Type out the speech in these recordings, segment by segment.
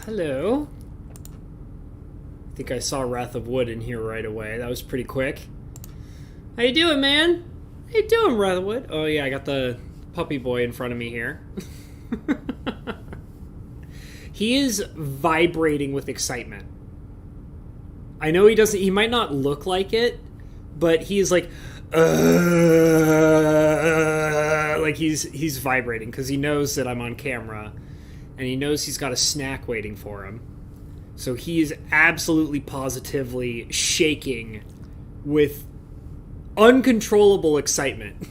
Hello. I think I saw Wrath of Wood in here right away. That was pretty quick. How you doing, man? How you doing, Wrath of Wood? Oh yeah, I got the puppy boy in front of me here. He is vibrating with excitement. I know he might not look like it, but he's like he's vibrating because he knows that I'm on camera and he knows he's got a snack waiting for him. So he is absolutely positively shaking with uncontrollable excitement.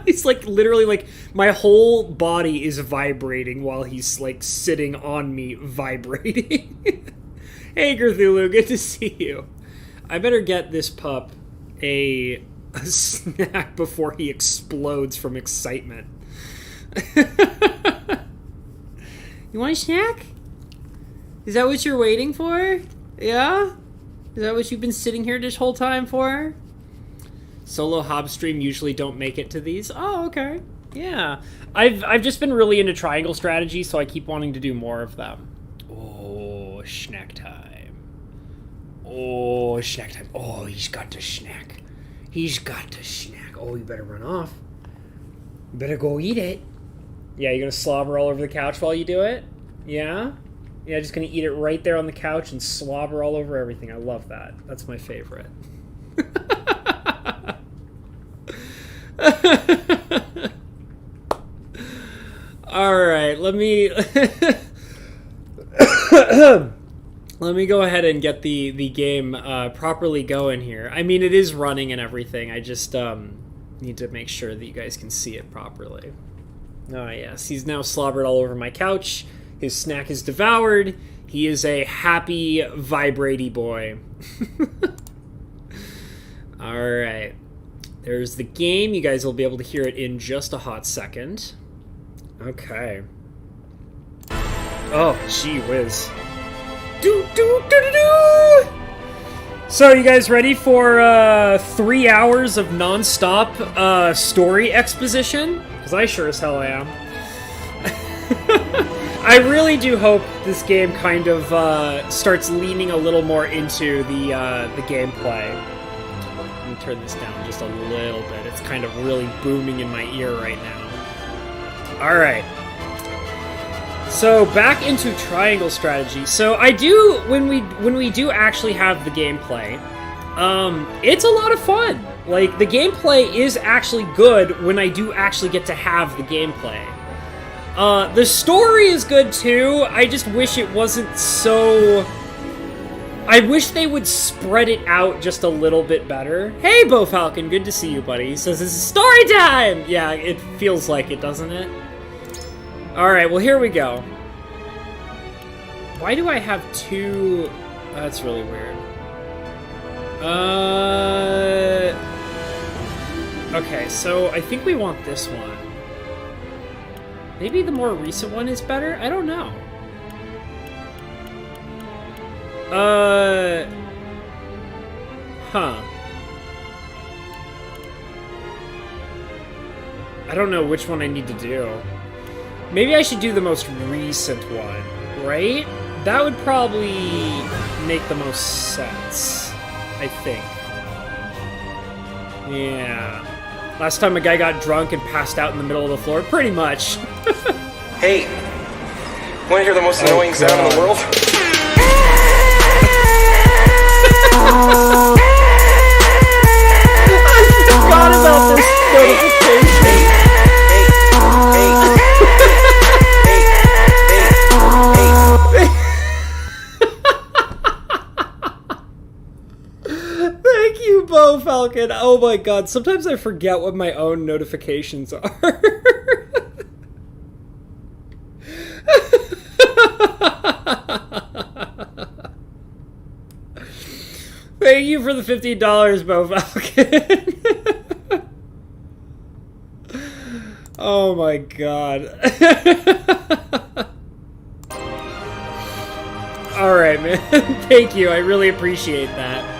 He's like literally like my whole body is vibrating while he's like sitting on me vibrating. Hey Cthulhu, good to see you. I better get this pup a snack before he explodes from excitement. You want a snack? Is that what you're waiting for? Yeah? Is that what you've been sitting here this whole time for? Solo Hob stream usually don't make it to these. Oh, okay. Yeah. I've just been really into triangle strategy, so I keep wanting to do more of them. Oh, snack time. Oh, snack time. Oh, he's got the snack. He's got the snack. Oh, you better run off. You better go eat it. Yeah, you're gonna slobber all over the couch while you do it? Yeah? Yeah, just gonna eat it right there on the couch and slobber all over everything. I love that. That's my favorite. Alright, let me let me go ahead and get the game properly going here. I mean, it is running and everything. I just need to make sure that you guys can see it properly. Oh yes, he's now slobbered all over my couch. His snack is devoured. He is a happy, vibraty boy. Alright. There's the game. You guys will be able to hear it in just a hot second. Okay. Oh, gee whiz. So, you guys ready for 3 hours of non-stop story exposition? Because I sure as hell am. I really do hope this game kind of starts leaning a little more into the gameplay. Let me turn this down just a little bit. It's kind of really booming in my ear right now. Alright. So, back into triangle strategy. So, I do, when we do actually have the gameplay, it's a lot of fun. Like, the gameplay is actually good when I do actually get to have the gameplay. The story is good too. I just wish it wasn't so... I wish they would spread it out just a little bit better. Hey, Bo Falcon, good to see you, buddy. He says, this is story time! Yeah, it feels like it, doesn't it? Alright, well, here we go. Why do I have two... That's really weird. Okay, so I think we want this one. Maybe the more recent one is better? I don't know. Huh. I don't know which one I need to do. Maybe I should do the most recent one, right? That would probably make the most sense, I think. Yeah. Last time a guy got drunk and passed out in the middle of the floor, pretty much. Hey, want to hear the most annoying sound in the world? I forgot about this notification. Thank you, Bo Falcon. Oh my god, sometimes I forget what my own notifications are. Thank you for the $15, Bo Falcon. Oh my god. Alright, man. Thank you. I really appreciate that.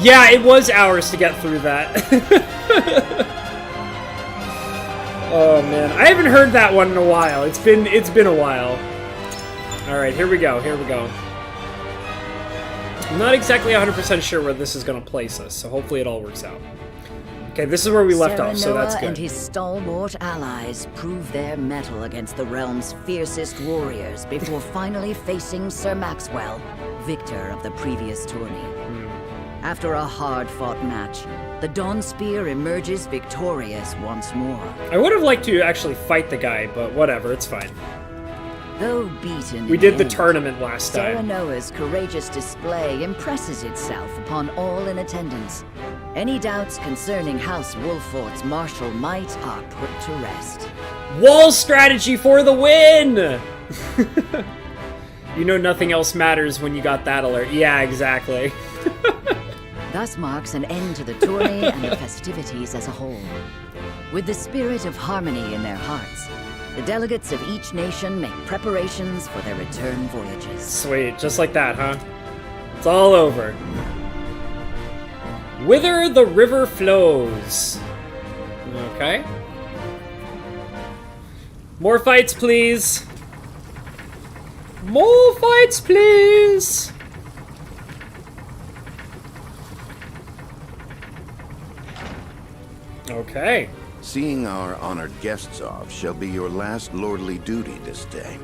Yeah, it was hours to get through that. Oh man, I haven't heard that one in a while. It's been a while. All right, here we go. I'm not exactly 100% sure where this is going to place us, so hopefully it all works out. Okay, this is where we left off, so that's good. And his stalwart allies prove their mettle against the realm's fiercest warriors before finally facing Sir Maxwell, victor of the previous tourney. After a hard-fought match, the Dawn Spear emerges victorious once more. I would have liked to actually fight the guy, but whatever, it's fine. Though beaten, we did the tournament last time. Serenoa's courageous display impresses itself upon all in attendance. Any doubts concerning House Wolfort's martial might are put to rest. Wall strategy for the win! You know nothing else matters when you got that alert. Yeah, exactly. Thus marks an end to the tourney and the festivities as a whole. With the spirit of harmony in their hearts, the delegates of each nation make preparations for their return voyages. Sweet, just like that, huh? It's all over. Whither the river flows. Okay. More fights, please. More fights, please. Okay. Seeing our honored guests off shall be your last lordly duty this day.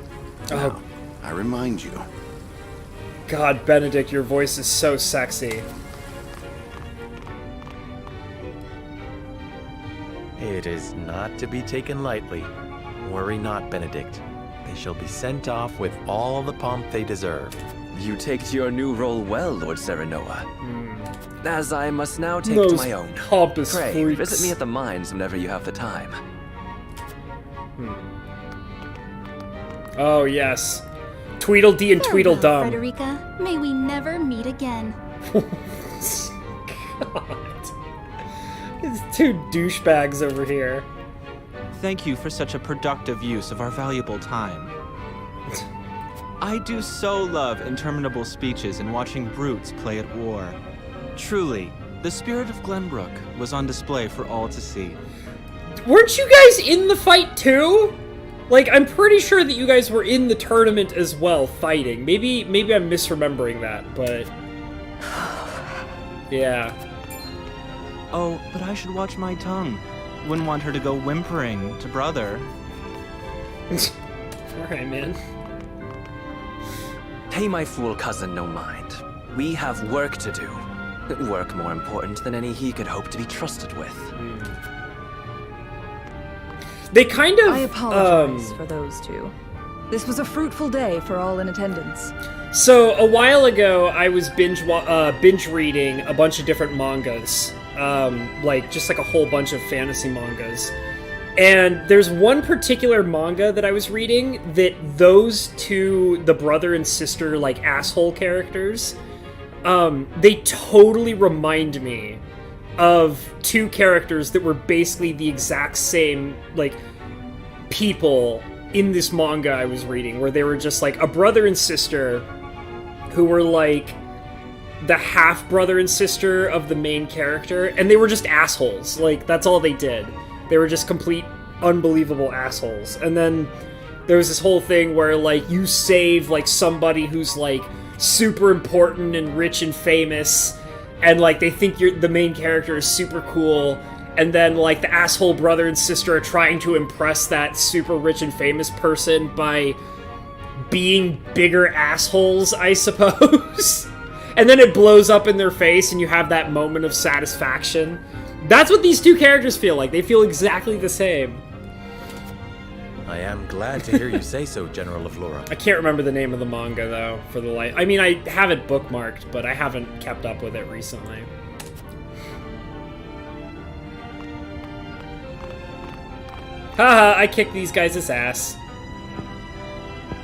Now, I remind you. God, Benedict, your voice is so sexy. It is not to be taken lightly. Worry not, Benedict. They shall be sent off with all the pomp they deserve. You take to your new role well, Lord Serenoa. As I must now take to my own. Pompous Pray, freaks. visit me at the mines whenever you have the time. Oh, yes. Tweedledee and Tweedledum. Frederica, may we never meet again. God. These two douchebags over here. Thank you for such a productive use of our valuable time. I do so love interminable speeches and watching brutes play at war. Truly, the spirit of Glenbrook was on display for all to see. Weren't you guys in the fight too? Like, I'm pretty sure that you guys were in the tournament as well, fighting. Maybe I'm misremembering that, but... yeah. Oh, but I should watch my tongue. Wouldn't want her to go whimpering to brother. Alright, man. Pay my fool cousin no mind. We have work to do. Work more important than any he could hope to be trusted with. They kind of... I apologize for those two. This was a fruitful day for all in attendance. So, a while ago, I was binge reading a bunch of different mangas. Just like a whole bunch of fantasy mangas. And there's one particular manga that I was reading that those two, the brother and sister, like, asshole characters, they totally remind me of two characters that were basically the exact same, like, people in this manga I was reading, where they were just, like, a brother and sister who were, like, the half-brother and sister of the main character, and they were just assholes. Like, that's all they did. They were just complete, unbelievable assholes. And then there was this whole thing where, like, you save, like, somebody who's, like, super important and rich and famous, and, like, they think the main character is super cool, and then, like, the asshole brother and sister are trying to impress that super rich and famous person by being bigger assholes, I suppose. And then it blows up in their face, and you have that moment of satisfaction. That's what these two characters feel like. They feel exactly the same. I am glad to hear you say so, General of Laura. I can't remember the name of the manga, though, for the life. I mean, I have it bookmarked, but I haven't kept up with it recently. Haha, I kicked these guys' ass.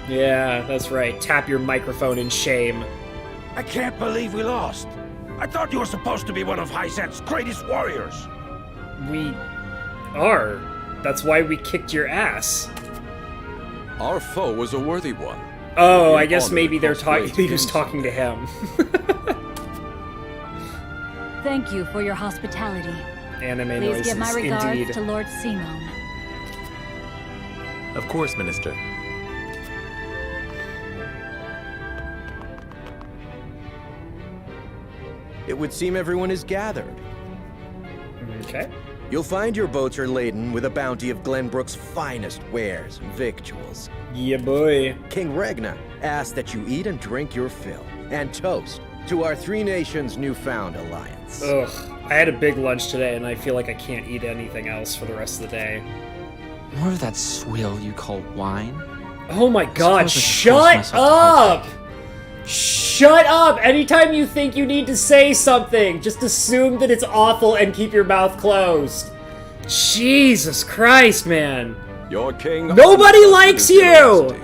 Yeah, that's right. Tap your microphone in shame. I can't believe we lost. I thought you were supposed to be one of Hiset's greatest warriors. We are. That's why we kicked your ass. Our foe was a worthy one. Oh, I guess maybe they're talking. He was talking to him. Thank you for your hospitality. Anime Please noises, give my regards indeed. to Lord Simon. Of course, Minister. It would seem everyone is gathered. Okay. You'll find your boats are laden with a bounty of Glenbrook's finest wares and victuals. Yeah, boy. King Regna asks that you eat and drink your fill, and toast to our three nations' newfound alliance. Ugh. I had a big lunch today, and I feel like I can't eat anything else for the rest of the day. More of that swill you call wine? Oh my god, shut up! Shut up! Anytime you think you need to say something, just assume that it's awful and keep your mouth closed. Jesus Christ, man. Your king... Nobody likes you!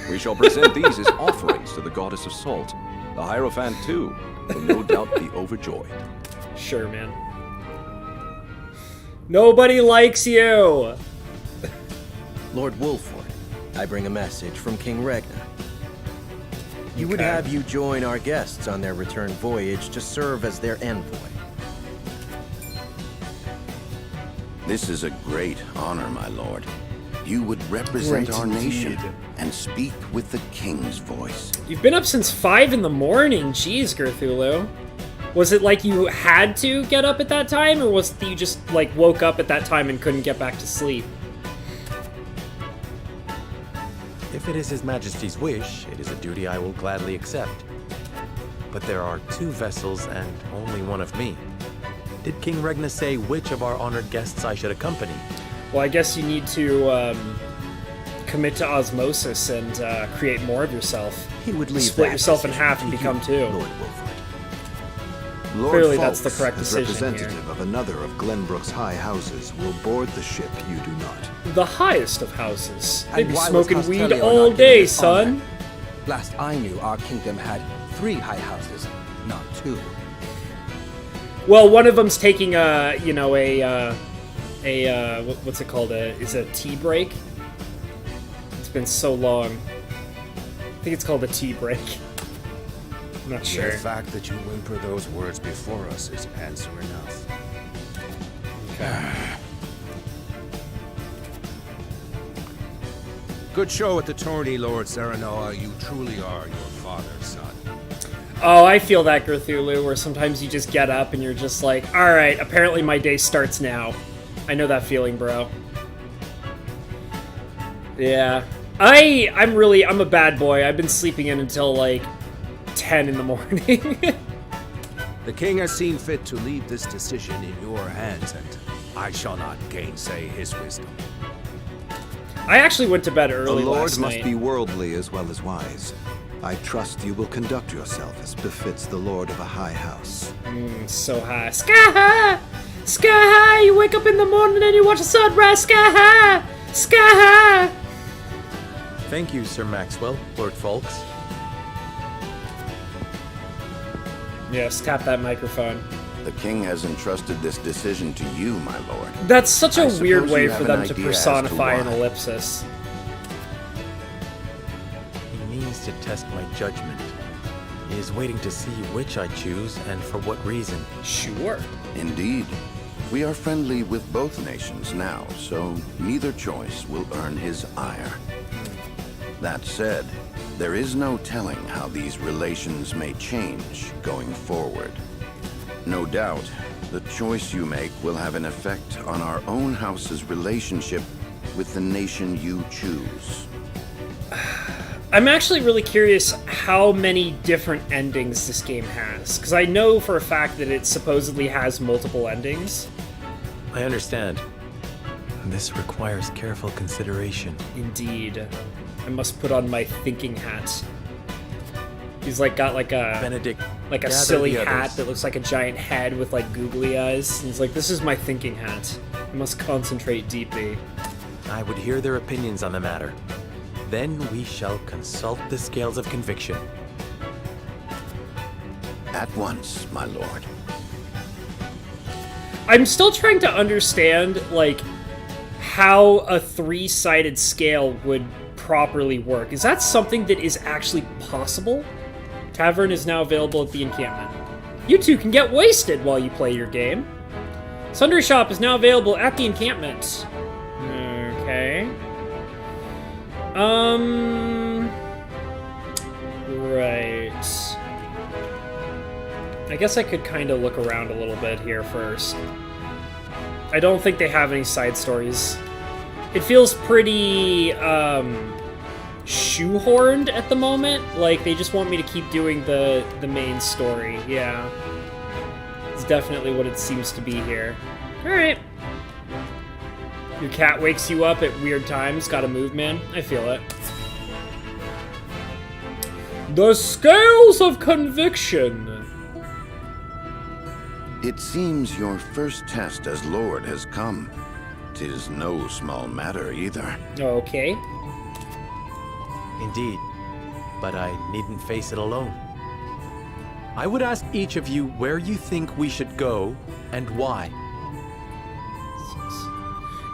We shall present these as offerings to the goddess of salt. The Hierophant, too, will no doubt be overjoyed. Sure, man. Nobody likes you! Lord Wolford, I bring a message from King Regna. He would have you join our guests on their return voyage to serve as their envoy. This is a great honor, my lord. You would represent our nation and speak with the king's voice. You've been up since 5 in the morning. Jeez, Gerthulu. Was it like you had to get up at that time, or was it that you just, like, woke up at that time and couldn't get back to sleep? If it is His Majesty's wish, it is a duty I will gladly accept. But there are 2 vessels and only one of me. Did King Regna say which of our honored guests I should accompany? Well, I guess you need to commit to osmosis and create more of yourself. He would leave Split that yourself in decision half and to become you, 2. Lord Wolford. Lord Clearly, Falks, that's the correct as decision representative here. of another of Glenbrook's high houses, will board the ship you do not. The highest of houses. And They'd be why was smoking weed Castellio all not given day, this honor? son. Last I knew, our kingdom had 3 high houses, not 2. Well, one of them's taking a, you know, what's it called? Is it a tea break? It's been so long. I think it's called a tea break. I'm not sure. The fact that you whimper those words before us is answer enough. Okay. Good show at the tourney, Lord Serenoa. You truly are your father's son. Oh, I feel that, Gerthulu, where sometimes you just get up and you're just like, alright, apparently my day starts now. I know that feeling, bro. Yeah. I'm a bad boy. I've been sleeping in until, like, 10 in the morning. The king has seen fit to leave this decision in your hands, and I shall not gainsay his wisdom. I actually went to bed early The Lord last must night. be worldly as well as wise. I trust you will conduct yourself as befits the Lord of a high house. So high. Sky high! Sky high! You wake up in the morning and you watch the sunrise. Sky high! Sky high! Thank you, Sir Maxwell, Lord Falks. Yes, tap that microphone. The king has entrusted this decision to you, my lord. That's such a I weird suppose way you for have them an to idea as to personify an why. ellipsis. He means to test my judgment. He is waiting to see which I choose and for what reason. Sure. Indeed. We are friendly with both nations now, so neither choice will earn his ire. That said, there is no telling how these relations may change going forward. No doubt, the choice you make will have an effect on our own house's relationship with the nation you choose. I'm actually really curious how many different endings this game has, because I know for a fact that it supposedly has multiple endings. I understand. This requires careful consideration. Indeed. I must put on my thinking hat. He's like got like a Benedict, like a gather silly the hat others. that looks like a giant head with like googly eyes. And he's like, this is my thinking hat. I must concentrate deeply. I would hear their opinions on the matter. Then we shall consult the scales of conviction. At once, my lord. I'm still trying to understand, like, how a 3-sided scale would properly work. Is that something that is actually possible? Tavern is now available at the encampment. You two can get wasted while you play your game. Sundry Shop is now available at the encampment. Okay. Right. I guess I could kind of look around a little bit here first. I don't think they have any side stories. It feels pretty, shoehorned at the moment. Like, they just want me to keep doing the main story. Yeah. It's definitely what it seems to be here. Alright. Your cat wakes you up at weird times. Gotta move, man. I feel it. The Scales of Conviction. It seems your first test as Lord has come. 'Tis no small matter either. Okay. Indeed, but I needn't face it alone. I would ask each of you where you think we should go and why.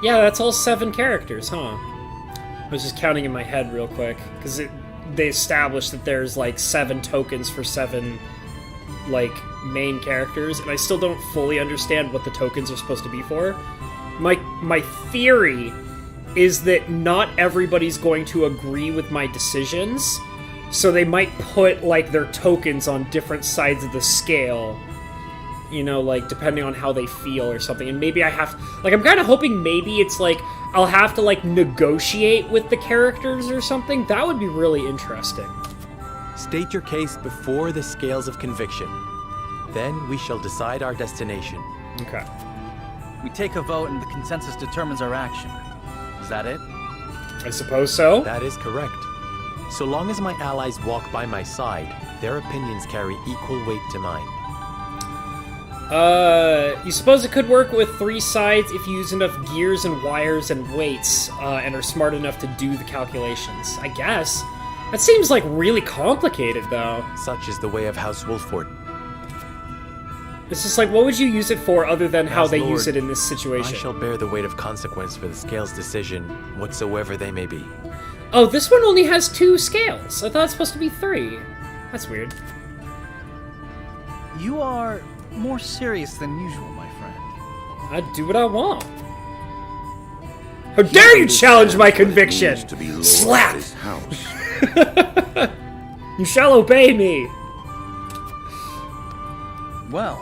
Yeah, that's all 7 characters, huh? I was just counting in my head real quick, because they established that there's, like, 7 tokens for 7, like, main characters, and I still don't fully understand what the tokens are supposed to be for. My theory is that not everybody's going to agree with my decisions, so they might put, like, their tokens on different sides of the scale, you know, like, depending on how they feel or something, and maybe I have, like, I'm kind of hoping maybe it's, like, I'll have to, like, negotiate with the characters or something. That would be really interesting. State your case before the Scales of Conviction. Then we shall decide our destination. Okay. We take a vote and the consensus determines our action. Is that it? I suppose so. That is correct. So long as my allies walk by my side, their opinions carry equal weight to mine. You suppose it could work with 3 sides if you use enough gears and wires and weights, and are smart enough to do the calculations. I guess. That seems, like, really complicated, though. Such is the way of House Wolford. It's just like, what would you use it for other than how As they Lord, use it in this situation? I shall bear the weight of consequence for the Scales' decision, whatsoever they may be. Oh, this one only has 2 scales. I thought it's supposed to be 3. That's weird. You are more serious than usual, my friend. I do what I want. How dare you challenge my conviction! Slap! You shall obey me! Well,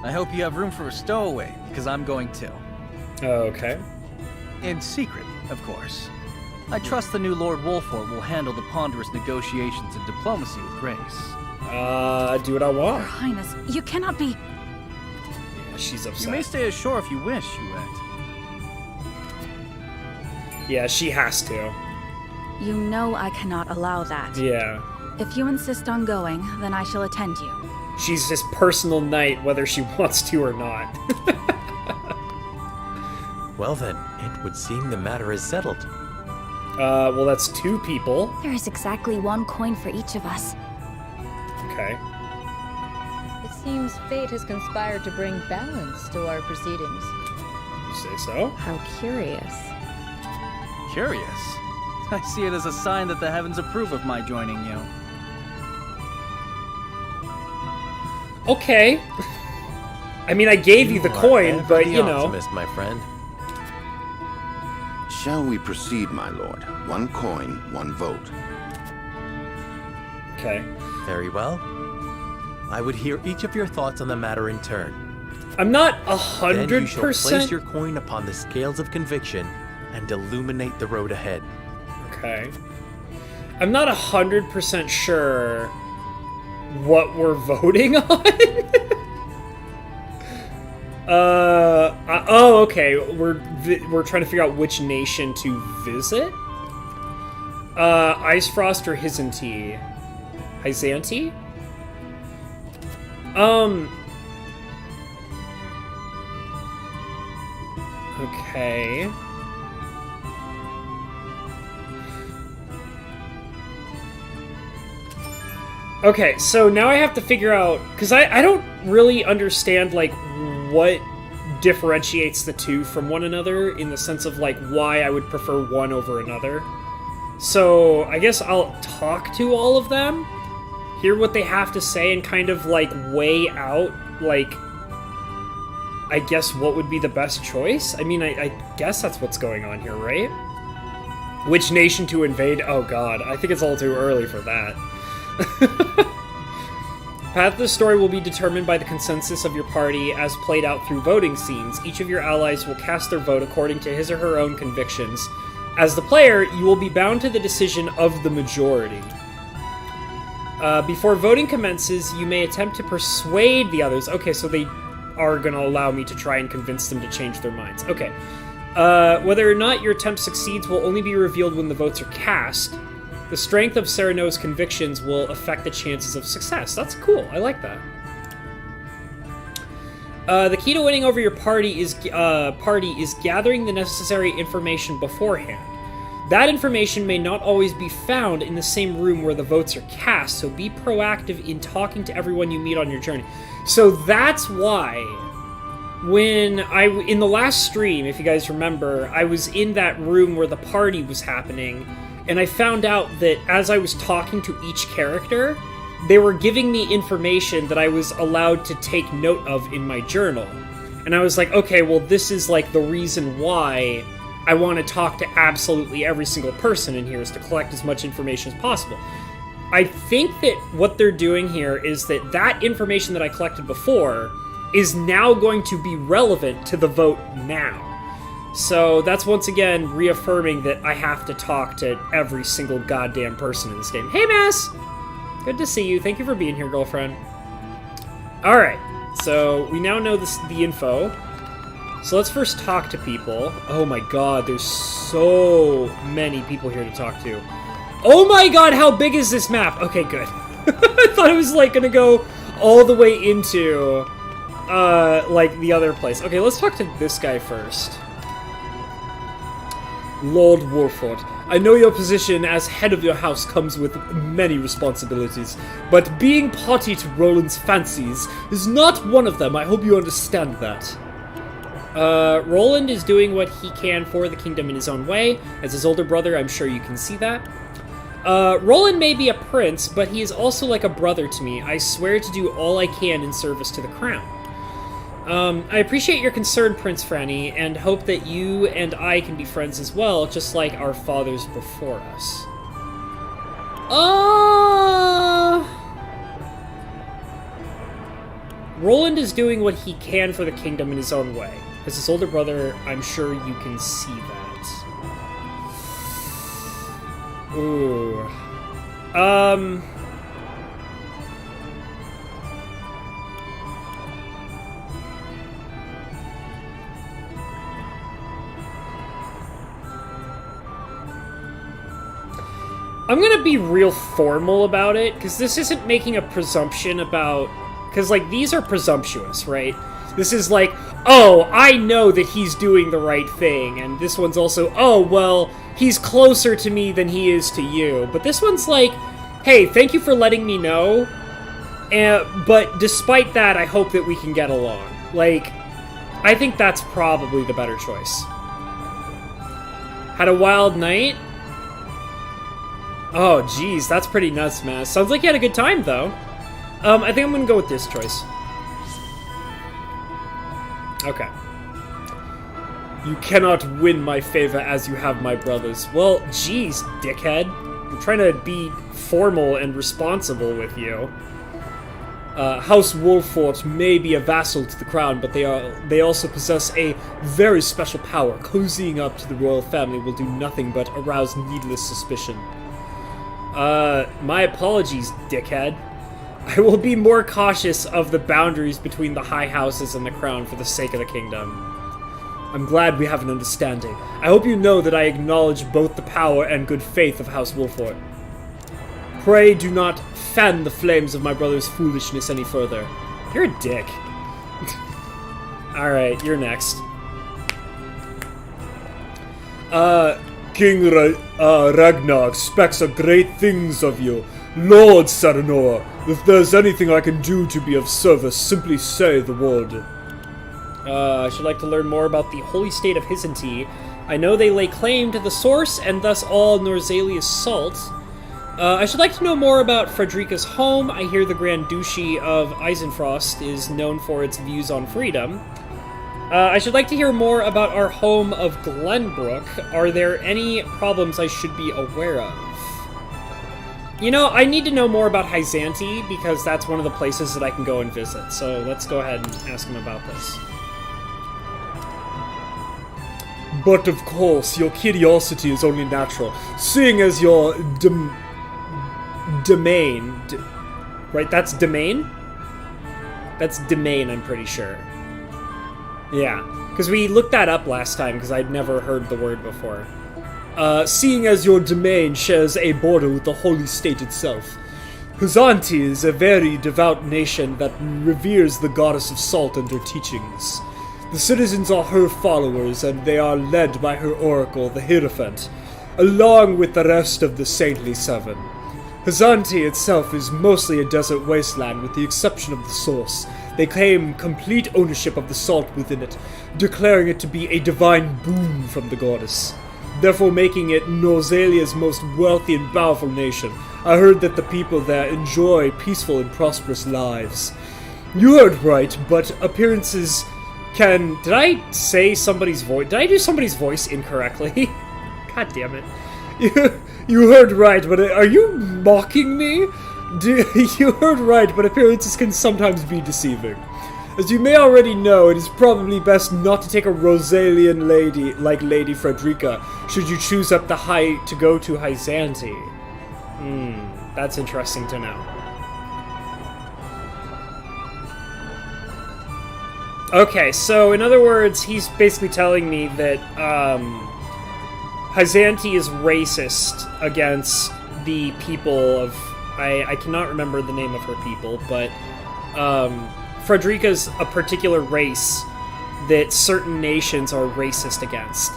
I hope you have room for a stowaway, because I'm going to. Okay. In secret, of course. I trust the new Lord Wolford will handle the ponderous negotiations and diplomacy with grace. Do what I want. Your Highness, you cannot be... Yeah, she's upset. You may stay ashore if you wish, Hewitt. Yeah, she has to. You know I cannot allow that. Yeah. If you insist on going, then I shall attend you. She's his personal knight, whether she wants to or not. Well then, it would seem the matter is settled. Well, that's 2 people. There is exactly 1 coin for each of us. Okay. It seems fate has conspired to bring balance to our proceedings. You say so? How curious. Curious? I see it as a sign that the heavens approve of my joining you. Okay. I mean, I gave you the coin, but, you know. Optimist, my friend. Shall we proceed, my lord? 1 coin, 1 vote. Okay. Very well. I would hear each of your thoughts on the matter in turn. I'm not 100%. Then you shall place your coin upon the Scales of Conviction and illuminate the road ahead. Okay. I'm not 100% sure what we're voting on. Oh, okay. We're trying to figure out which nation to visit. Icefrost or Hyzanti? Hyzanti? Okay. Okay, so now I have to figure out, because I don't really understand, like, what differentiates the 2 from one another, in the sense of, like, why I would prefer one over another. So, I guess I'll talk to all of them, hear what they have to say, and kind of, like, weigh out, like, I guess what would be the best choice? I mean, I guess that's what's going on here, right? Which nation to invade? Oh god, I think it's all too early for that. Path of the story will be determined by the consensus of your party as played out through voting scenes. Each of your allies will cast their vote according to his or her own convictions. As the player, you will be bound to the decision of the majority. Before voting commences, you may attempt to persuade the others. Okay, so they are going to allow me to try and convince them to change their minds. Okay. Whether or not your attempt succeeds will only be revealed when the votes are cast. The strength of Sereno's convictions will affect the chances of success. That's cool. I like that. The key to winning over your party is gathering the necessary information beforehand. That information may not always be found in the same room where the votes are cast, so be proactive in talking to everyone you meet on your journey. So that's why when in the last stream, if you guys remember, I was in that room where the party was happening, and I found out that as I was talking to each character, they were giving me information that I was allowed to take note of in my journal. And I was like, okay, well, this is like the reason why I want to talk to absolutely every single person in here, is to collect as much information as possible. I think that what they're doing here is that that information that I collected before is now going to be relevant to the vote now. So that's once again reaffirming that I have to talk to every single goddamn person in this game. Hey, Mass! Good to see you. Thank you for being here, girlfriend. Alright, so we now know the info. So let's first talk to people. Oh my god, there's so many people here to talk to. Oh my god, how big is this map? Okay, good. I thought it was like gonna go all the way into like the other place. Okay, let's talk to this guy first. Lord Wolford, I know your position as head of your house comes with many responsibilities, but being party to Roland's fancies is not one of them. I hope you understand that. Roland is doing what he can for the kingdom in his own way. As his older brother, I'm sure you can see that. Roland may be a prince, but he is also like a brother to me. I swear to do all I can in service to the crown. I appreciate your concern, Prince Franny, and hope that you and I can be friends as well, just like our fathers before us. Roland is doing what he can for the kingdom in his own way. As his older brother, I'm sure you can see that. Ooh. I'm gonna be real formal about it, because this isn't making a presumption about... Because, like, these are presumptuous, right? This is like, oh, I know that he's doing the right thing, and this one's also, oh, well, he's closer to me than he is to you. But this one's like, hey, thank you for letting me know, but despite that, I hope that we can get along. Like, I think that's probably the better choice. Had a wild night? Oh, geez, that's pretty nuts, man. Sounds like you had a good time, though. I think I'm gonna go with this choice. Okay. You cannot win my favor as you have my brother's. Well, geez, dickhead. I'm trying to be formal and responsible with you. House Wolfort may be a vassal to the crown, but they also possess a very special power. Cozying up to the royal family will do nothing but arouse needless suspicion. My apologies, dickhead. I will be more cautious of the boundaries between the high houses and the crown for the sake of the kingdom. I'm glad we have an understanding. I hope you know that I acknowledge both the power and good faith of House Wolfort. Pray do not fan the flames of my brother's foolishness any further. You're a dick. Alright, you're next. King Ragnar expects great things of you. Lord Saranor, if there's anything I can do to be of service, simply say the word. I should like to learn more about the holy state of Hissenty. I know they lay claim to the source, and thus all Norzalia's salt. I should like to know more about Frederica's home. I hear the Grand Duchy of Eisenfrost is known for its views on freedom. I should like to hear more about our home of Glenbrook. Are there any problems I should be aware of? You know, I need to know more about Hyzanti, because that's one of the places that I can go and visit. So let's go ahead and ask him about this. But of course, your curiosity is only natural, seeing as your domain... right, that's domain? That's domain, I'm pretty sure. Yeah, because we looked that up last time, because I'd never heard the word before. Seeing as your domain shares a border with the holy state itself. Hyzanti is a very devout nation that reveres the goddess of salt and her teachings. The citizens are her followers, and they are led by her oracle, the Hierophant, along with the rest of the Saintly Seven. Hyzanti itself is mostly a desert wasteland with the exception of the source. They claim complete ownership of the salt within it, declaring it to be a divine boon from the goddess, therefore making it Norzalia's most wealthy and powerful nation. I heard that the people there enjoy peaceful and prosperous lives. You heard right, but appearances can... Did I say somebody's voice? Did I do somebody's voice incorrectly? God damn it. You heard right, but are you mocking me? You heard right, but appearances can sometimes be deceiving. As you may already know, it is probably best not to take a Rosalian lady like Lady Frederica should you choose up the height to go to Hyzanti. That's interesting to know. Okay, so in other words, he's basically telling me that Hyzanti is racist against the people of... I cannot remember the name of her people, but Frederica's a particular race that certain nations are racist against.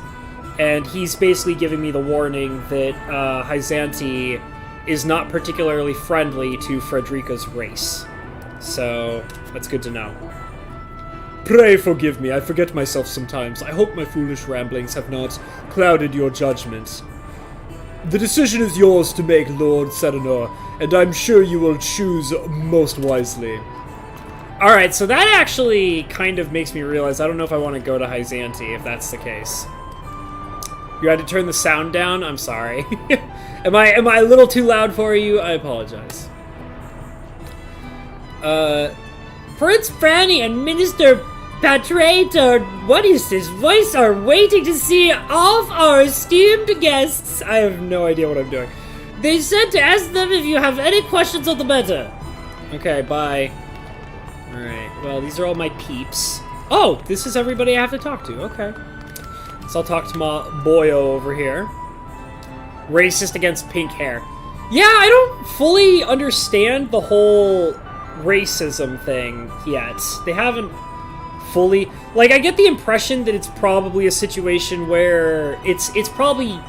And he's basically giving me the warning that Hyzanti is not particularly friendly to Frederica's race. So, that's good to know. Pray forgive me, I forget myself sometimes. I hope my foolish ramblings have not clouded your judgment. The decision is yours to make, Lord Serenor, and I'm sure you will choose most wisely. Alright, so that actually kind of makes me realize I don't know if I want to go to Hyzanti, if that's the case. You had to turn the sound down? I'm sorry. Am I a little too loud for you? I apologize. Prince Franny and Minister Patrator, what is this voice, are waiting to see all of our esteemed guests. I have no idea what I'm doing. They said to ask them if you have any questions on the matter. Okay, bye. Alright, well, these are all my peeps. Oh, this is everybody I have to talk to. Okay. So I'll talk to my boyo over here. Racist against pink hair. Yeah, I don't fully understand the whole racism thing yet. They haven't fully... Like, I get the impression that it's probably a situation where it's probably,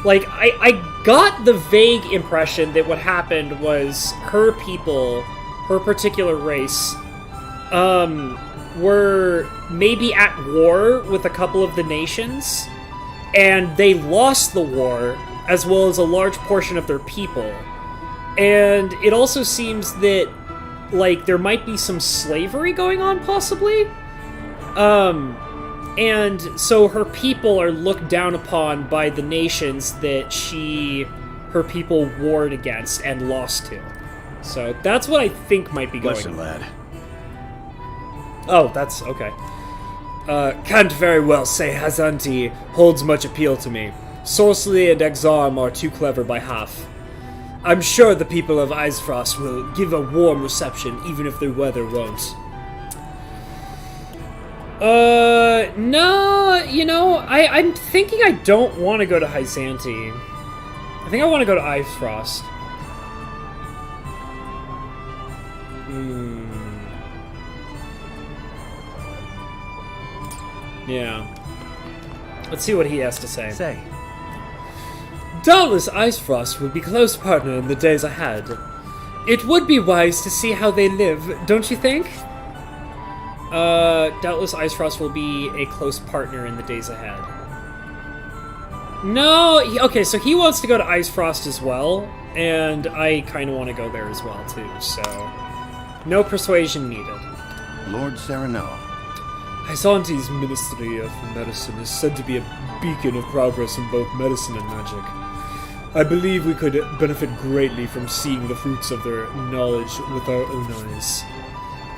like, I got the vague impression that what happened was her people, her particular race, were maybe at war with a couple of the nations, and they lost the war, as well as a large portion of their people. And it also seems that, like, there might be some slavery going on, possibly? And so her people are looked down upon by the nations that her people warred against and lost to. So that's what I think might be going on. Listen, lad. Oh, that's okay. Can't very well say Hyzanti holds much appeal to me. Sorcery and Exarm are too clever by half. I'm sure the people of Icefrost will give a warm reception, even if the weather won't. No, you know, I'm thinking I don't want to go to Hyzanti. I think I want to go to Icefrost. Yeah. Let's see what he has to say. Doubtless Icefrost will be close partner in the days ahead. It would be wise to see how they live, don't you think? Doubtless Icefrost will be a close partner in the days ahead. No, okay, so he wants to go to Icefrost as well, and I kind of want to go there as well, too, so... No persuasion needed. Lord Serenoa. Hyzante's Ministry of Medicine is said to be a beacon of progress in both medicine and magic. I believe we could benefit greatly from seeing the fruits of their knowledge with our own eyes.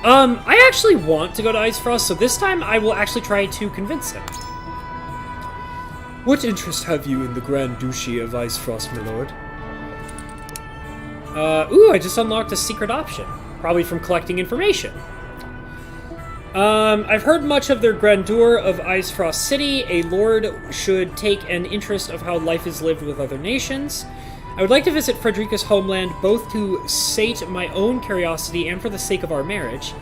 I actually want to go to Icefrost, so this time I will actually try to convince him. What interest have you in the Grand Duchy of Icefrost, my lord? Ooh, I just unlocked a secret option. Probably from collecting information. I've heard much of their grandeur of Icefrost City. A lord should take an interest of how life is lived with other nations. I would like to visit Frederica's homeland, both to sate my own curiosity and for the sake of our marriage.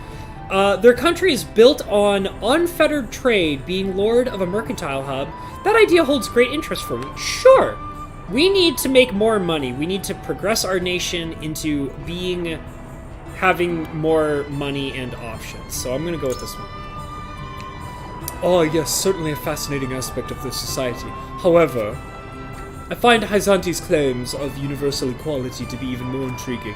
Their country is built on unfettered trade, being lord of a mercantile hub. That idea holds great interest for me. Sure! We need to make more money. We need to progress our nation into having more money and options. So I'm gonna go with this one. Oh yes, certainly a fascinating aspect of this society. However, I find Hyzante's claims of universal equality to be even more intriguing.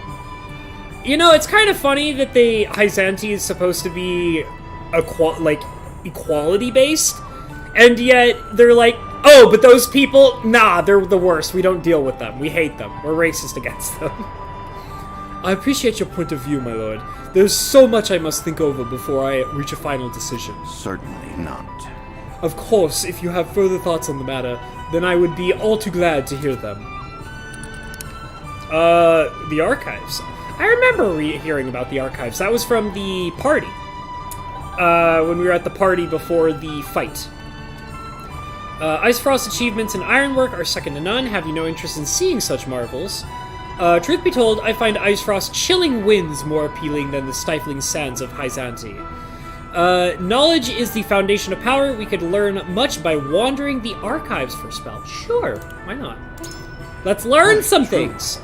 You know, it's kind of funny that Hyzante is supposed to be equality-based, and yet they're like, oh, but those people, nah, they're the worst. We don't deal with them. We hate them. We're racist against them. I appreciate your point of view, my lord. There's so much I must think over before I reach a final decision. Certainly not. Of course, if you have further thoughts on the matter, then I would be all too glad to hear them. The archives. I remember hearing about the archives. That was from the party. When we were at the party before the fight. Icefrost achievements in ironwork are second to none. Have you no interest in seeing such marvels? Truth be told, I find Icefrost's chilling winds more appealing than the stifling sands of Hyzante. Knowledge is the foundation of power. We could learn much by wandering the archives for a spell. Sure, why not? Let's learn some things!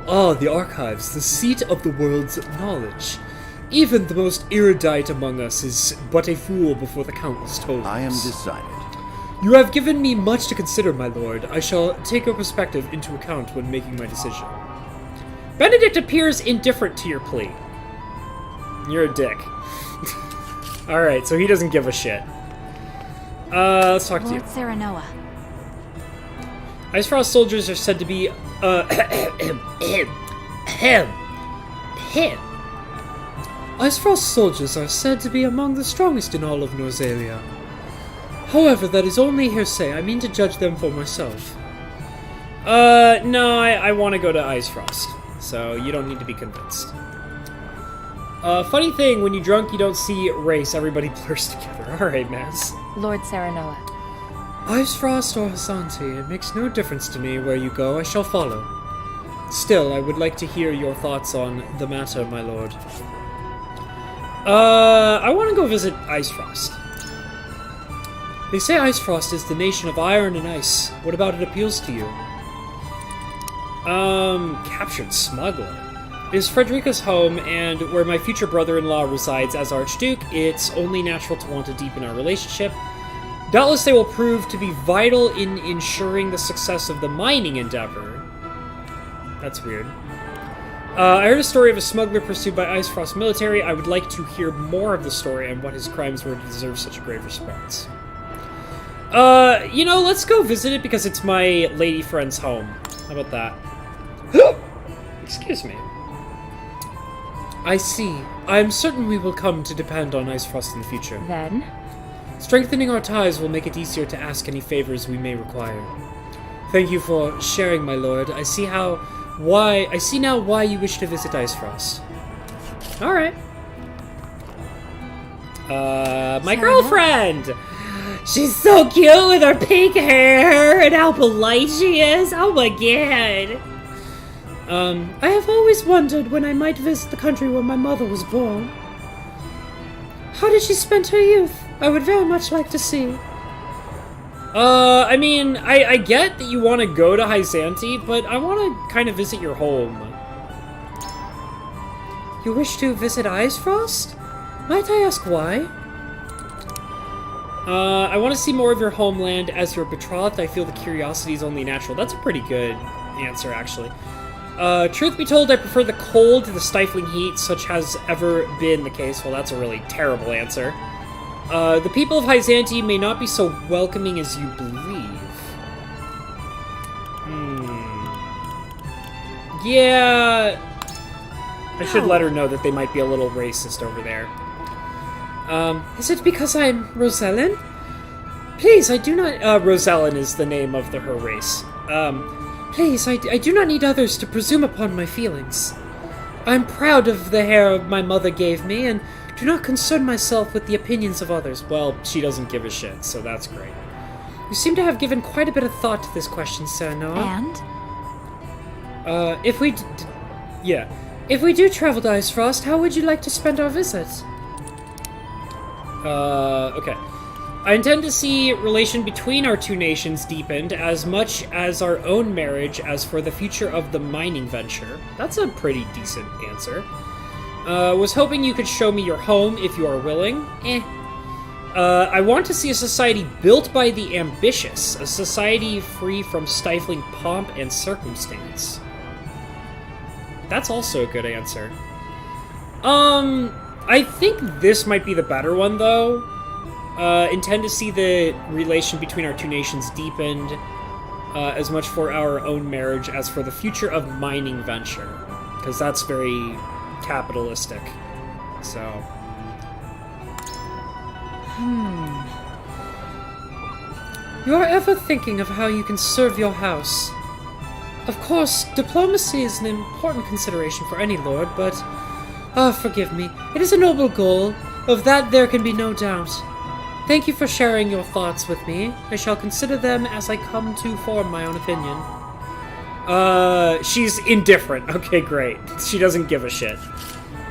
Ah, the archives, the seat of the world's knowledge. Even the most erudite among us is but a fool before the countless tomes. I am decided. You have given me much to consider, my lord. I shall take your perspective into account when making my decision. Benedict appears indifferent to your plea. You're a dick. Alright, so he doesn't give a shit. Let's talk to you. Lord Serenoa. Icefrost soldiers are said to be, Icefrost soldiers are said to be among the strongest in all of Norzalia. However, that is only hearsay. I mean to judge them for myself. No, I want to go to Icefrost, so you don't need to be convinced. Funny thing, when you're drunk, you don't see race. Everybody blurs together. Alright, Maz. Lord Serenoa. Icefrost or Hyzante, it makes no difference to me where you go. I shall follow. Still, I would like to hear your thoughts on the matter, my lord. I want to go visit Icefrost. They say Icefrost is the nation of iron and ice. What about it appeals to you? Captured smuggler. It is Frederica's home, and where my future brother-in-law resides as Archduke, it's only natural to want to deepen our relationship. Doubtless they will prove to be vital in ensuring the success of the mining endeavor. That's weird. I heard a story of a smuggler pursued by Icefrost military. I would like to hear more of the story and what his crimes were to deserve such a grave response. You know, let's go visit it because it's my lady friend's home. How about that? Excuse me. I see. I am certain we will come to depend on Icefrost in the future. Then? Strengthening our ties will make it easier to ask any favors we may require. Thank you for sharing, my lord. I see now why you wish to visit Icefrost. Alright. My girlfriend! She's so cute with her pink hair and how polite she is. Oh my god. I have always wondered when I might visit the country where my mother was born. How did she spend her youth? I would very much like to see. I mean, I get that you want to go to Hyzante, but I want to kind of visit your home. You wish to visit Icefrost? Might I ask why? I want to see more of your homeland. As your betrothed, I feel the curiosity is only natural. That's a pretty good answer, actually. Truth be told, I prefer the cold to the stifling heat, such has ever been the case. Well, that's a really terrible answer. The people of Hyzanti may not be so welcoming as you believe. Yeah... I should let her know that they might be a little racist over there. Is it because I'm Rosellen? Please, I do not... Rosellen is the name of her race. Please, I do not need others to presume upon my feelings. I'm proud of the hair my mother gave me, and do not concern myself with the opinions of others. Well, she doesn't give a shit, so that's great. You seem to have given quite a bit of thought to this question, Sir Noah. And? If we do travel to Icefrost, how would you like to spend our visit? Okay. I intend to see relation between our two nations deepened as much as our own marriage as for the future of the mining venture. That's a pretty decent answer. Was hoping you could show me your home if you are willing. I want to see a society built by the ambitious, a society free from stifling pomp and circumstance. That's also a good answer. I think this might be the better one, though. Intend to see the relation between our two nations deepened, as much for our own marriage as for the future of mining venture. Because that's very capitalistic. So... You are ever thinking of how you can serve your house. Of course, diplomacy is an important consideration for any lord, but... forgive me. It is a noble goal. Of that there can be no doubt. Thank you for sharing your thoughts with me. I shall consider them as I come to form my own opinion. She's indifferent. Okay, great. She doesn't give a shit.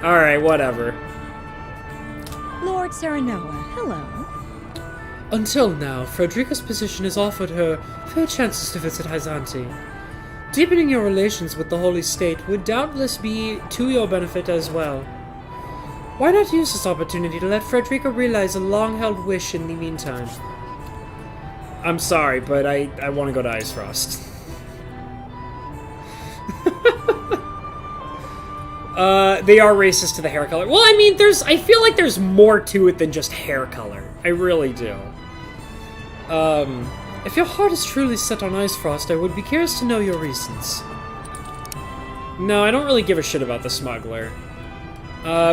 Alright, whatever. Lord Serenoa, hello. Until now, Frederica's position has offered her fair chances to visit Hyzanti. Deepening your relations with the Holy State would doubtless be to your benefit as well. Why not use this opportunity to let Frederica realize a long-held wish in the meantime? I'm sorry, but I want to go to Icefrost. They are racist to the hair color. Well, I mean, I feel like there's more to it than just hair color. I really do. If your heart is truly set on Icefrost, I would be curious to know your reasons. No, I don't really give a shit about the smuggler.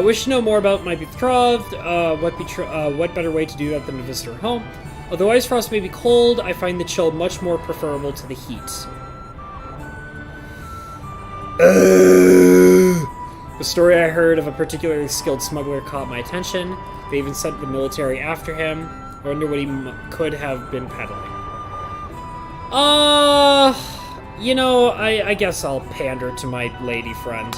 Wish to know more about my betrothed. What better way to do that than to visit her home? Although Icefrost may be cold, I find the chill much more preferable to the heat. The story I heard of a particularly skilled smuggler caught my attention. They even sent the military after him. I wonder what he could have been peddling. You know, I guess I'll pander to my lady friend.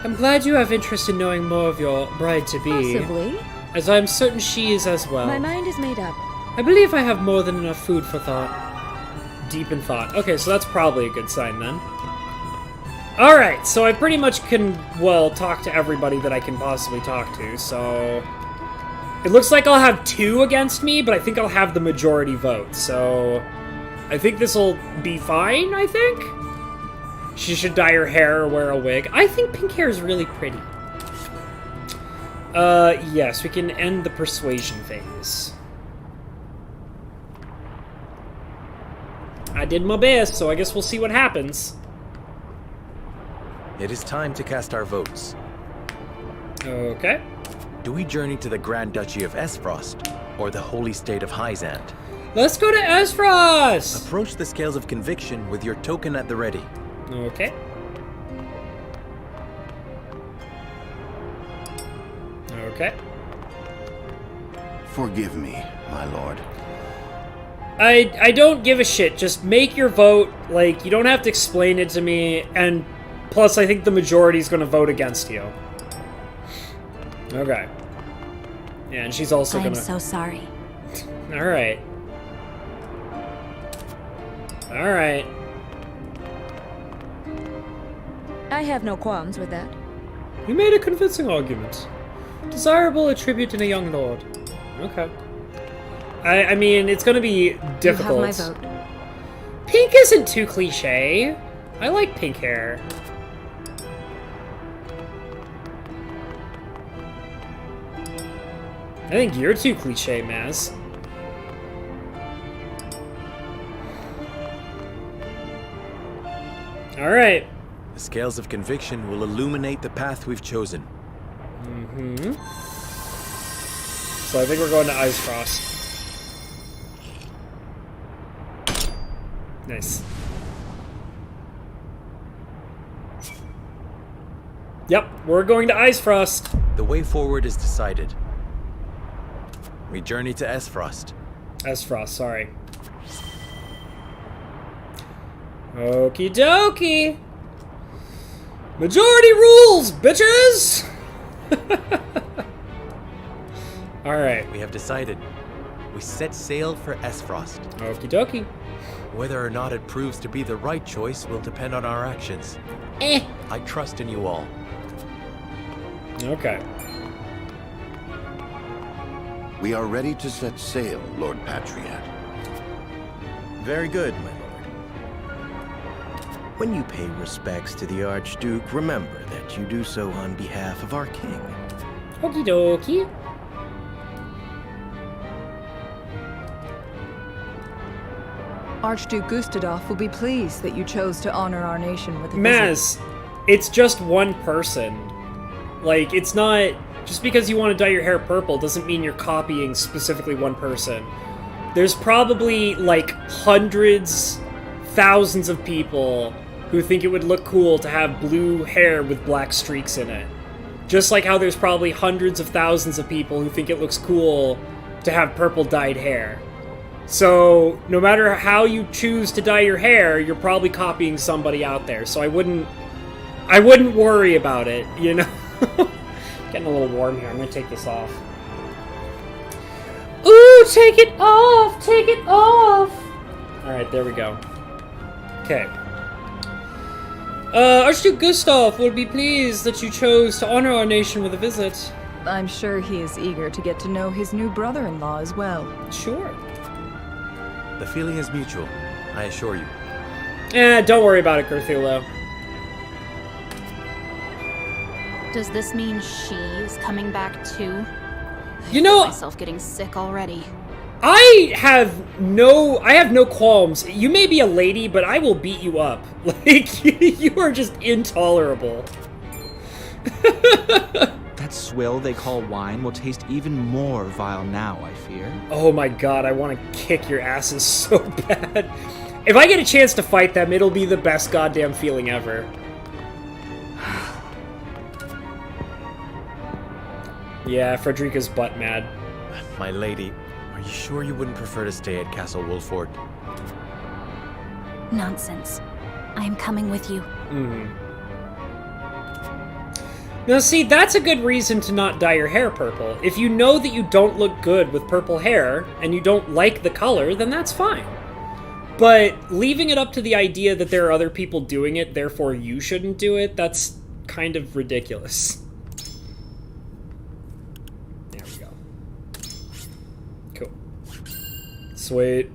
I'm glad you have interest in knowing more of your bride-to-be. Possibly. As I'm certain she is as well. My mind is made up. I believe I have more than enough food for thought. Deep in thought. Okay, so that's probably a good sign then. Alright, so I pretty much can, well, talk to everybody that I can possibly talk to, so... It looks like I'll have 2 against me, but I think I'll have the majority vote, so... I think this'll be fine, I think? She should dye her hair or wear a wig. I think pink hair is really pretty. Yes, we can end the persuasion phase. I did my best, so I guess we'll see what happens. It is time to cast our votes. Okay. Do we journey to the Grand Duchy of Esfrost, or the Holy State of Hyzant? Let's go to Esfrost! Approach the scales of conviction with your token at the ready. Okay. Okay. Forgive me, my lord. I don't give a shit. Just make your vote. Like, you don't have to explain it to me. And plus, I think the majority is going to vote against you. Okay. Yeah, and she's also going to... I'm so sorry. Alright. Alright. I have no qualms with that. You made a convincing argument. Desirable attribute in a young lord. Okay. I mean, it's going to be difficult. You have my vote. pink isn't too cliche. I like pink hair. I think you're too cliche, Maz. Alright. The scales of conviction will illuminate the path we've chosen. Mm-hmm. So I think we're going to Ice Frost. Nice. Yep, we're going to Ice Frost. The way forward is decided. We journey to Esfrost. Esfrost, sorry. Okie dokie. Majority rules, bitches! Alright. We have decided. We set sail for Esfrost. Okie dokie. Whether or not it proves to be the right choice will depend on our actions. I trust in you all. Okay. We are ready to set sail, Lord Patriot. Very good, my lord. When you pay respects to the Archduke, remember that you do so on behalf of our king. Okie dokie. Archduke Gustadolf will be pleased that you chose to honor our nation with a Maz, visit. it's just one person. Like, it's not... Just because you want to dye your hair purple doesn't mean you're copying specifically one person. There's probably, like, hundreds, thousands of people who think it would look cool to have blue hair with black streaks in it. Just like how there's probably hundreds of thousands of people who think it looks cool to have purple dyed hair. So, no matter how you choose to dye your hair, you're probably copying somebody out there. So I wouldn't worry about it, you know? Getting a little warm here. I'm gonna take this off. Ooh, take it off! Take it off! Alright, there we go. Okay. Archduke Gustav will be pleased that you chose to honor our nation with a visit. I'm sure he is eager to get to know his new brother-in-law as well. Sure. The feeling is mutual, I assure you. Don't worry about it, Gerthulo. Does this mean she's coming back too? You know, myself getting sick already. I have no qualms. You may be a lady, but I will beat you up. Like, you are just intolerable. That swill they call wine will taste even more vile now, I fear. Oh my god, I want to kick your asses so bad. If I get a chance to fight them, it'll be the best goddamn feeling ever. Yeah, Frederica's butt mad. My lady, are you sure you wouldn't prefer to stay at Castle Wolford? Nonsense. I am coming with you. Now see, that's a good reason to not dye your hair purple. If you know that you don't look good with purple hair, and you don't like the color, then that's fine. But leaving it up to the idea that there are other people doing it, therefore you shouldn't do it, that's kind of ridiculous. There we go. Cool. Sweet.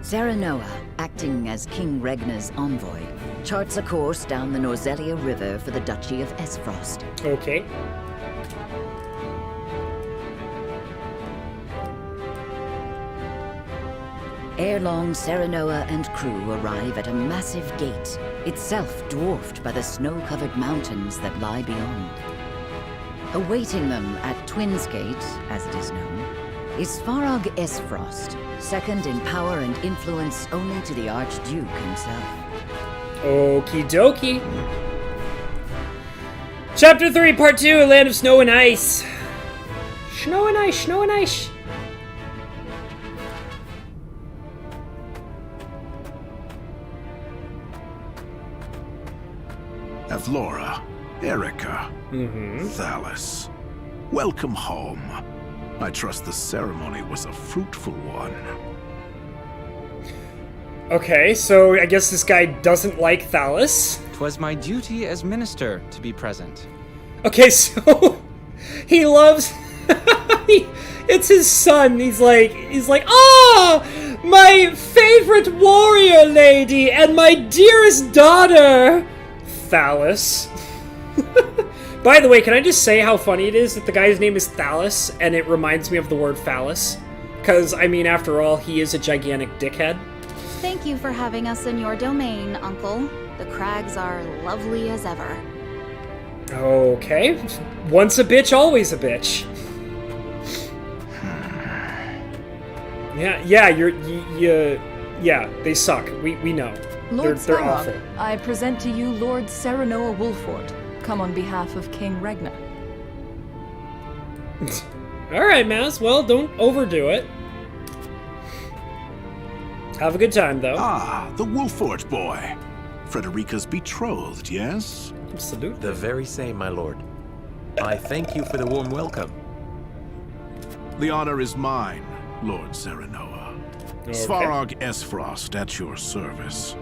Serenoa, acting as King Regna's envoy, charts a course down the Norzelia River for the Duchy of Esfrost. Okay. Ere long, Serenoa and crew arrive at a massive gate, itself dwarfed by the snow-covered mountains that lie beyond. Awaiting them at Twins Gate, as it is known, is Farag Esfrost, second in power and influence only to the Archduke himself. Okie dokie. Chapter 3, Part 2, Land of Snow and Ice. Snow and ice, snow and ice. Avlora, Erica, Thalis. Welcome home. I trust the ceremony was a fruitful one. Okay, so I guess this guy doesn't like Thalis. 'Twas my duty as minister to be present. Okay, so He loves... It's his son. He's like, ah, my favorite warrior lady and my dearest daughter, Phallus. By the way, can I just say how funny it is that the guy's name is Thallus, and it reminds me of the word phallus? Because, I mean, after all, he is a gigantic dickhead. Thank you for having us in your domain, Uncle. The crags are lovely as ever. Okay. Once a bitch, always a bitch. Yeah, they suck. We know. Lord They're Svarog, awful. I present to you Lord Serenoa Wolford, come on behalf of King Regna. Alright, Maz. Well, don't overdo it. Have a good time, though. Ah, the Wolford boy. Frederica's betrothed, yes? Absolutely. The very same, my lord. I thank you for the warm welcome. The honor is mine, Lord Serenoa. Okay. Svarog Esfrost at your service.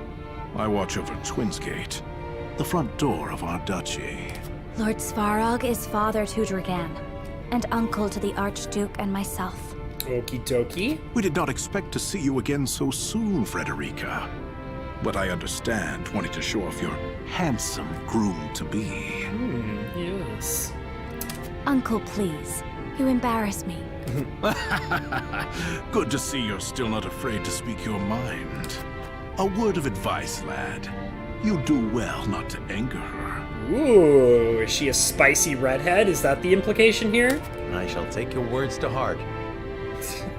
I watch over Twinsgate, the front door of our duchy. Lord Svarog is father to Dragan, and uncle to the Archduke and myself. Okie dokie. We did not expect to see you again so soon, Frederica. But I understand wanting to show off your handsome groom-to-be. Yes. Uncle, please. You embarrass me. Good to see you're still not afraid to speak your mind. A word of advice, lad. You do well not to anger her. Ooh, is she a spicy redhead? Is that the implication here? I shall take your words to heart.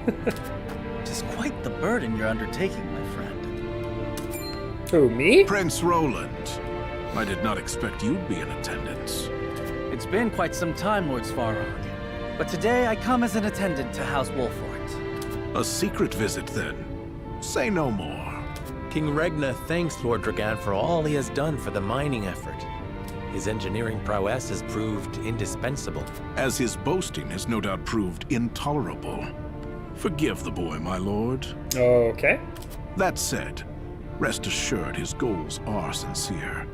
It is quite the burden you're undertaking, my friend. Who, me? Prince Roland. I did not expect you'd be in attendance. It's been quite some time, Lord Svarog. But today I come as an attendant to House Wolfort. A secret visit, then. Say no more. King Regna thanks Lord Dragan for all he has done for the mining effort. His engineering prowess has proved indispensable. As his boasting has no doubt proved intolerable. Forgive the boy, my lord. Okay. That said, rest assured his goals are sincere.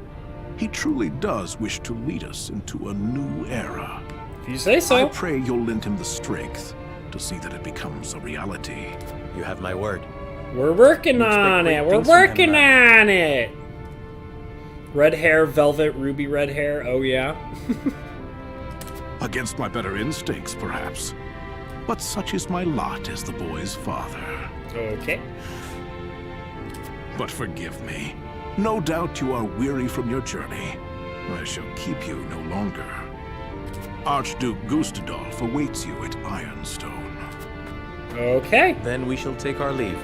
He truly does wish to lead us into a new era. If you say so. I pray you'll lend him the strength to see that it becomes a reality. You have my word. We're working on it. We're working on it. Red hair, velvet, ruby red hair. Oh, yeah. Against my better instincts, perhaps. But such is my lot as the boy's father. Okay. But forgive me. No doubt you are weary from your journey. I shall keep you no longer. Archduke Gustadolf awaits you at Ironstone. Okay. Then we shall take our leave.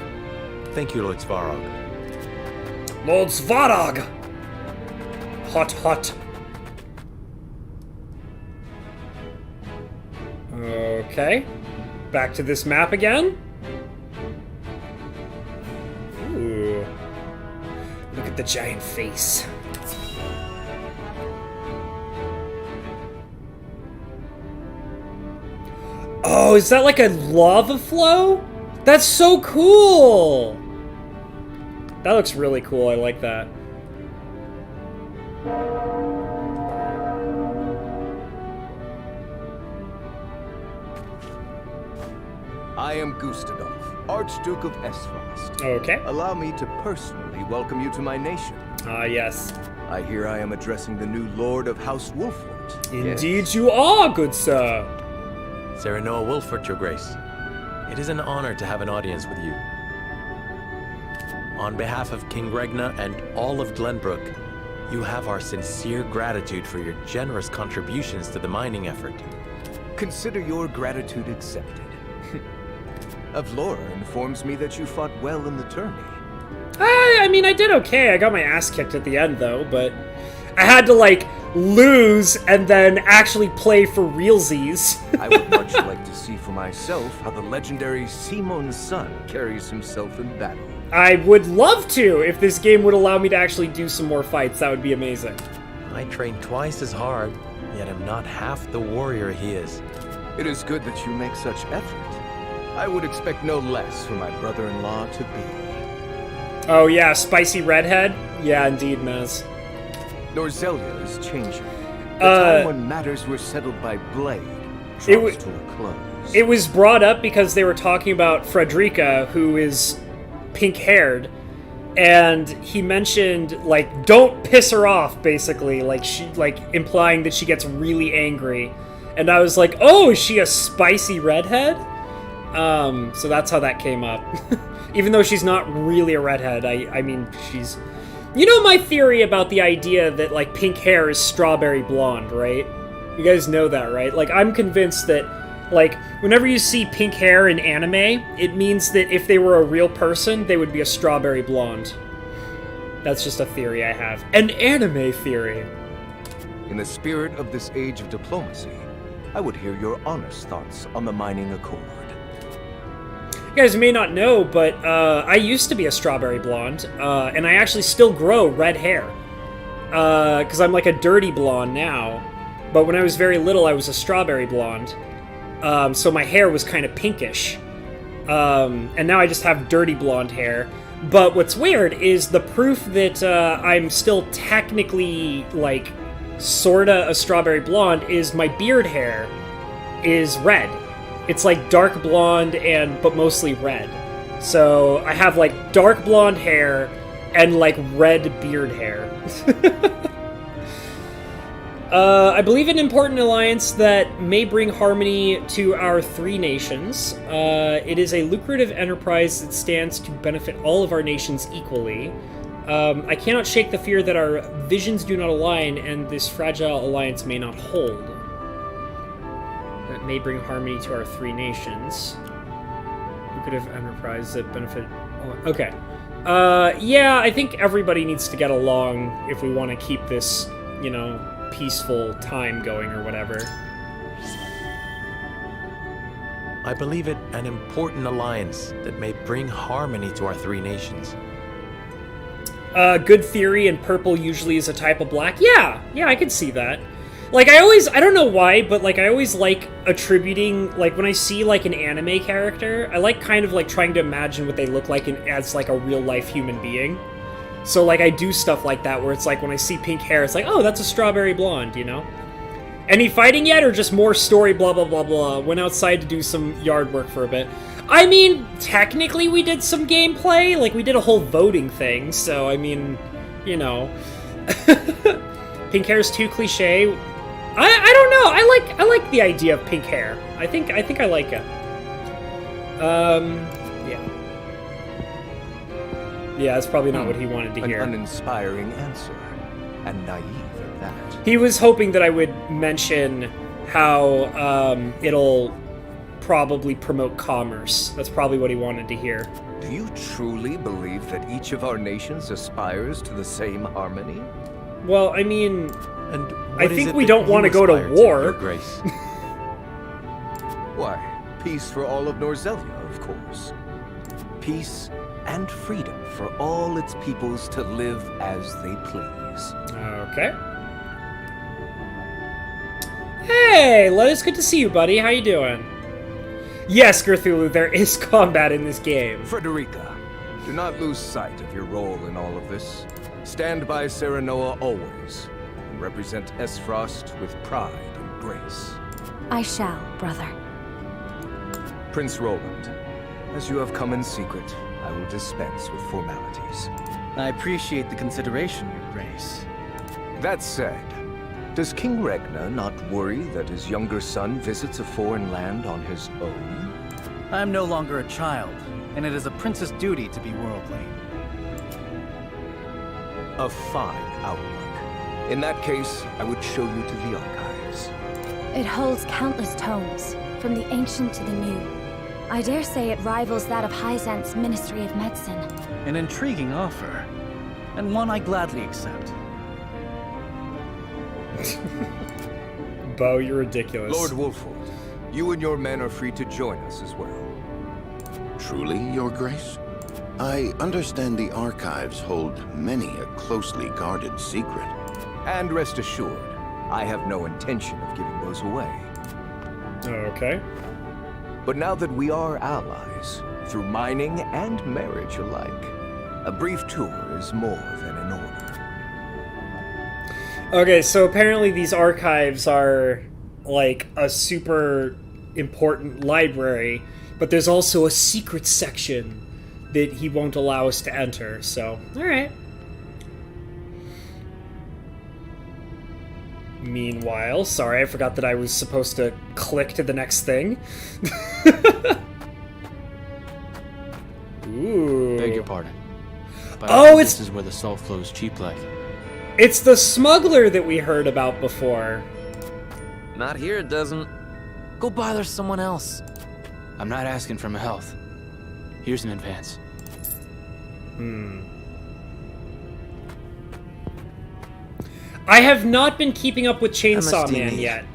Thank you, Lord Svarog. Lord Svarog! Hot, hot. Okay. Back to this map again. Ooh. Look at the giant face. Oh, is that like a lava flow? That's so cool! That looks really cool, I like that. I am Gustadolf, Archduke of Esfrost. Okay. Allow me to personally welcome you to my nation. Ah, yes. I hear I am addressing the new Lord of House Wolfort. Indeed you are, good sir. Serenoa Wolfort, your grace. It is an honor to have an audience with you. On behalf of King Regna and all of Glenbrook, you have our sincere gratitude for your generous contributions to the mining effort. Consider your gratitude accepted. Avlora informs me that you fought well in the tourney. I mean, I did okay. I got my ass kicked at the end, though, but I had to, like, lose and then actually play for realsies. I would much like to see for myself how the legendary Simon's son carries himself in battle. I would love to if this game would allow me to actually do some more fights. That would be amazing. I train twice as hard, yet am not half the warrior he is. It is good that you make such effort. I would expect no less from my brother-in-law to be. Oh yeah, spicy redhead? Yeah, indeed, Mez. Norzelia is changing. The time when matters were settled by blade draws to a close. It was brought up because they were talking about Frederica, who is pink-haired, and he mentioned, like, don't piss her off, basically, implying that she gets really angry. And I was like, oh, is she a spicy redhead? So that's how that came up. Even though she's not really a redhead, I mean, she's... You know my theory about the idea that, like, pink hair is strawberry blonde, right? You guys know that, right? Like, I'm convinced that, like, whenever you see pink hair in anime, it means that if they were a real person, they would be a strawberry blonde. That's just a theory I have. An anime theory. In the spirit of this age of diplomacy, I would hear your honest thoughts on the mining accord. You guys may not know, but I used to be a strawberry blonde, and I actually still grow red hair. Because I'm like a dirty blonde now. But when I was very little, I was a strawberry blonde. So my hair was kind of pinkish. And now I just have dirty blonde hair. But what's weird is the proof that I'm still technically, like, sorta a strawberry blonde is my beard hair is red. It's like dark blonde but mostly red. So I have like dark blonde hair and like red beard hair. I believe an important alliance that may bring harmony to our three nations. It is a lucrative enterprise that stands to benefit all of our nations equally. I cannot shake the fear that our visions do not align and this fragile alliance may not hold. That may bring harmony to our three nations. Lucrative enterprise that benefit... Okay. Yeah, I think everybody needs to get along if we want to keep this, you know, peaceful time going or whatever. I believe it an important alliance that may bring harmony to our three nations. Good theory, and purple usually is a type of black. Yeah, I could see that. Like, I don't know why, but, like, I always like attributing, like, when I see, like, an anime character, I like kind of, like, trying to imagine what they look like as, like, a real-life human being. So, like, I do stuff like that, where it's like, when I see pink hair, it's like, oh, that's a strawberry blonde, you know? Any fighting yet, or just more story, blah, blah, blah, blah? Went outside to do some yard work for a bit. I mean, technically we did some gameplay, like, we did a whole voting thing, so, I mean, you know. Pink hair's too cliche. I don't know. I like the idea of pink hair. I think I like it. Yeah. Yeah, that's probably not what he wanted to hear. An uninspiring answer, and naive at that. He was hoping that I would mention how it'll probably promote commerce. That's probably what he wanted to hear. Do you truly believe that each of our nations aspires to the same harmony? Well, I mean, and I think we don't want to go to war. Your Grace. Why, peace for all of Norzelia, of course. Peace and freedom for all its peoples to live as they please. Okay. Hey, Lettuce, good to see you, buddy. How you doing? Yes, Cthulhu, there is combat in this game. Frederica, do not lose sight of your role in all of this. Stand by Serenoa always, and represent Esfrost with pride and grace. I shall, brother. Prince Roland, as you have come in secret, I will dispense with formalities. I appreciate the consideration, Your Grace. That said, does King Regna not worry that his younger son visits a foreign land on his own? I am no longer a child, and it is a prince's duty to be worldly. A fine outlook. In that case, I would show you to the archives. It holds countless tomes, from the ancient to the new. I dare say it rivals that of Hyzant's Ministry of Medicine. An intriguing offer, and one I gladly accept. Bo, you're ridiculous. Lord Wolford, you and your men are free to join us as well. Truly, Your Grace? I understand the archives hold many a closely guarded secret. And rest assured, I have no intention of giving those away. Okay. But now that we are allies, through mining and marriage alike, a brief tour is more than in order. Okay, so apparently these archives are like a super important library, but there's also a secret section that he won't allow us to enter, so alright. Meanwhile, sorry, I forgot that I was supposed to click to the next thing. Ooh. Beg your pardon. But this is where the salt flows cheap like. It's the smuggler that we heard about before. Not here, it doesn't. Go bother someone else. I'm not asking for my health. Here's an advance. I have not been keeping up with Chainsaw Man yet,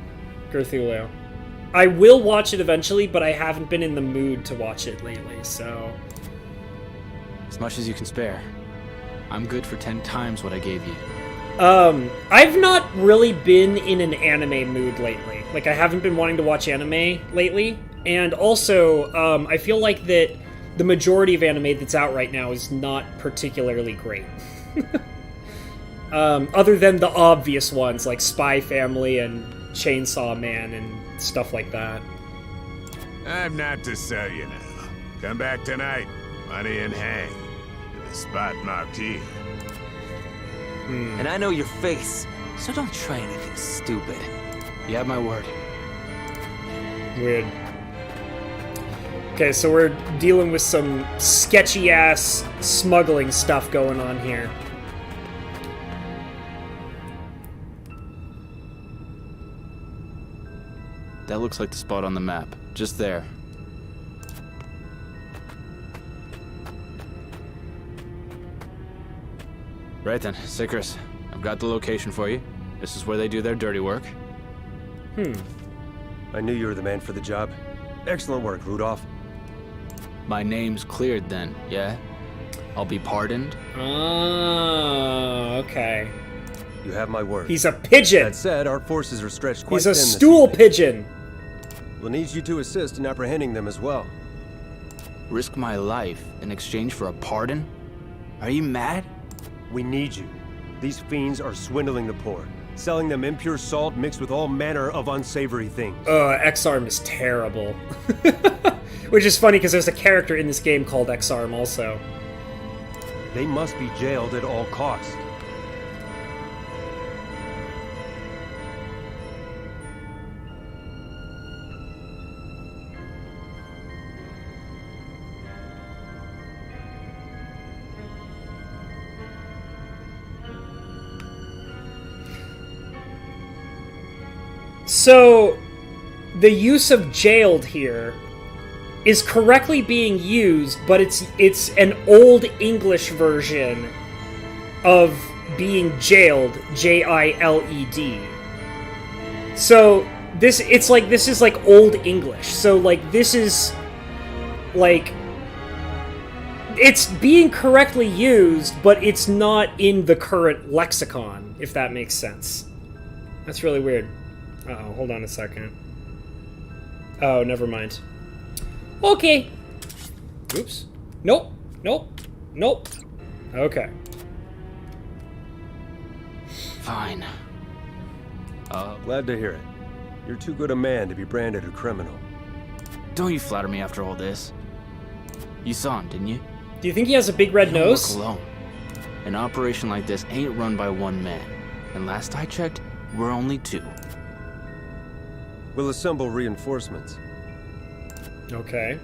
Gerthulio. I will watch it eventually, but I haven't been in the mood to watch it lately, so... As much as you can spare. I'm good for 10 times what I gave you. I've not really been in an anime mood lately. Like, I haven't been wanting to watch anime lately. And also, I feel like that the majority of anime that's out right now is not particularly great. Other than the obvious ones, like Spy Family and Chainsaw Man and stuff like that. I'm not to sell you now. Come back tonight, money in hand, to the spot marked here. And I know your face, so don't try anything stupid. You have my word. Weird. Okay, so we're dealing with some sketchy-ass smuggling stuff going on here. That looks like the spot on the map. Just there. Right then, Sickers. I've got the location for you. This is where they do their dirty work. I knew you were the man for the job. Excellent work, Rudolph. My name's cleared then, yeah? I'll be pardoned? Oh, okay. You have my word. He's a pigeon! That said, our forces are stretched quite He's a thin this stool evening. pigeon! We'll need you to assist in apprehending them as well. Risk my life in exchange for a pardon? Are you mad? We need you. These fiends are swindling the poor, selling them impure salt mixed with all manner of unsavory things. X-Arm is terrible. Which is funny because there's a character in this game called X-Arm also. They must be jailed at all costs. So, the use of jailed here is correctly being used, but it's an old English version of being jailed, J-I-L-E-D. So, this is like old English. So, like, this is, like, it's being correctly used, but it's not in the current lexicon, if that makes sense. That's really weird. Uh-oh, hold on a second. Oh, never mind. Okay. Oops. Nope. Nope. Nope. Okay. Fine. Glad to hear it. You're too good a man to be branded a criminal. Don't you flatter me after all this. You saw him, didn't you? Do you think he has a big red nose? Work alone. An operation like this ain't run by one man. And last I checked, we're only two. We'll assemble reinforcements. Okay.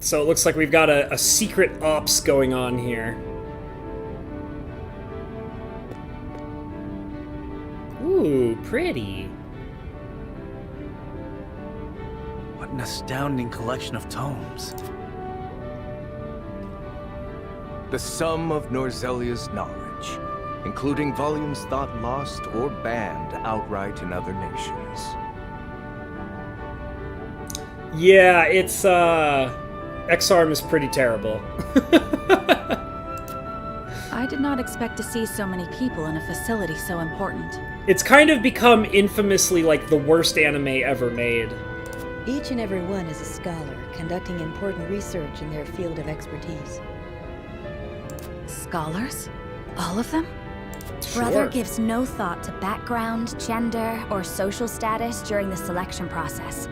So it looks like we've got a secret ops going on here. Ooh, pretty. What an astounding collection of tomes. The sum of Norzelia's knowledge, including volumes thought lost or banned outright in other nations. Yeah, it's, X-Arm is pretty terrible. I did not expect to see so many people in a facility so important. It's kind of become infamously like the worst anime ever made. Each and every one is a scholar, conducting important research in their field of expertise. Scholars? All of them? Brother gives no thought to background, gender, or social status during the selection process.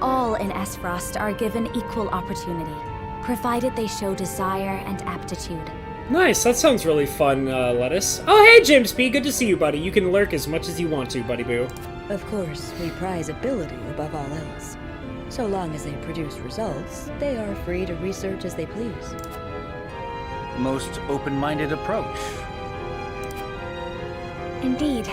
All in Esfrost are given equal opportunity, provided they show desire and aptitude. Nice, that sounds really fun, Lettuce. Oh, hey, James P., good to see you, buddy. You can lurk as much as you want to, buddy boo. Of course, we prize ability above all else. So long as they produce results, they are free to research as they please. Most open-minded approach. Indeed.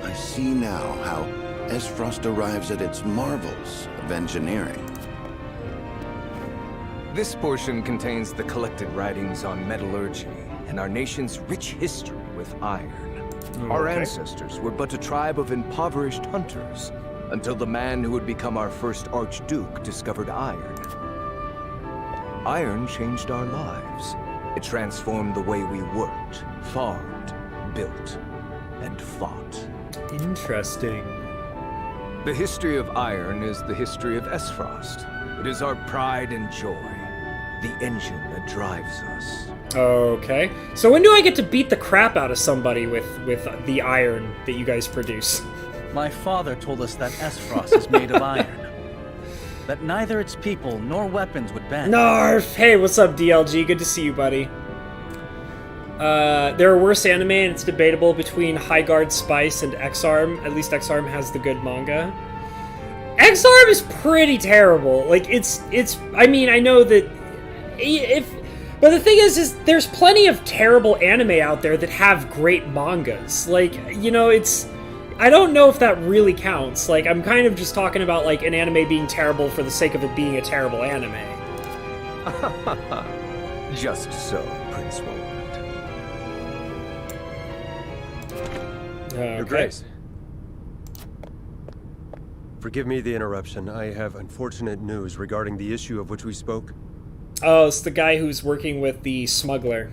I see now how Esfrost arrives at its marvels of engineering. This portion contains the collected writings on metallurgy and our nation's rich history with iron. Our ancestors were but a tribe of impoverished hunters until the man who would become our first Archduke discovered iron. Iron changed our lives. It transformed the way we worked, farmed, built, and fought. Interesting. The history of iron is the history of Esfrost. It is our pride and joy, the engine that drives us. Okay. So when do I get to beat the crap out of somebody with the iron that you guys produce? My father told us that Esfrost is made of iron. That neither its people nor weapons would bend. Narf! Hey, what's up, DLG? Good to see you, buddy. There are worse anime, and it's debatable between High Guard Spice and X-Arm. At least X-Arm has the good manga. X-Arm is pretty terrible. Like, it's. I mean, I know that but the thing is there's plenty of terrible anime out there that have great mangas. Like, you know, I don't know if that really counts. Like, I'm kind of just talking about, like, an anime being terrible for the sake of it being a terrible anime. Just so, Prince Roland. Your Grace. Forgive me the interruption. I have unfortunate news regarding the issue of which we spoke. Oh, it's the guy who's working with the smuggler.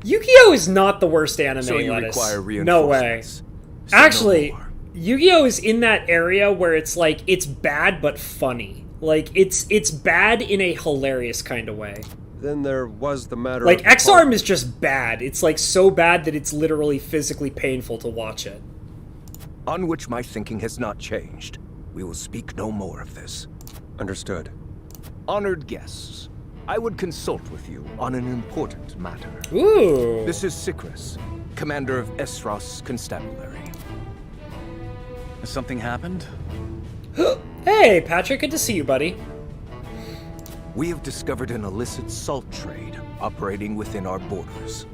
Yu-Gi-Oh! Is not the worst anime, So you Lettuce. require No way. reinforcements. Actually, Yu-Gi-Oh! Is in that area where it's like, it's bad but funny. Like, it's bad in a hilarious kind of way. Then there was the matter Like, of... X-Arm is just bad. It's like so bad that it's literally physically painful to watch it. On which my thinking has not changed. We will speak no more of this. Understood. Honored guests, I would consult with you on an important matter. Ooh. This is Sikris, commander of Esfrost's constabulary. Has something happened? Hey, Patrick, good to see you, buddy. We have discovered an illicit salt trade operating within our borders.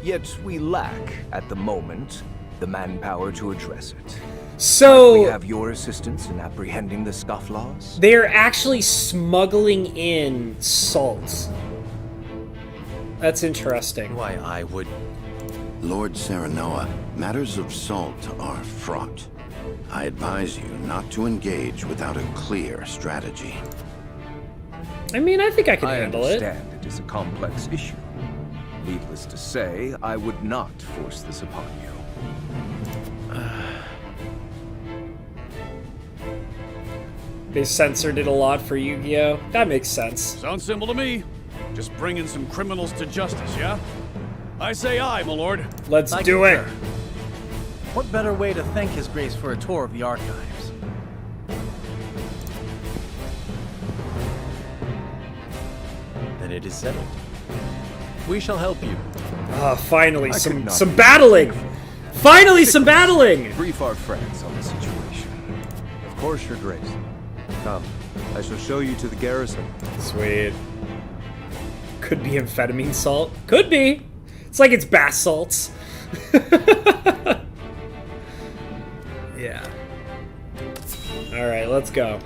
Yet we lack, at the moment, the manpower to address it. So... Might we have your assistance in apprehending the scofflaws? They're actually smuggling in salt. That's interesting. Why, I would... Lord Serenoa, matters of salt are fraught. I advise you not to engage without a clear strategy. I mean, I think I can handle it. I understand it is a complex issue. Needless to say, I would not force this upon you. They censored it a lot for Yu-Gi-Oh! That makes sense. Sounds simple to me. Just bringing some criminals to justice, yeah? I say aye, my lord. Let's do it. What better way to thank His Grace for a tour of the archives? Then it is settled. We shall help you. Ah, finally, some battling! Finally, some battling! Brief our friends on the situation. Of course, Your Grace. Come, I shall show you to the garrison. Sweet. Could be amphetamine salt. Could be. It's like it's bath salts. Yeah. Alright, let's go.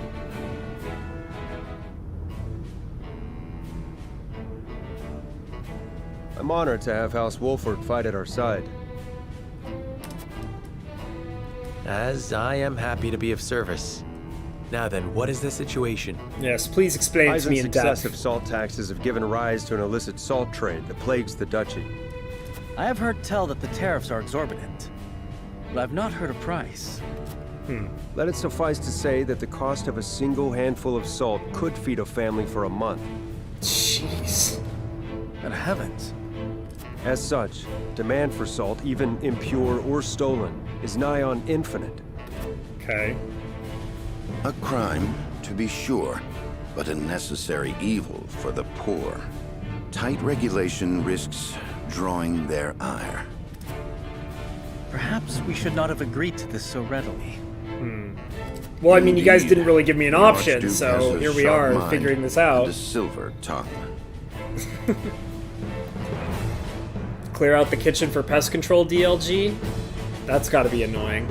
I'm honored to have House Wolford fight at our side. As I am happy to be of service. Now then, what is the situation? Yes, please explain it to me in depth. Successive salt taxes have given rise to an illicit salt trade that plagues the duchy. I have heard tell that the tariffs are exorbitant, but I've not heard a price. Let it suffice to say that the cost of a single handful of salt could feed a family for a month. Jeez. Good heavens. As such, demand for salt, even impure or stolen, is nigh on infinite. Okay. A crime, to be sure, but a necessary evil for the poor. Tight regulation risks drawing their ire. Perhaps we should not have agreed to this so readily. Well, I mean, you guys Indeed. didn't really give me an The option, Archduke has so a here we sharp are mind figuring this and out. a silver tongue. Clear out the kitchen for pest control, DLG? That's gotta be annoying.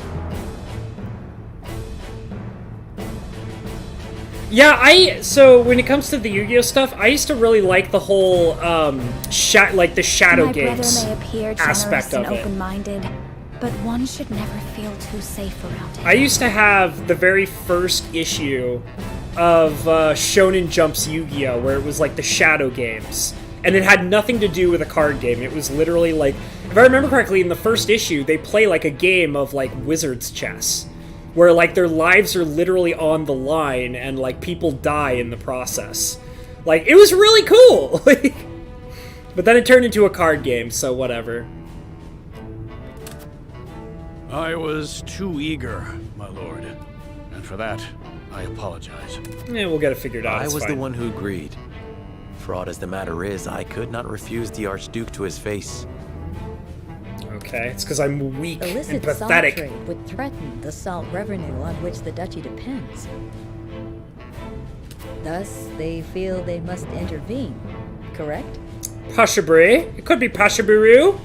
Yeah, so when it comes to the Yu-Gi-Oh stuff, I used to really like the whole, the shadow games My brother may appear aspect generous and of it. open-minded, but one should never feel too safe around him. I used to have the very first issue of Shonen Jump's Yu-Gi-Oh, where it was like the shadow games. And it had nothing to do with a card game. It was literally like, if I remember correctly, in the first issue, they play like a game of like wizard's chess. Where like their lives are literally on the line and like people die in the process. Like, it was really cool! But then it turned into a card game, so whatever. I was too eager, my lord. And for that, I apologize. Yeah, we'll get it figured out. I it's was fine. the one who agreed. Fraught as the matter is, I could not refuse the Archduke to his face. Okay, it's because I'm weak Illicit and salt pathetic. trade would threaten the salt revenue on which the duchy depends. Thus, they feel they must intervene, correct? Pashabri? It could be Pashabiru.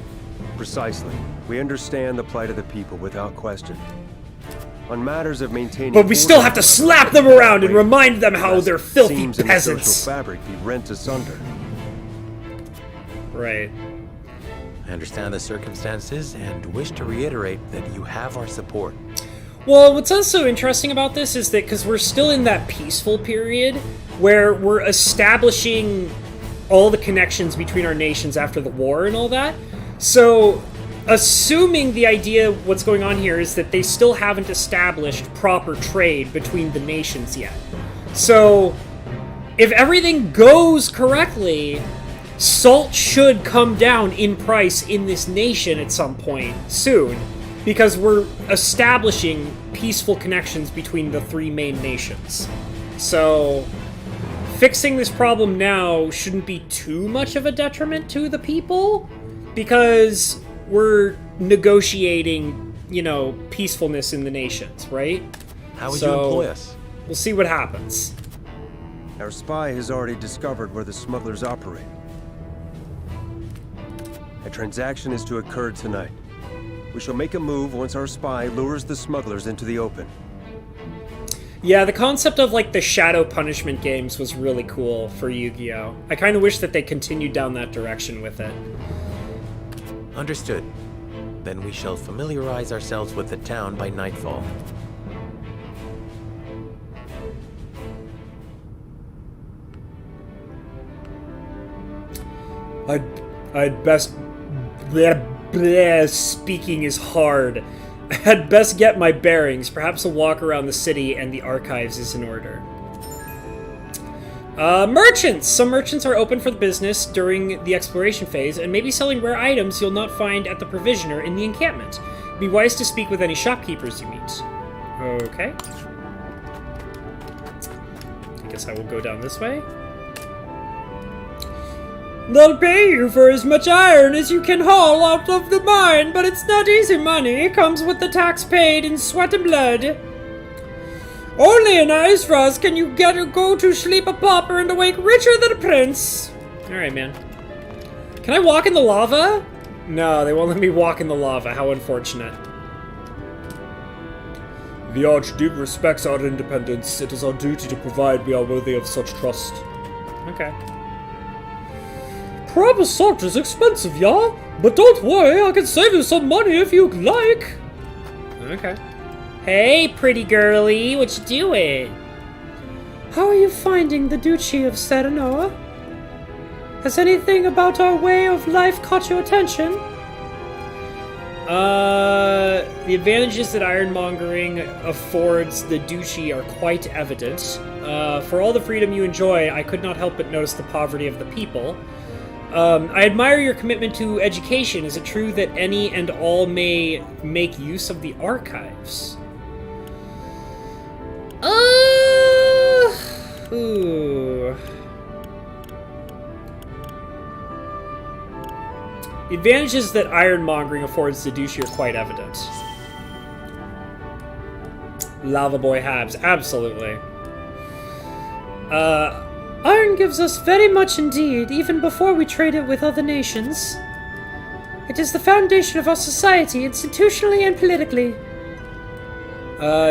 Precisely. We understand the plight of the people without question. On matters of maintaining... But we still have to slap them around and remind them how they're filthy seams in peasants. the social fabric be rent asunder. Right. I understand the circumstances and wish to reiterate that you have our support. Well, what's also interesting about this is that because we're still in that peaceful period where we're establishing all the connections between our nations after the war and all that. So, assuming the idea what's going on here is that they still haven't established proper trade between the nations yet. So, if everything goes correctly, salt should come down in price in this nation at some point soon, because we're establishing peaceful connections between the three main nations. So, fixing this problem now shouldn't be too much of a detriment to the people, because we're negotiating, peacefulness in the nations, right? How would you employ us? We'll see what happens. Our spy has already discovered where the smugglers operate. A transaction is to occur tonight. We shall make a move once our spy lures the smugglers into the open. Yeah, the concept of, the shadow punishment games was really cool for Yu-Gi-Oh! I kind of wish that they continued down that direction with it. Understood. Then we shall familiarize ourselves with the town by nightfall. I'd best... Speaking is hard. I'd best get my bearings. Perhaps a walk around the city and the archives is in order. Merchants! Some merchants are open for the business during the exploration phase and may be selling rare items you'll not find at the provisioner in the encampment. Be wise to speak with any shopkeepers you meet. Okay. I guess I will go down this way. They'll pay you for as much iron as you can haul out of the mine, but it's not easy money. It comes with the tax paid in sweat and blood. Only in Icefrost can you go to sleep a pauper and awake richer than a prince. Alright, man. Can I walk in the lava? No, they won't let me walk in the lava. How unfortunate. The Archduke respects our independence. It is our duty to provide we are worthy of such trust. Okay. Proper salt is expensive, y'all. But don't worry, I can save you some money if you'd like. Okay. Hey, pretty girly, what you doing? How are you finding the Duchy of Serenoa? Has anything about our way of life caught your attention? The advantages that ironmongering affords the duchy are quite evident. For all the freedom you enjoy, I could not help but notice the poverty of the people. I admire your commitment to education. Is it true that any and all may make use of the archives? Ooh. The advantages that ironmongering affords the duchy are quite evident. Lava Boy Habs, absolutely. Iron gives us very much indeed, even before we trade it with other nations. It is the foundation of our society, institutionally and politically.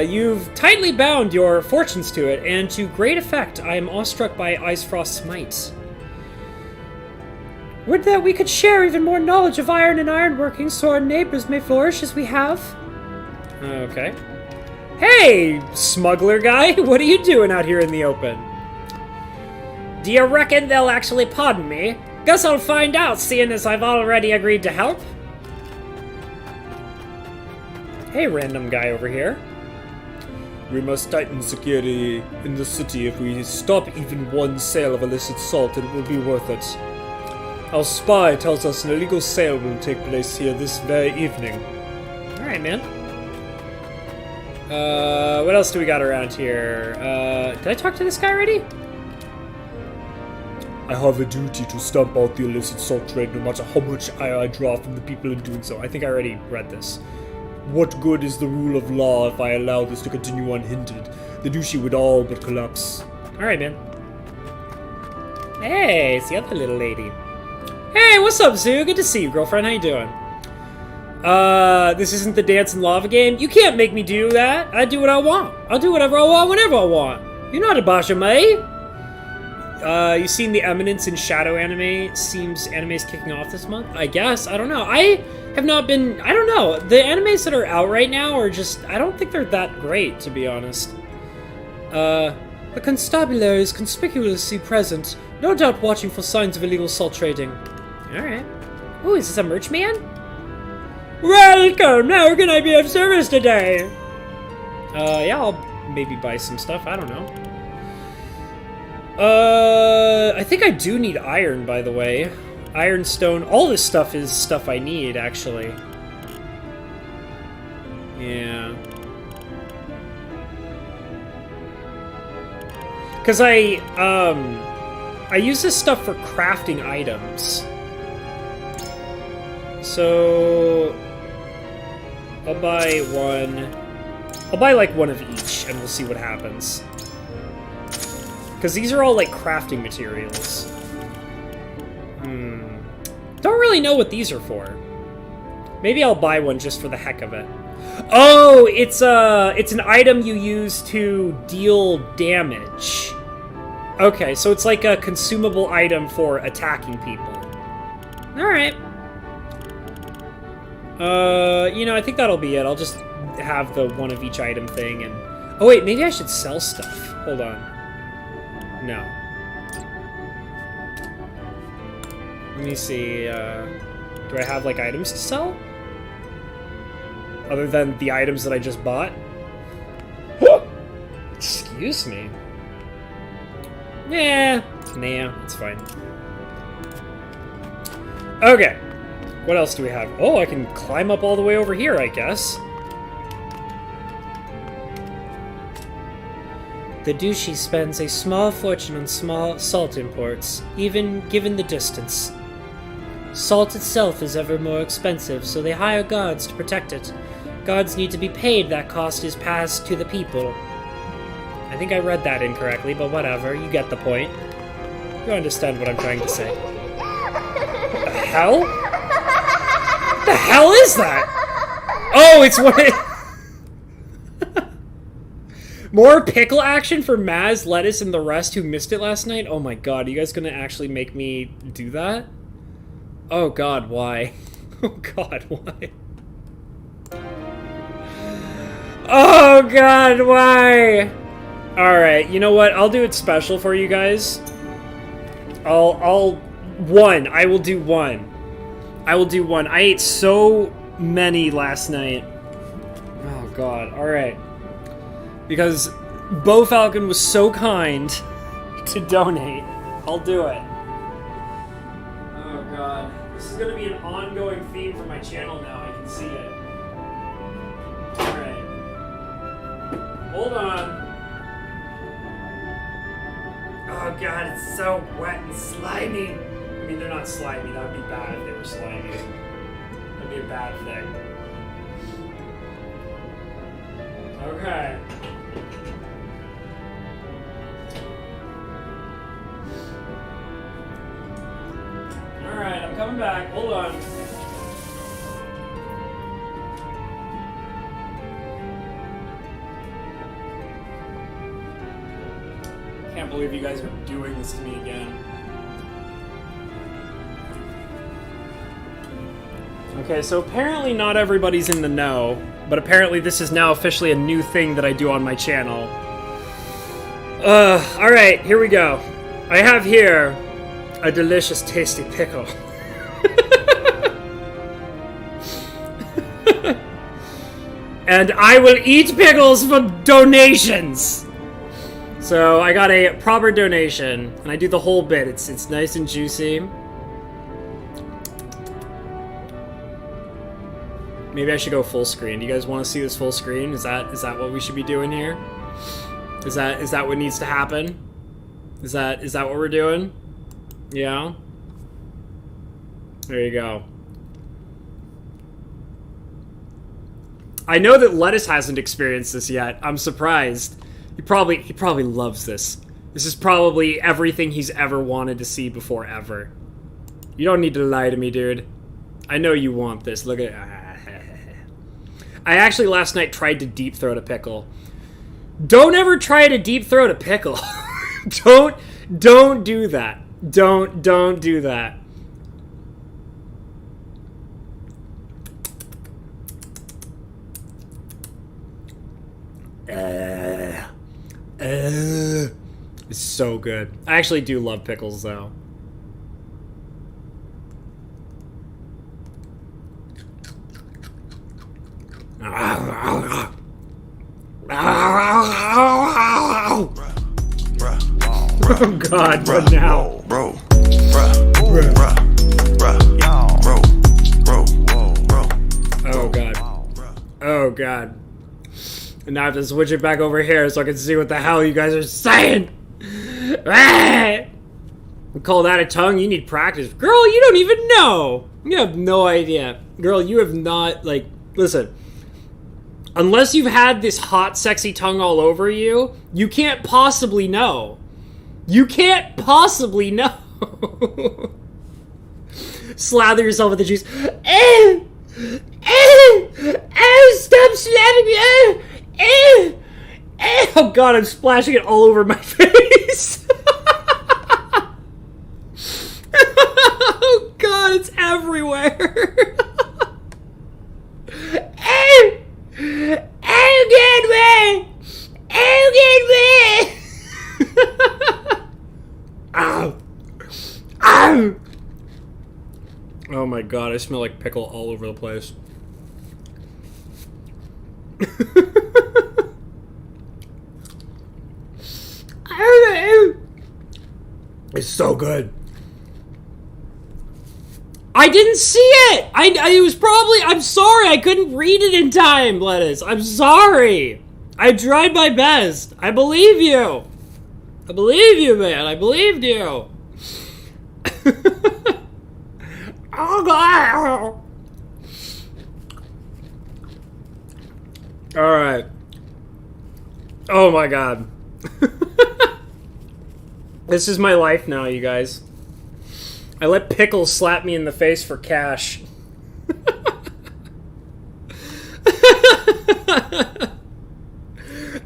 You've tightly bound your fortunes to it, and to great effect. I am awestruck by Icefrost's might. Would that we could share even more knowledge of iron and ironworking so our neighbors may flourish as we have. Okay. Hey, smuggler guy, what are you doing out here in the open? Do you reckon they'll actually pardon me? Guess I'll find out, seeing as I've already agreed to help. Hey, random guy over here. We must tighten security in the city. If we stop even one sale of illicit salt, it will be worth it. Our spy tells us an illegal sale will take place here this very evening. Alright, man. What else do we got around here? Did I talk to this guy already? I have a duty to stamp out the illicit salt trade, no matter how much I draw from the people in doing so. I think I already read this. What good is the rule of law if I allow this to continue unhindered? The duchy would all but collapse. Alright, man. Hey, it's the other little lady. Hey, what's up, Zoo? Good to see you, girlfriend. How you doing? This isn't the dance and lava game? You can't make me do that. I do what I want. I'll do whatever I want whenever I want. You're not a basha, mate. You seen the Eminence in Shadow anime? Seems anime's kicking off this month? I guess. I don't know. I have not been... I don't know. The animes that are out right now are just... I don't think they're that great, to be honest. The constabulary is conspicuously present. No doubt watching for signs of illegal salt trading. Alright. Ooh, is this a merch man? Welcome! How can I be of service today? Yeah, I'll maybe buy some stuff. I don't know. I think I do need iron, by the way. Ironstone. All this stuff is stuff I need, actually. Yeah. Because I use this stuff for crafting items. So... I'll buy one. I'll buy, like, one of each, and we'll see what happens. Because these are all, like, crafting materials. Don't really know what these are for. Maybe I'll buy one just for the heck of it. Oh, it's an item you use to deal damage. Okay, so it's like a consumable item for attacking people. Alright. You know, I think that'll be it. I'll just have the one of each item thing and... Oh wait, maybe I should sell stuff. Hold on. No. Let me see, do I have, like, items to sell? Other than the items that I just bought? Excuse me. Nah, it's fine. Okay. What else do we have? Oh, I can climb up all the way over here, I guess. The duchy spends a small fortune on small salt imports, even given the distance. Salt itself is ever more expensive, so they hire guards to protect it. Guards need to be paid, that cost is passed to the people. I think I read that incorrectly, but whatever, you get the point. You understand what I'm trying to say. What the hell? What the hell is that? Oh, it's what it... More pickle action for Maz, Lettuce, and the rest who missed it last night? Oh my god, are you guys gonna actually make me do that? Oh god, why? Oh god, why? Oh god, why? Alright, you know what? I'll do it special for you guys. I will do one. I will do one. I ate so many last night. god. Alright. Because Bo Falcon was so kind to donate. I'll do it. Oh god. This is gonna be an ongoing theme for my channel now. I can see it. Alright. Hold on. Oh god, it's so wet and slimy. I mean, they're not slimy. That would be bad if they were slimy. That'd be a bad thing. Okay. Alright, I'm coming back. Hold on. Can't believe you guys are doing this to me again. Okay, so apparently not everybody's in the know, but apparently this is now officially a new thing that I do on my channel. Alright, here we go. I have here a delicious, tasty pickle. And I will eat pickles for donations! So I got a proper donation, and I do the whole bit. It's nice and juicy. Maybe I should go full screen. Do you guys want to see this full screen? Is that what we should be doing here? Is that what needs to happen? Is that what we're doing? Yeah. There you go. I know that Lettuce hasn't experienced this yet. I'm surprised. He probably loves this. This is probably everything he's ever wanted to see before ever. You don't need to lie to me, dude. I know you want this. Look at I actually last night tried to deep throat a pickle. Don't ever try to deep throat a pickle. Don't do that. Don't do that. It's so good. I actually do love pickles, though. Oh god, what now? Oh god. Oh god. And now I have to switch it back over here so I can see what the hell you guys are saying. We call that a tongue? You need practice. Girl, you don't even know. You have no idea. Girl, you have not, like, listen. Unless you've had this hot, sexy tongue all over you, you can't possibly know. You can't possibly know. Slather yourself with the juice. Stop slapping me. Oh god, I'm splashing it all over my face. Oh god, it's everywhere. Oh my god, I smell like pickle all over the place. It's so good. I didn't see it! It was probably... I'm sorry, I couldn't read it in time, Lettuce. I'm sorry. I tried my best. I believe you. I believe you, man. I believed you. Oh, God. Alright. Oh, my God. This is my life now, you guys. I let pickles slap me in the face for cash.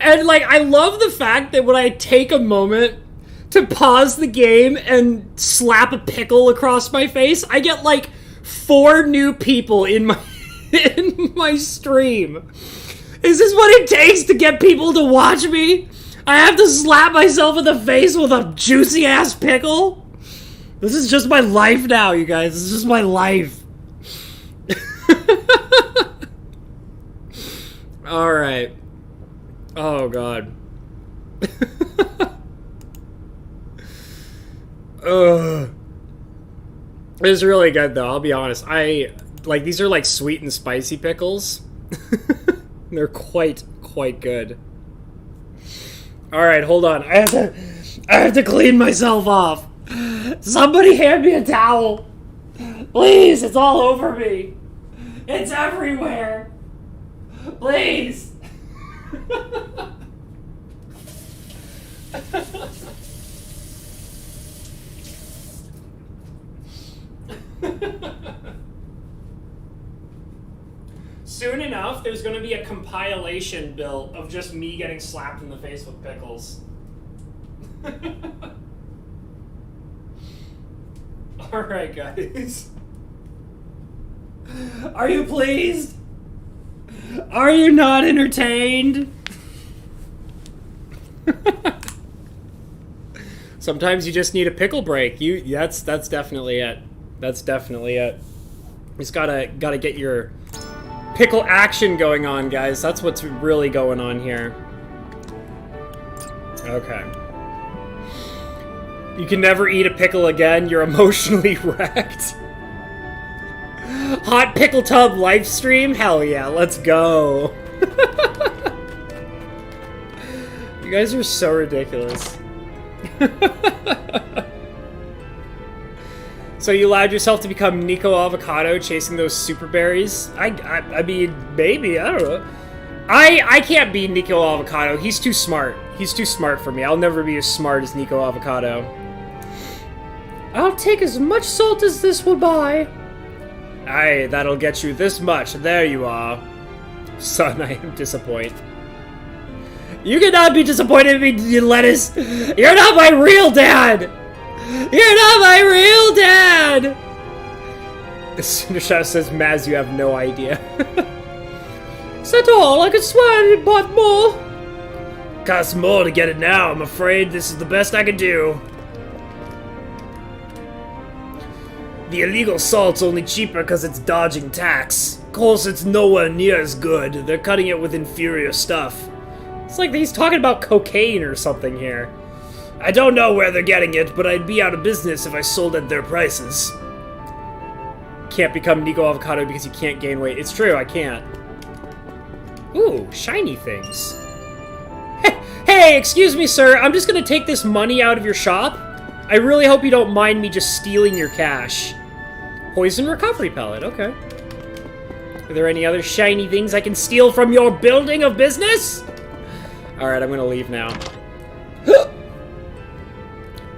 And, like, I love the fact that when I take a moment to pause the game and slap a pickle across my face, I get, like, 4 new people in my stream. Is this what it takes to get people to watch me? I have to slap myself in the face with a juicy-ass pickle? This is just my life now, you guys. This is just my life. Alright. Oh, God. Ugh. It's really good, though, I'll be honest. These are like sweet and spicy pickles. They're quite good. Alright, hold on. I have to clean myself off. Somebody hand me a towel. Please, it's all over me. It's everywhere. Please. Soon enough, there's going to be a compilation built of just me getting slapped in the face with pickles. Alright, guys. Are you pleased? Are you not entertained? Sometimes you just need a pickle break. That's definitely it. That's definitely it. Just gotta get your pickle action going on, guys. That's what's really going on here. Okay. You can never eat a pickle again. You're emotionally wrecked. Hot pickle tub live stream? Hell yeah, let's go. You guys are so ridiculous. So you allowed yourself to become Nico Avocado chasing those super berries? I mean, maybe, I don't know. I can't be Nico Avocado. He's too smart. He's too smart for me. I'll never be as smart as Nico Avocado. I'll take as much salt as this will buy. Aye, that'll get you this much. There you are. Son, I am disappointed. You cannot be disappointed in me, you lettuce. You're not my real dad. You're not my real dad. The Cindershadow says, Maz, you have no idea. Is that all? I could swear you bought more. Costs more to get it now. I'm afraid this is the best I can do. The illegal salt's only cheaper because it's dodging tax. Of course, it's nowhere near as good. They're cutting it with inferior stuff. It's like he's talking about cocaine or something here. I don't know where they're getting it, but I'd be out of business if I sold at their prices. Can't become Nico Avocado because you can't gain weight. It's true, I can't. Ooh, shiny things. Hey, excuse me, sir. I'm just gonna take this money out of your shop. I really hope you don't mind me just stealing your cash. Poison recovery pellet, okay. Are there any other shiny things I can steal from your building of business? Alright, I'm gonna leave now.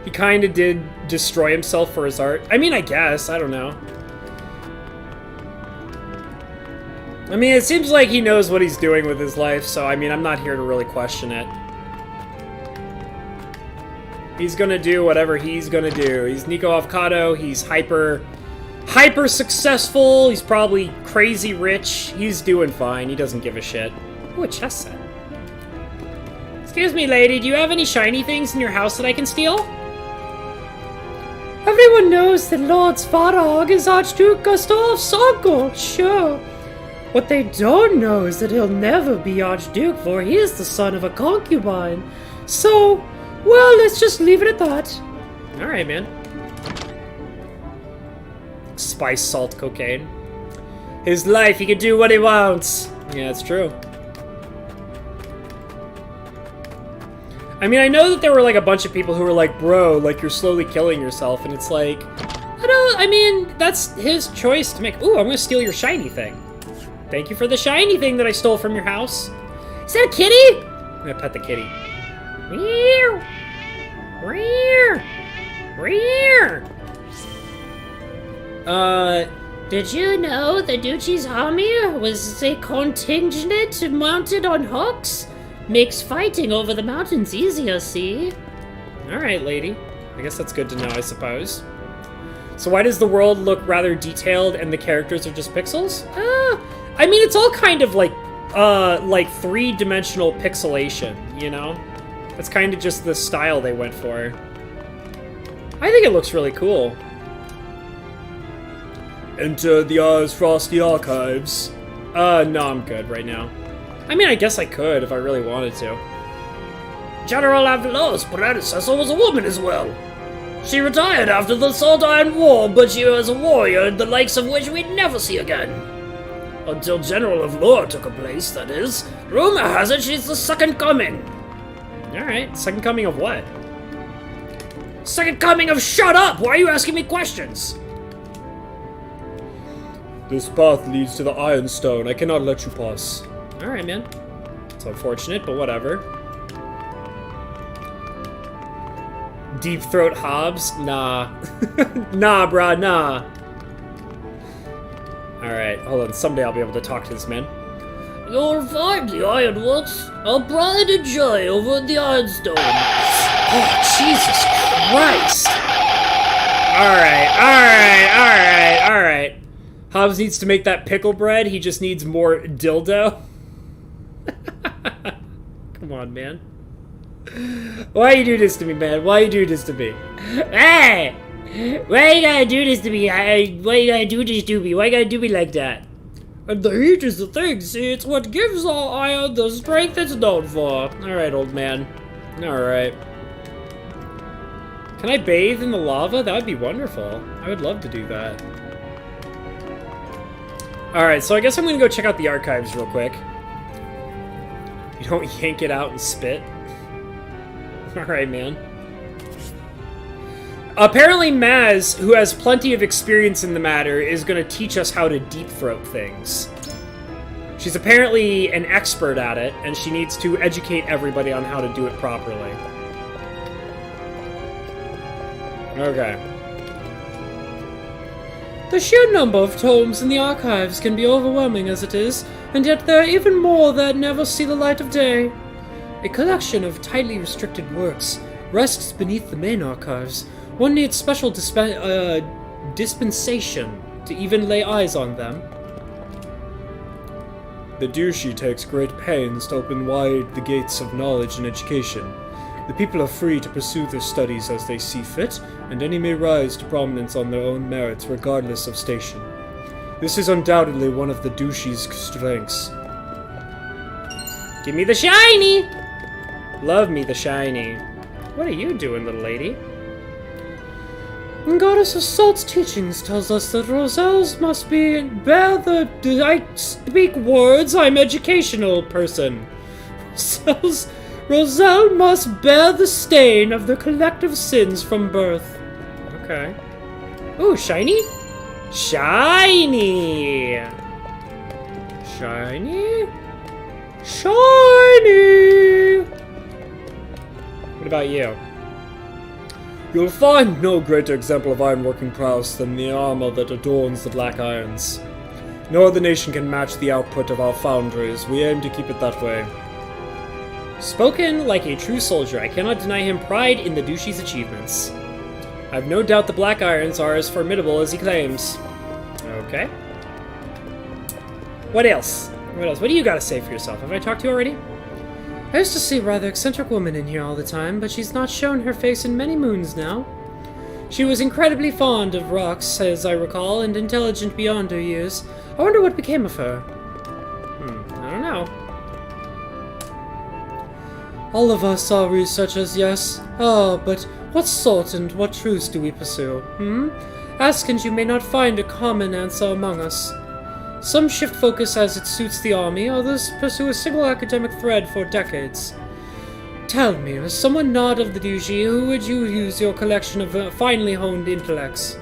He kinda did destroy himself for his art. I mean, I guess. I don't know. I mean, it seems like he knows what he's doing with his life, so I mean, I'm not here to really question it. He's gonna do whatever he's gonna do. He's Nico Avocado, he's hyper successful, he's probably crazy rich. He's doing fine, he doesn't give a shit. Ooh, a chess set. Excuse me, lady, do you have any shiny things in your house that I can steal? Everyone knows that Lord Svarog is Archduke Gustav's uncle, sure. What they don't know is that he'll never be Archduke, for he is the son of a concubine. So, well, let's just leave it at that. Alright, man. Spice, salt, cocaine. His life, he can do what he wants. Yeah, it's true. I mean, I know that there were, like, a bunch of people who were like, bro, like, you're slowly killing yourself, and it's like, I mean, that's his choice to make. Ooh, I'm gonna steal your shiny thing. Thank you for the shiny thing that I stole from your house. Is that a kitty? I'm gonna pet the kitty. Meow. Meow. Meow. Did you know the Duchi's army was a contingent mounted on hooks? Makes fighting over the mountains easier, see? Alright, lady. I guess that's good to know, I suppose. So why does the world look rather detailed and the characters are just pixels? I mean, it's all kind of like three-dimensional pixelation, you know? That's kind of just the style they went for. I think it looks really cool. Enter the Oz Frosty Archives. No, I'm good right now. I mean, I guess I could if I really wanted to. General Avilos' predecessor was a woman as well. She retired after the Salt Iron War, but she was a warrior, the likes of which we'd never see again. Until General of Lore took her place, that is. Rumor has it she's the second coming. Alright, second coming of what? Second coming of shut up! Why are you asking me questions? This path leads to the Ironstone. I cannot let you pass. Alright, man. It's unfortunate, but whatever. Deep Throat Hobbs? Nah. Nah, brah, nah. Alright, hold on. Someday I'll be able to talk to this man. You'll find the Ironworks, a pride and joy over at the Ironstone. Oh, Jesus Christ! Alright. Hobbs needs to make that pickle bread. He just needs more dildo. Come on, man. Why you do this to me, man? Why you do this to me? Hey! Why you gotta do this to me? Why you gotta do this to me? Why you gotta do me like that? And the heat is the thing, see? It's what gives our iron the strength it's known for. Alright, old man. Alright. Can I bathe in the lava? That would be wonderful. I would love to do that. Alright, so I guess I'm gonna go check out the archives real quick. You don't yank it out and spit. Alright, man. Apparently Maz, who has plenty of experience in the matter, is going to teach us how to deep throat things. She's apparently an expert at it, and she needs to educate everybody on how to do it properly. Okay. The sheer number of tomes in the archives can be overwhelming as it is, and yet there are even more that never see the light of day. A collection of tightly restricted works rests beneath the main archives. One needs special dispensation to even lay eyes on them. The Dushi takes great pains to open wide the gates of knowledge and education. The people are free to pursue their studies as they see fit, and any may rise to prominence on their own merits regardless of station. This is undoubtedly one of the Dushi's strengths. Give me the shiny! Love me the shiny. What are you doing, little lady? Goddess of Salt's teachings tells us that Roselles must bear the... I speak words, I'm educational person. Roselle must bear the stain of the collective sins from birth. Okay. Ooh, shiny? Shiny! Shiny? Shiny! What about you? You'll find no greater example of ironworking prowess than the armor that adorns the Black Irons. No other nation can match the output of our foundries. We aim to keep it that way. Spoken like a true soldier, I cannot deny him pride in the Dushi's achievements. I have no doubt the Black Irons are as formidable as he claims. Okay. What else? What do you gotta say for yourself? Have I talked to you already? I used to see a rather eccentric woman in here all the time, but she's not shown her face in many moons now. She was incredibly fond of rocks, as I recall, and intelligent beyond her years. I wonder what became of her. I don't know. All of us are researchers, yes. Oh, but what sort and what truths do we pursue, Ask and you may not find a common answer among us. Some shift focus as it suits the army, others pursue a single academic thread for decades. Tell me, as someone not of the Dushi, who would you use your collection of finely honed intellects?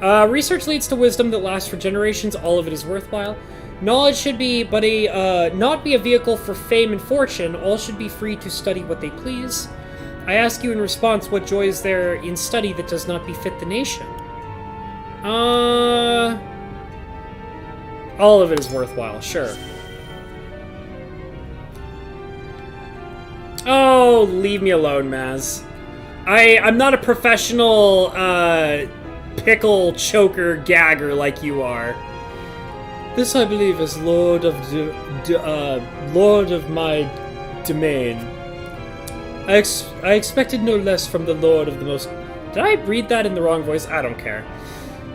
Research leads to wisdom that lasts for generations, all of it is worthwhile. Knowledge should be not be a vehicle for fame and fortune, all should be free to study what they please. I ask you in response, what joy is there in study that does not befit the nation? All of it is worthwhile, sure. Oh, leave me alone, Maz. I'm not a professional, pickle choker gagger like you are. This, I believe, is Lord of my domain. I expected no less from the Lord of the most... Did I read that in the wrong voice? I don't care.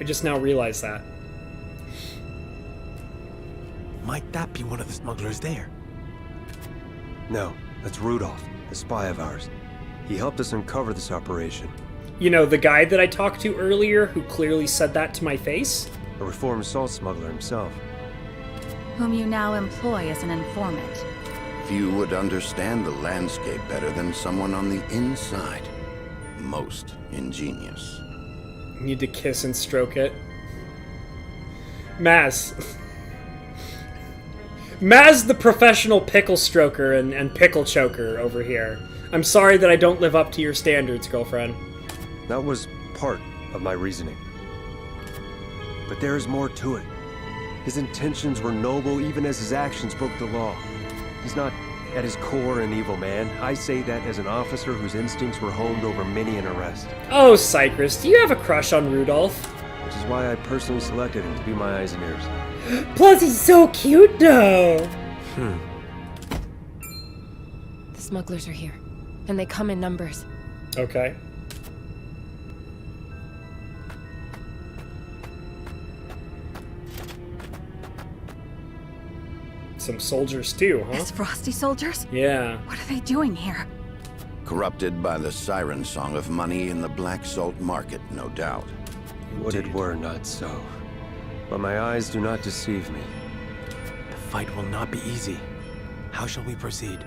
I just now realized that. Might that be one of the smugglers there? No, that's Rudolph, the spy of ours. He helped us uncover this operation. You know, the guy that I talked to earlier who clearly said that to my face? A reformed salt smuggler himself. Whom you now employ as an informant. Few would understand the landscape better than someone on the inside. Most ingenious. Need to kiss and stroke it. Maz. Maz the professional pickle stroker and pickle choker over here. I'm sorry that I don't live up to your standards, girlfriend. That was part of my reasoning. But there is more to it. His intentions were noble even as his actions broke the law. He's not at his core an evil man. I say that as an officer whose instincts were honed over many an arrest. Oh, Cypress, do you have a crush on Rudolph? Which is why I personally selected him to be my eyes and ears. Plus, he's so cute, though. The smugglers are here, and they come in numbers. Okay. Some soldiers too, huh? As Frosty soldiers? Yeah. What are they doing here? Corrupted by the siren song of money in the black salt market, no doubt. Would it were not so. But my eyes do not deceive me. The fight will not be easy. How shall we proceed?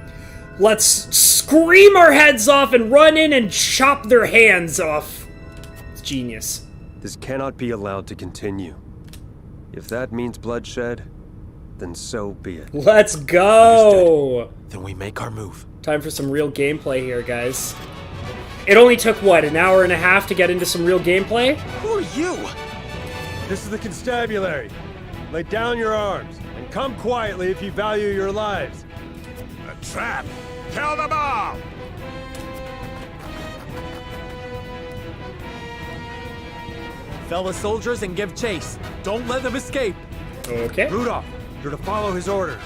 Let's scream our heads off and run in and chop their hands off. It's genius. This cannot be allowed to continue. If that means bloodshed, then so be it. Let's go! Understood. Then we make our move. Time for some real gameplay here, guys. It only took, what, an hour and a half to get into some real gameplay? Who are you? This is the constabulary. Lay down your arms, and come quietly if you value your lives. A trap! Kill them all! Fellow soldiers, and give chase. Don't let them escape. Okay. Rudolph, you're to follow his orders.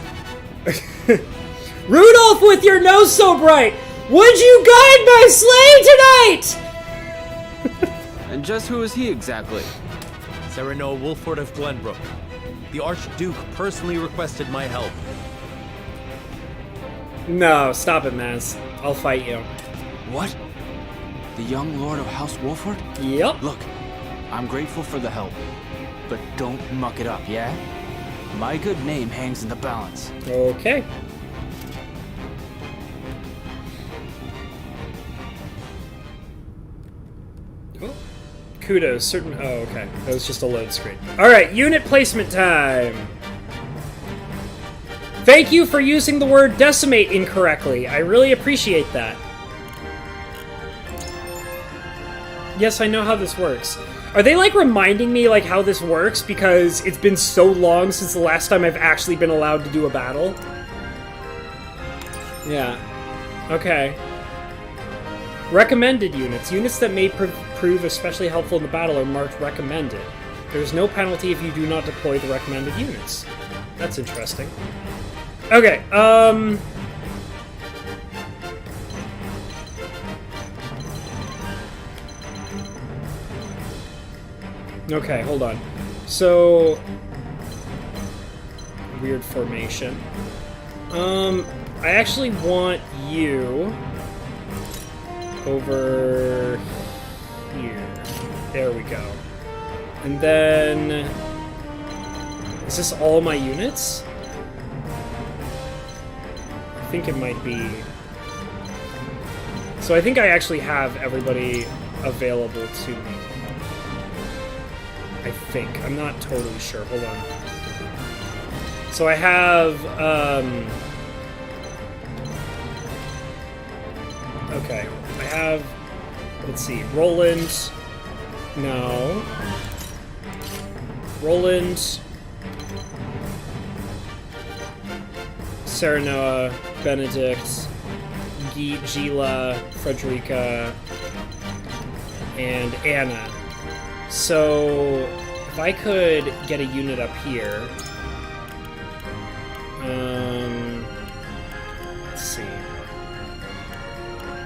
Rudolph with your nose so bright! Would you guide my sleigh tonight? And just who is he exactly? Cyrano Wolford of Glenbrook. The Archduke personally requested my help. No, stop it, Maz. I'll fight you. What? The young lord of House Wolford? Yep. Look, I'm grateful for the help, but don't muck it up, yeah? My good name hangs in the balance. Okay. Oh. Kudos, certain... Oh, okay. That was just a load screen. Alright, unit placement time! Thank you for using the word decimate incorrectly. I really appreciate that. Yes, I know how this works. Are they, like, reminding me, like, how this works? Because it's been so long since the last time I've actually been allowed to do a battle. Yeah. Okay. Recommended units. Units that may prove especially helpful in the battle are marked recommended. There is no penalty if you do not deploy the recommended units. That's interesting. Okay, okay, hold on. So... Weird formation. I actually want you... over... here. There we go. And then... Is this all my units? I think it might be... So I think I actually have everybody available to me. I think. I'm not totally sure. Hold on. So I have... Okay. I have... Let's see. Roland... No. Roland... Serenoa, Benedict, Gila, Frederica, and Anna. So, if I could get a unit up here... let's see.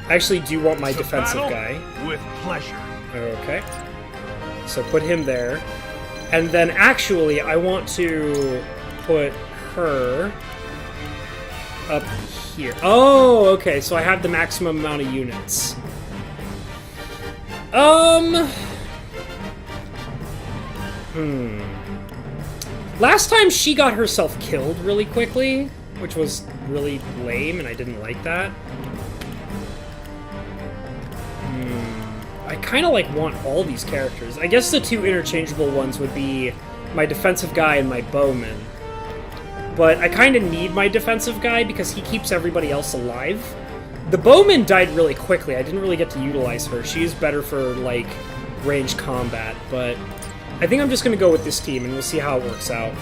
I actually do want my defensive guy. With pleasure. Okay. So put him there. And then actually, I want to put her up here. Oh, okay, so I have the maximum amount of units. Last time she got herself killed really quickly, which was really lame, and I didn't like that. I kind of like want all these characters. I guess the two interchangeable ones would be my defensive guy and my bowman. But I kind of need my defensive guy because he keeps everybody else alive. The bowman died really quickly. I didn't really get to utilize her. She's better for, like, ranged combat. But I think I'm just going to go with this team, and we'll see how it works out.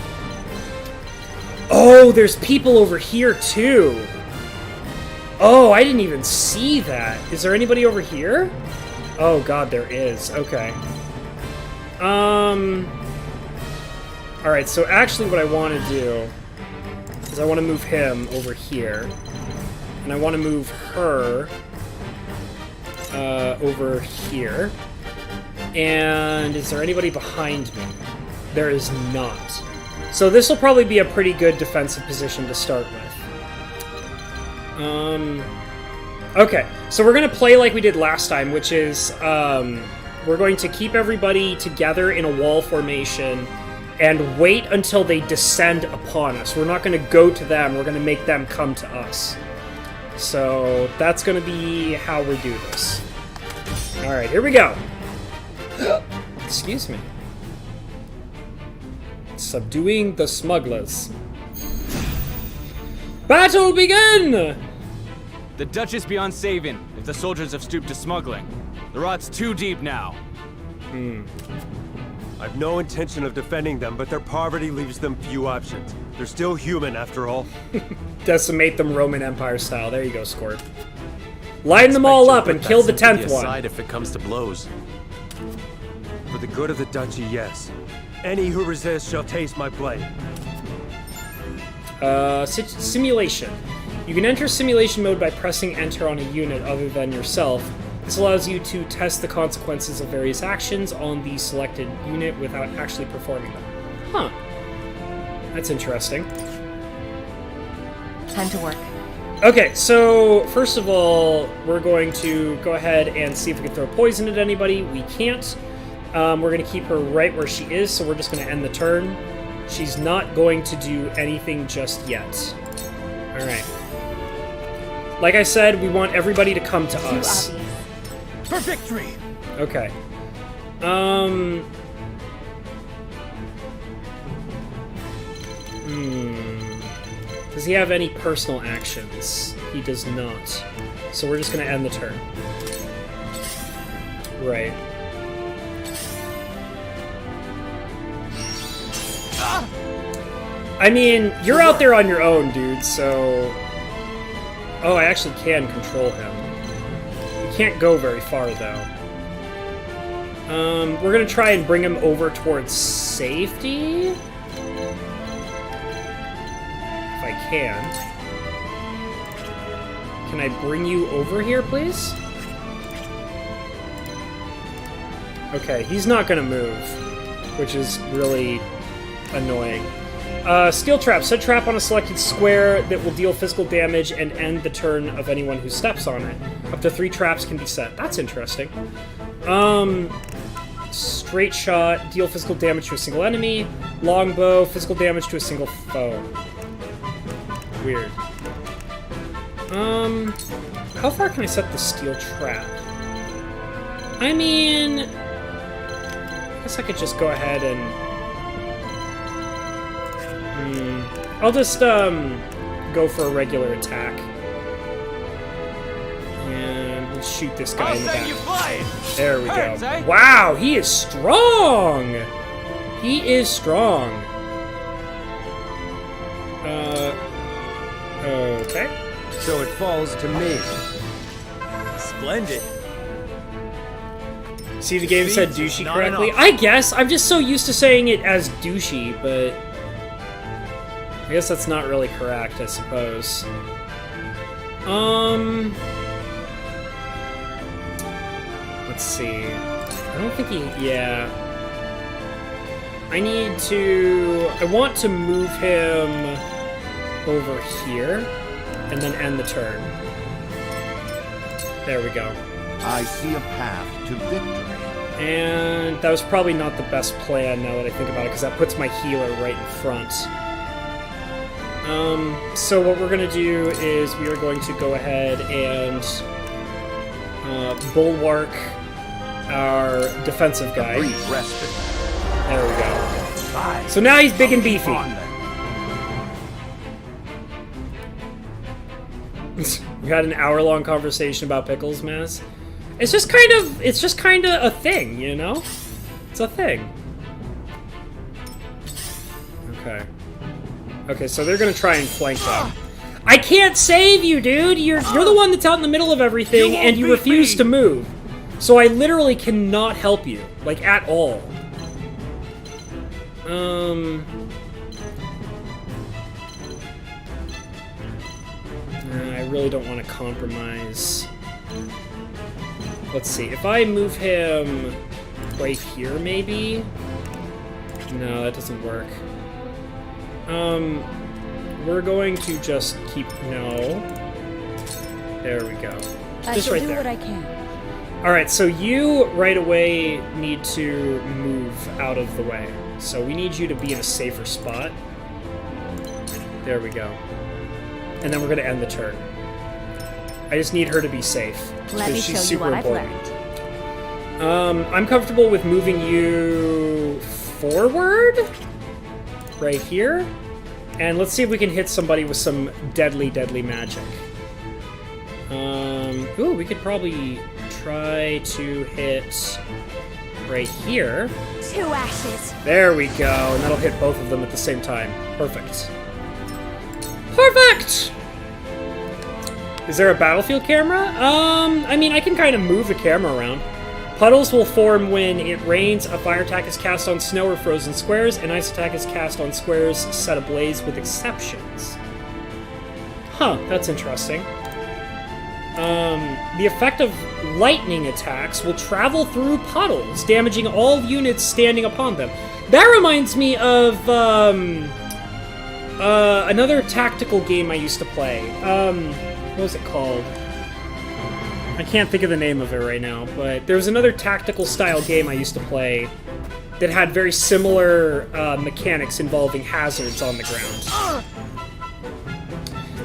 Oh, there's people over here, too. Oh, I didn't even see that. Is there anybody over here? Oh, God, there is. Okay. Alright, so actually what I want to do is I want to move him over here. And I want to move her over here. And is there anybody behind me? There is not. So this will probably be a pretty good defensive position to start with. Okay, so we're going to play like we did last time, which is we're going to keep everybody together in a wall formation and wait until they descend upon us. We're not going to go to them, we're going to make them come to us. So that's going to be how we do this. Alright, here we go. Excuse me. Subduing the smugglers. Battle begin! The Dutch is beyond saving if the soldiers have stooped to smuggling. The rot's too deep now. I've no intention of defending them, but their poverty leaves them few options. They're still human, after all. Decimate them Roman Empire style. There you go, Squirt. Line them all up and kill the 10th one. Aside if it comes to blows. For the good of the duchy, yes. Any who resist shall taste my blade. Simulation. You can enter simulation mode by pressing enter on a unit other than yourself. This allows you to test the consequences of various actions on the selected unit without actually performing them. Huh. That's interesting. Time to work. Okay, so first of all, we're going to go ahead and see if we can throw poison at anybody. We can't. We're going to keep her right where she is, so we're just going to end the turn. She's not going to do anything just yet. Alright. Like I said, we want everybody to come to us. For victory! Okay. Does he have any personal actions? He does not. So we're just gonna end the turn. Right. I mean, you're out there on your own, dude, so... Oh, I actually can control him. We can't go very far, though. We're gonna try and bring him over towards safety? If I can. Can I bring you over here, please? Okay, he's not gonna move, which is really annoying. Skill trap. Set trap on a selected square that will deal physical damage and end the turn of anyone who steps on it. Up to 3 traps can be set. That's interesting. Straight shot. Deal physical damage to a single enemy. Longbow. Physical damage to a single foe. Weird. How far can I set the steel trap? I mean... I guess I could just go ahead and... I'll just, go for a regular attack. And we'll shoot this guy in the back. There we go. Wow, he is strong! He is strong. Okay. So it falls to me. Splendid. See, the game said douchey correctly? I guess. I'm just so used to saying it as douchey, but... I guess that's not really correct, I suppose. Let's see. I don't think he... Yeah. I want to move him over here and then end the turn. There we go. I see a path to victory. And that was probably not the best plan now that I think about it, because that puts my healer right in front. So what we're going to do is we are going to go ahead and bulwark our defensive guy. Brief respite. There we go. So now he's big and beefy. We had an hour-long conversation about pickles, Maz. It's just kind of a thing, you know? It's a thing. Okay. Okay, so they're gonna try and flank them. I can't save you, dude! You're the one that's out in the middle of everything, and you refuse to move. So I literally cannot help you, like, at all. I really don't want to compromise. Let's see, if I move him right here, maybe? No, that doesn't work. We're going to just keep... No. There we go. Just right there. I shall do what I can. Alright, so you right away need to move out of the way. So we need you to be in a safer spot. There we go. And then we're going to end the turn. I just need her to be safe. Let me show you what I've learned. I'm comfortable with moving you forward. Right here. And let's see if we can hit somebody with some deadly, deadly magic. Ooh, we could probably try to hit right here. 2 ashes. There we go. And that'll hit both of them at the same time. Perfect. Perfect! Is there a battlefield camera? I mean, I can kind of move the camera around. Puddles will form when it rains, a fire attack is cast on snow or frozen squares, an ice attack is cast on squares set ablaze with exceptions. Huh, that's interesting. The effect of lightning attacks will travel through puddles, damaging all units standing upon them. That reminds me of, another tactical game I used to play. What was it called? I can't think of the name of it right now, but there was another tactical style game I used to play that had very similar mechanics involving hazards on the ground.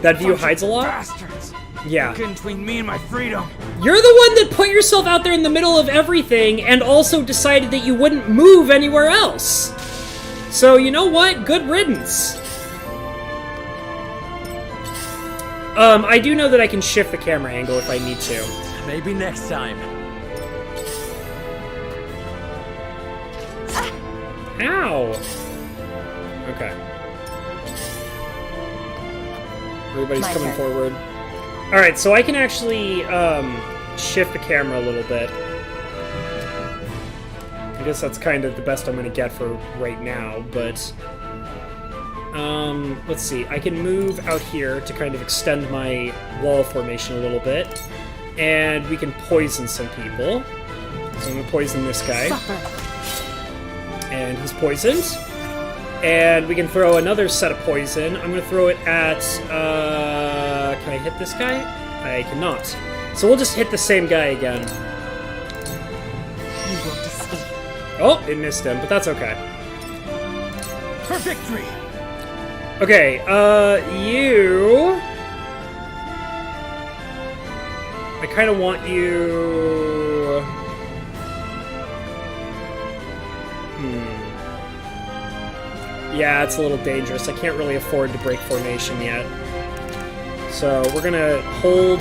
That view hides a lot? Bastards. Yeah. Get between me and my freedom. You're the one that put yourself out there in the middle of everything and also decided that you wouldn't move anywhere else. So, you know what? Good riddance. I do know that I can shift the camera angle if I need to. Maybe next time. Ow! Okay. Everybody's coming forward. Alright, so I can actually shift the camera a little bit. I guess that's kind of the best I'm going to get for right now, but... let's see. I can move out here to kind of extend my wall formation a little bit. And we can poison some people. So I'm going to poison this guy. And he's poisoned. And we can throw another set of poison. I'm going to throw it at... can I hit this guy? I cannot. So we'll just hit the same guy again. You won't escape. Oh, it missed him, but that's okay. For victory! Okay, you... I kind of want you... Yeah, it's a little dangerous. I can't really afford to break formation yet. So we're going to hold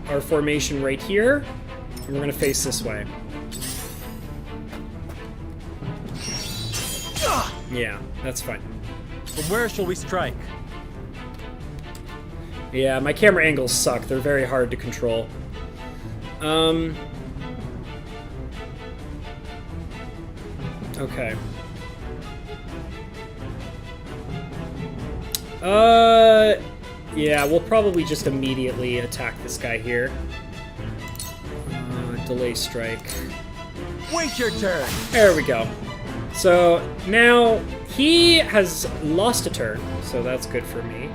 our formation right here, and we're going to face this way. Yeah, that's fine. From where shall we strike? Yeah, my camera angles suck. They're very hard to control. Okay. Yeah, we'll probably just immediately attack this guy here. Delay strike. Wait your turn! There we go. So now he has lost a turn, so that's good for me.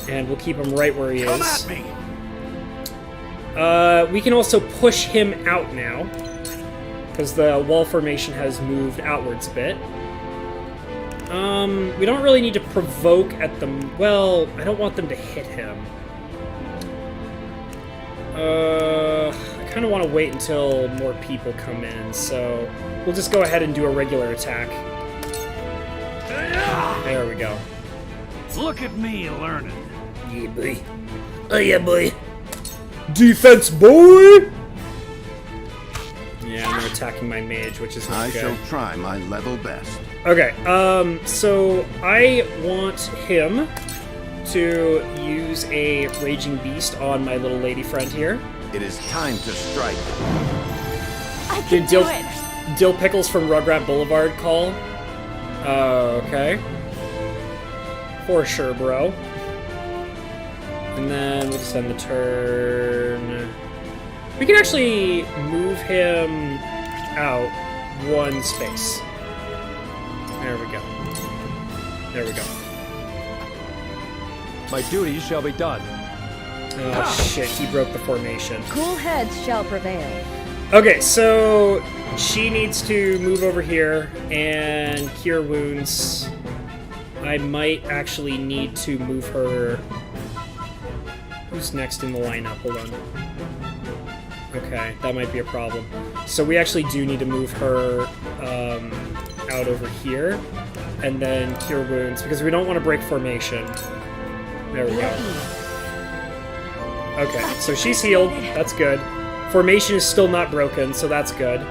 And we'll keep him right where he is. Come at me. We can also push him out now, because the wall formation has moved outwards a bit. We don't really need to provoke at them. Well, I don't want them to hit him. I kind of want to wait until more people come in, so we'll just go ahead and do a regular attack. There we go. Look at me learning. Yeah, boy. Oh, yeah, boy. Defense, boy! Yeah, I'm attacking my mage, which is not good. I shall try my level best. Okay, so I want him to use a Raging Beast on my little lady friend here. It is time to strike. I can do it. Dill Pickles from Rugrat Boulevard call. Okay. For sure, bro. And then we'll just end the turn. We can actually move him out one space. There we go. There we go. My duty shall be done. Oh shit, he broke the formation. Cool heads shall prevail. Okay, so she needs to move over here and cure wounds. I might actually need to move her. Who's next in the lineup? Hold on. Okay, that might be a problem. So we actually do need to move her out over here and then cure wounds because we don't want to break formation. There we go. Okay, so she's healed. That's good. Formation is still not broken, so that's good.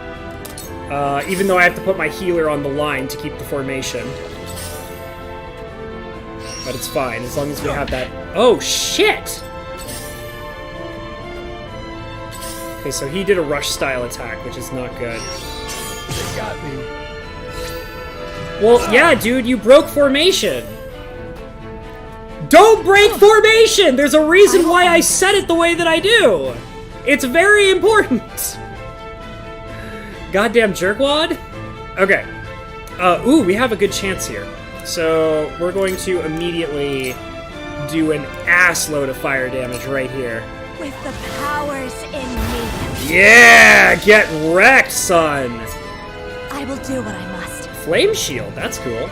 Even though I have to put my healer on the line to keep the formation. But it's fine, as long as we have that... Oh, shit! Okay, so he did a rush-style attack, which is not good. They got me. Well, yeah, dude, you broke formation! Don't break formation! There's a reason why I said it the way that I do! It's very important! Goddamn jerkwad? Okay. Ooh, we have a good chance here. So, we're going to immediately do an ass load of fire damage right here. With the powers in me. Yeah! Get wrecked, son! I will do what I must. Flame shield, that's cool.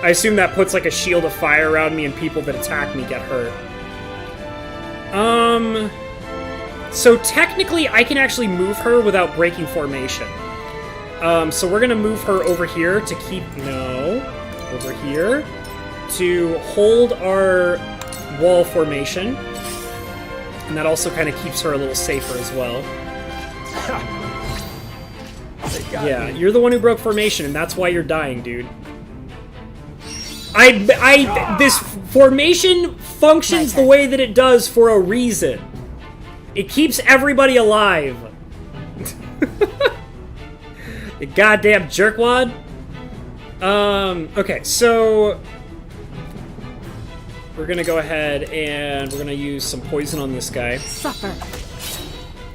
I assume that puts like a shield of fire around me and people that attack me get hurt. So technically I can actually move her without breaking formation. So we're gonna move her over here to keep, over here, to hold our wall formation. And that also kind of keeps her a little safer as well. Yeah, you're the one who broke formation, and that's why you're dying, dude. This formation functions the way that it does for a reason. It keeps everybody alive. The goddamn jerkwad. Okay, so we're gonna go ahead and we're gonna use some poison on this guy. Suffer.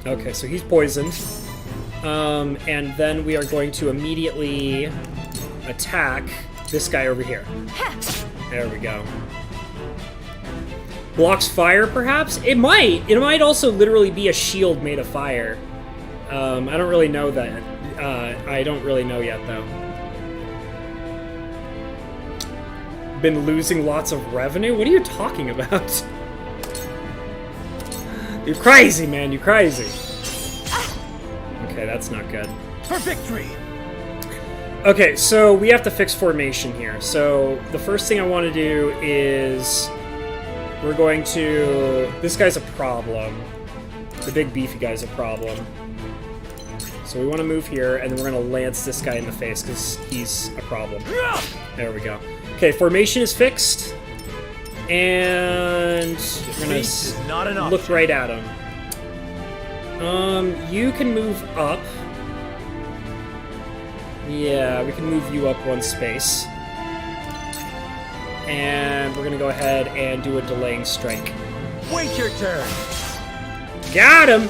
Okay, so he's poisoned. And then we are going to immediately attack this guy over here. There we go. Blocks fire, perhaps? It might. It might also literally be a shield made of fire. I don't really know that. I don't really know yet, though. Been losing lots of revenue? What are you talking about? You're crazy, man. You're crazy. Okay, that's not good. For victory! Okay, so we have to fix formation here. So the first thing I want to do is we're going to... This guy's a problem. The big beefy guy's a problem. So we want to move here, and then we're going to lance this guy in the face because he's a problem. There we go. Okay, formation is fixed. And we're going to look right at him. You can move up. Yeah, we can move you up one space. And we're gonna go ahead and do a delaying strike. Wait your turn! Got him!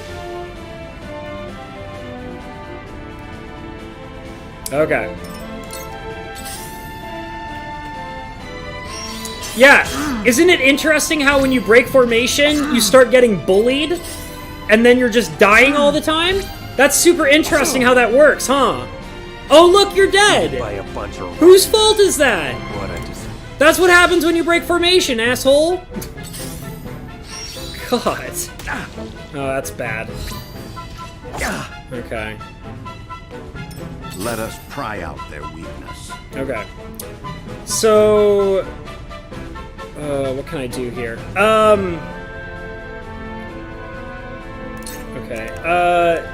Okay. Yeah, isn't it interesting how when you break formation, you start getting bullied, and then you're just dying all the time? That's super interesting how that works, huh? Oh, look, you're dead! By a bunch of Whose fault is that? what I just... That's what happens when you break formation, asshole! God. Oh, that's bad. Okay. Let us pry out their weakness. Okay. So... what can I do here? Okay.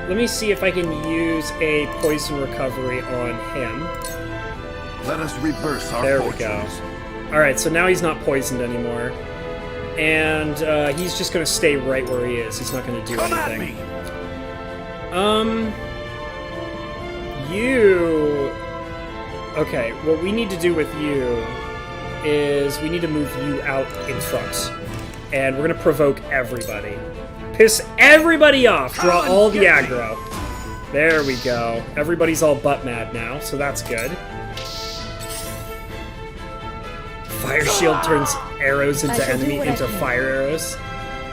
Let me see if I can use a poison recovery on him. Let us reverse our There fortunes. we go. Alright, so now he's not poisoned anymore. And, he's just gonna stay right where he is. He's not gonna do anything. You... Okay, what we need to do with you is we need to move you out in front. And we're gonna provoke everybody. Piss everybody off! Draw all the aggro. There we go. Everybody's all butt mad now, so that's good. Fire shield turns arrows into into fire arrows.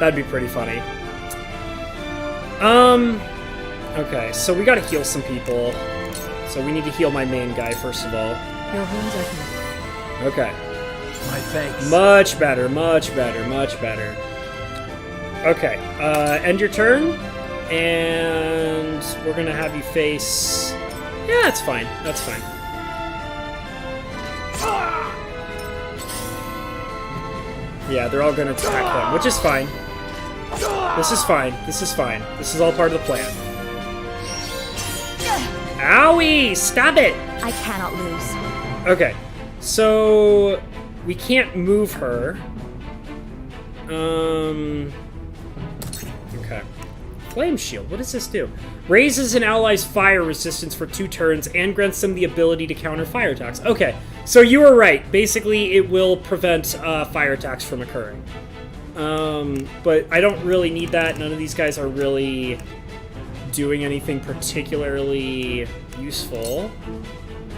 That'd be pretty funny. Okay, so we gotta heal some people. So we need to heal my main guy first of all. Your wounds are healed. Okay. My thanks. Much better, much better, much better. Okay, end your turn, and we're gonna have you face... Yeah, that's fine, that's fine. Yeah, they're all gonna attack him, which is fine. This is fine, this is fine. This is all part of the plan. Owie! Stop it! I cannot lose. Okay, so... we can't move her. Okay. Flame Shield, what does this do? Raises an ally's fire resistance for 2 turns and grants them the ability to counter fire attacks. Okay, so you were right. Basically, it will prevent fire attacks from occurring. But I don't really need that. None of these guys are really doing anything particularly useful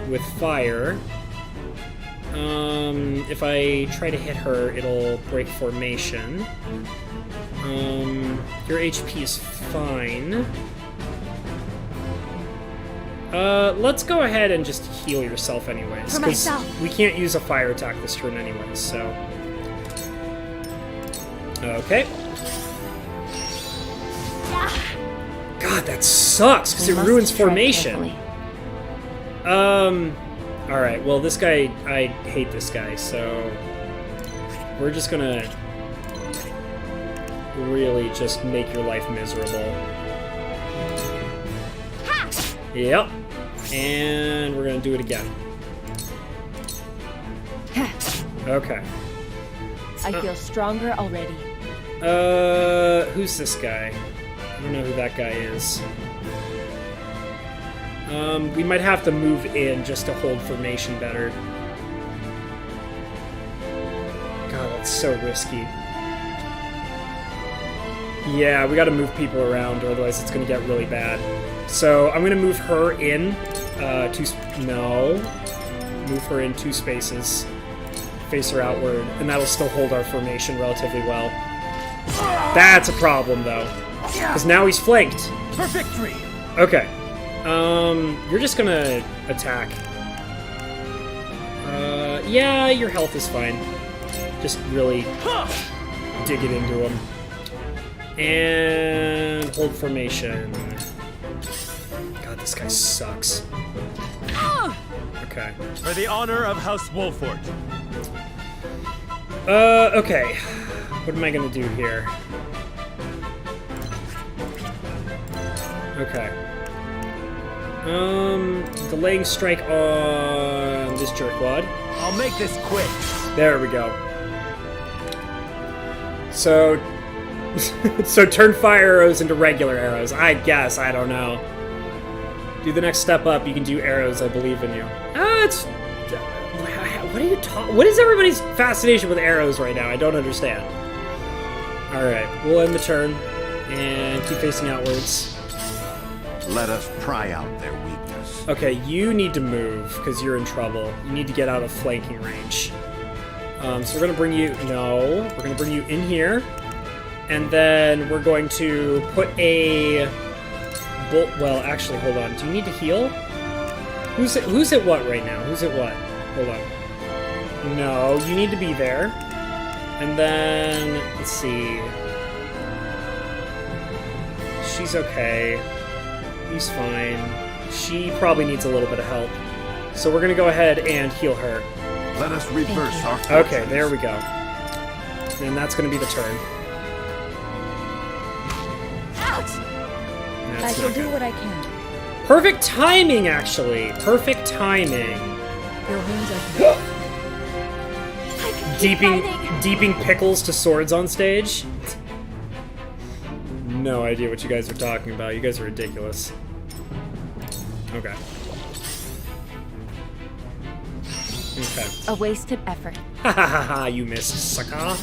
with fire. If I try to hit her, it'll break formation. Your HP is fine. Let's go ahead and just heal yourself anyways, because we can't use a fire attack this turn anyways, so... Okay. God, that sucks, because it ruins formation. Alright, well this guy, I hate this guy, so... We're just gonna... really just make your life miserable. Yep. And we're gonna do it again. Okay. I feel stronger already. Who's this guy? I don't know who that guy is. We might have to move in just to hold formation better. God, that's so risky. Yeah, we gotta move people around, or otherwise it's gonna get really bad. So, I'm gonna move her in, move her in 2 spaces. Face her outward, and that'll still hold our formation relatively well. That's a problem, though. Because now he's flanked. For victory! Okay. You're just gonna attack. Yeah, your health is fine. Just really dig it into him. And hold formation. God, this guy sucks. Okay. For the honor of House Wolfort. Okay. What am I gonna do here? Okay. Delaying strike on this jerkwad. I'll make this quick. There we go. So, so turn fire arrows into regular arrows. I guess, I don't know. Do the next step up, you can do arrows, I believe in you. What are you talking? What is everybody's fascination with arrows right now? I don't understand. Alright, we'll end the turn and keep facing outwards. Let us pry out their weakness. Okay, you need to move because you're in trouble. You need to get out of flanking range. So we're gonna bring you... No. We're gonna bring you in here. And then we're going to put a... Well, actually, hold on. Do you need to heal? Who's at what right now? Who's at what? Hold on. No, you need to be there. And then... Let's see... She's okay. He's fine. She probably needs a little bit of help. So we're gonna go ahead and heal her. Let us reverse our fortunes. Okay, there we go. And that's gonna be the turn. I shall do what I can. Perfect timing, actually. Perfect timing. Your wounds are Deeping pickles to swords on stage. No idea what you guys are talking about. You guys are ridiculous. Okay. Okay. A wasted effort. Ha ha ha ha, you missed, sucker.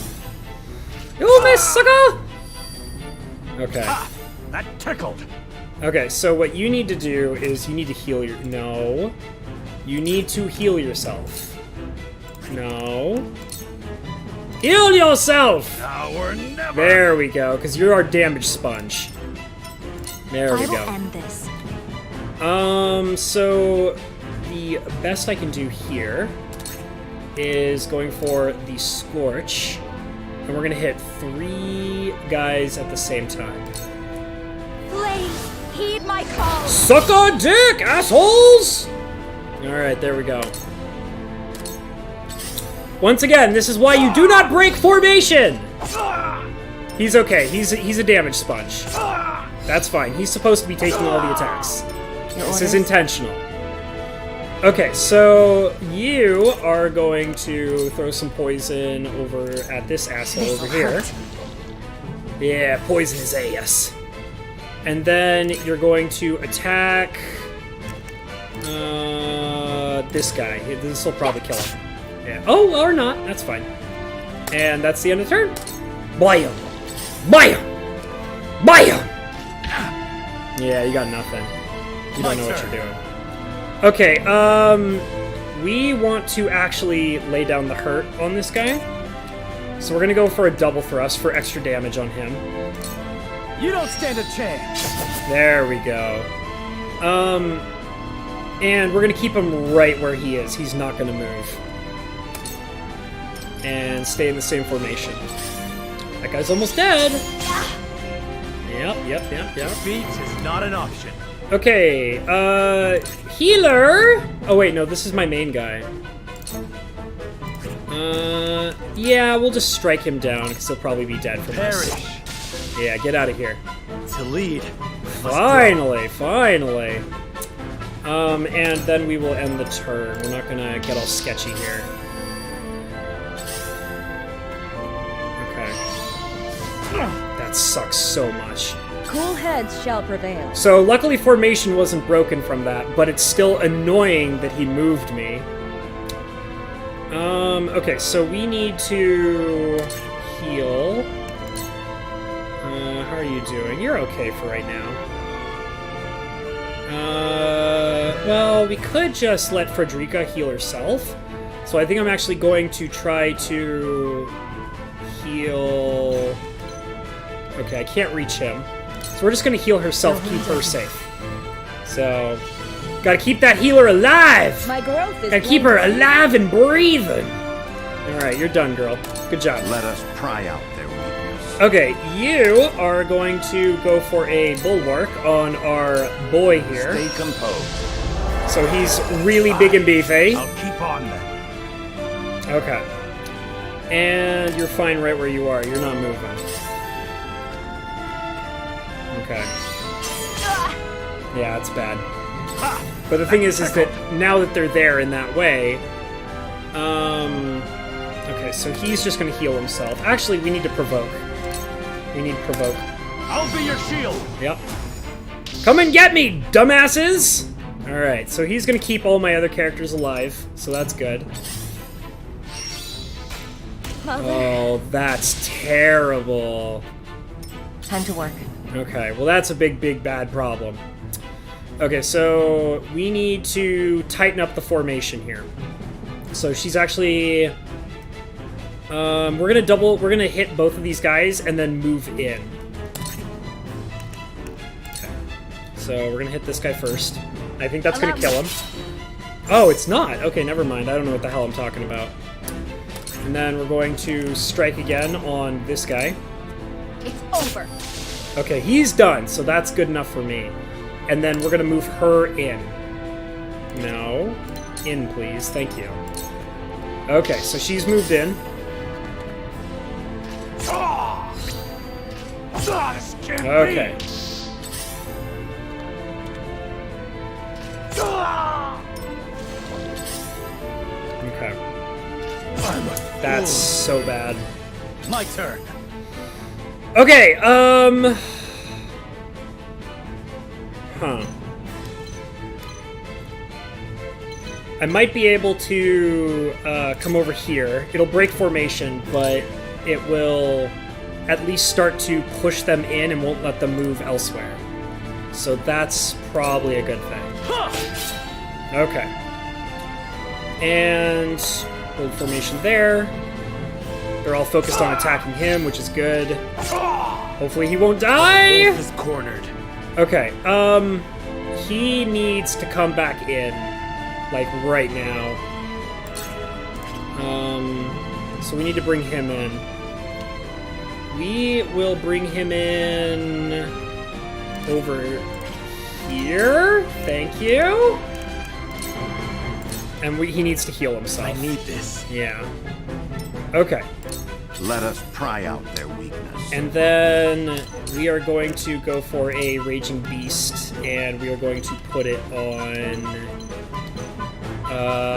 You missed, sucker! Okay. Ha! That tickled. Okay, so what you need to do is you need to heal your... No. You need to heal yourself. No. Heal yourself! Now we're never... There we go, because you're our damage sponge. There we go. I will end this. So the best I can do here is going for the Scorch. And we're gonna hit 3 guys at the same time. Please, heed my call. Suck a dick, assholes! Alright, there we go. Once again, this is why you do not break formation! He's okay, he's a damage sponge. That's fine, he's supposed to be taking all the attacks. This is intentional. Okay, so you are going to throw some poison over at this asshole over here. Yeah, poison his ass. And then you're going to attack this guy. This will probably kill him. Yeah. Oh, or not. That's fine. And that's the end of the turn. Blam! Blam! Blam! Yeah, you got nothing. You don't know what you're doing. Okay, we want to actually lay down the hurt on this guy. So we're gonna go for a double thrust for extra damage on him. You don't stand a chance. There we go. And we're gonna keep him right where he is. He's not gonna move. And stay in the same formation. That guy's almost dead. Yep. Defeat is not an option. Okay, healer! Oh wait, no, this is my main guy. Yeah, we'll just strike him down, because he'll probably be dead from this. Yeah, get out of here. To lead. Finally. And then we will end the turn. We're not gonna get all sketchy here. Okay. That sucks so much. Cool heads shall prevail. So luckily formation wasn't broken from that, but it's still annoying that he moved me. Okay, so we need to heal. How are you doing? You're okay for right now. Well, we could just let Frederica heal herself. So I think I'm actually going to try to heal... Okay, I can't reach him. So we're just gonna heal herself, keep her safe. So, gotta keep that healer alive! My growth is gotta keep her alive and breathing! Alright, you're done, girl. Good job. Let us pry out their weakness. Okay, you are going to go for a bulwark on our boy here. Stay composed. So he's really big and beefy. I'll keep on then. Okay. And you're fine right where you are. You're not moving. Okay. Yeah, it's bad. But the thing is that now that they're there in that way, okay, so he's just gonna heal himself. Actually, we need to provoke. We need provoke. I'll be your shield. Yep. Come and get me, dumbasses! Alright, so he's gonna keep all my other characters alive, so that's good. Mother. Oh, that's terrible. Time to work. Okay, well that's a big bad problem. Okay, so we need to tighten up the formation here. So she's actually We're gonna hit both of these guys and then move in. Okay. So we're gonna hit this guy first. I think that's gonna kill him. Oh, it's not! Okay, never mind. I don't know what the hell I'm talking about. And then we're going to strike again on this guy. It's over. Okay, he's done, so that's good enough for me. And then we're gonna move her in. No. In, please. Thank you. Okay, so she's moved in. Okay. Okay. That's so bad. My turn. Okay, I might be able to come over here. It'll break formation, but it will at least start to push them in and won't let them move elsewhere. So that's probably a good thing. Okay. And hold formation there. They're all focused on attacking him, which is good. Hopefully he won't die! Wolf is cornered. Okay, he needs to come back in, like, right now. So we need to bring him in. We will bring him in over here. Thank you. And he needs to heal himself. I need this. Yeah. Okay. Let us pry out their weakness. And then we are going to go for a Raging Beast, and we are going to put it on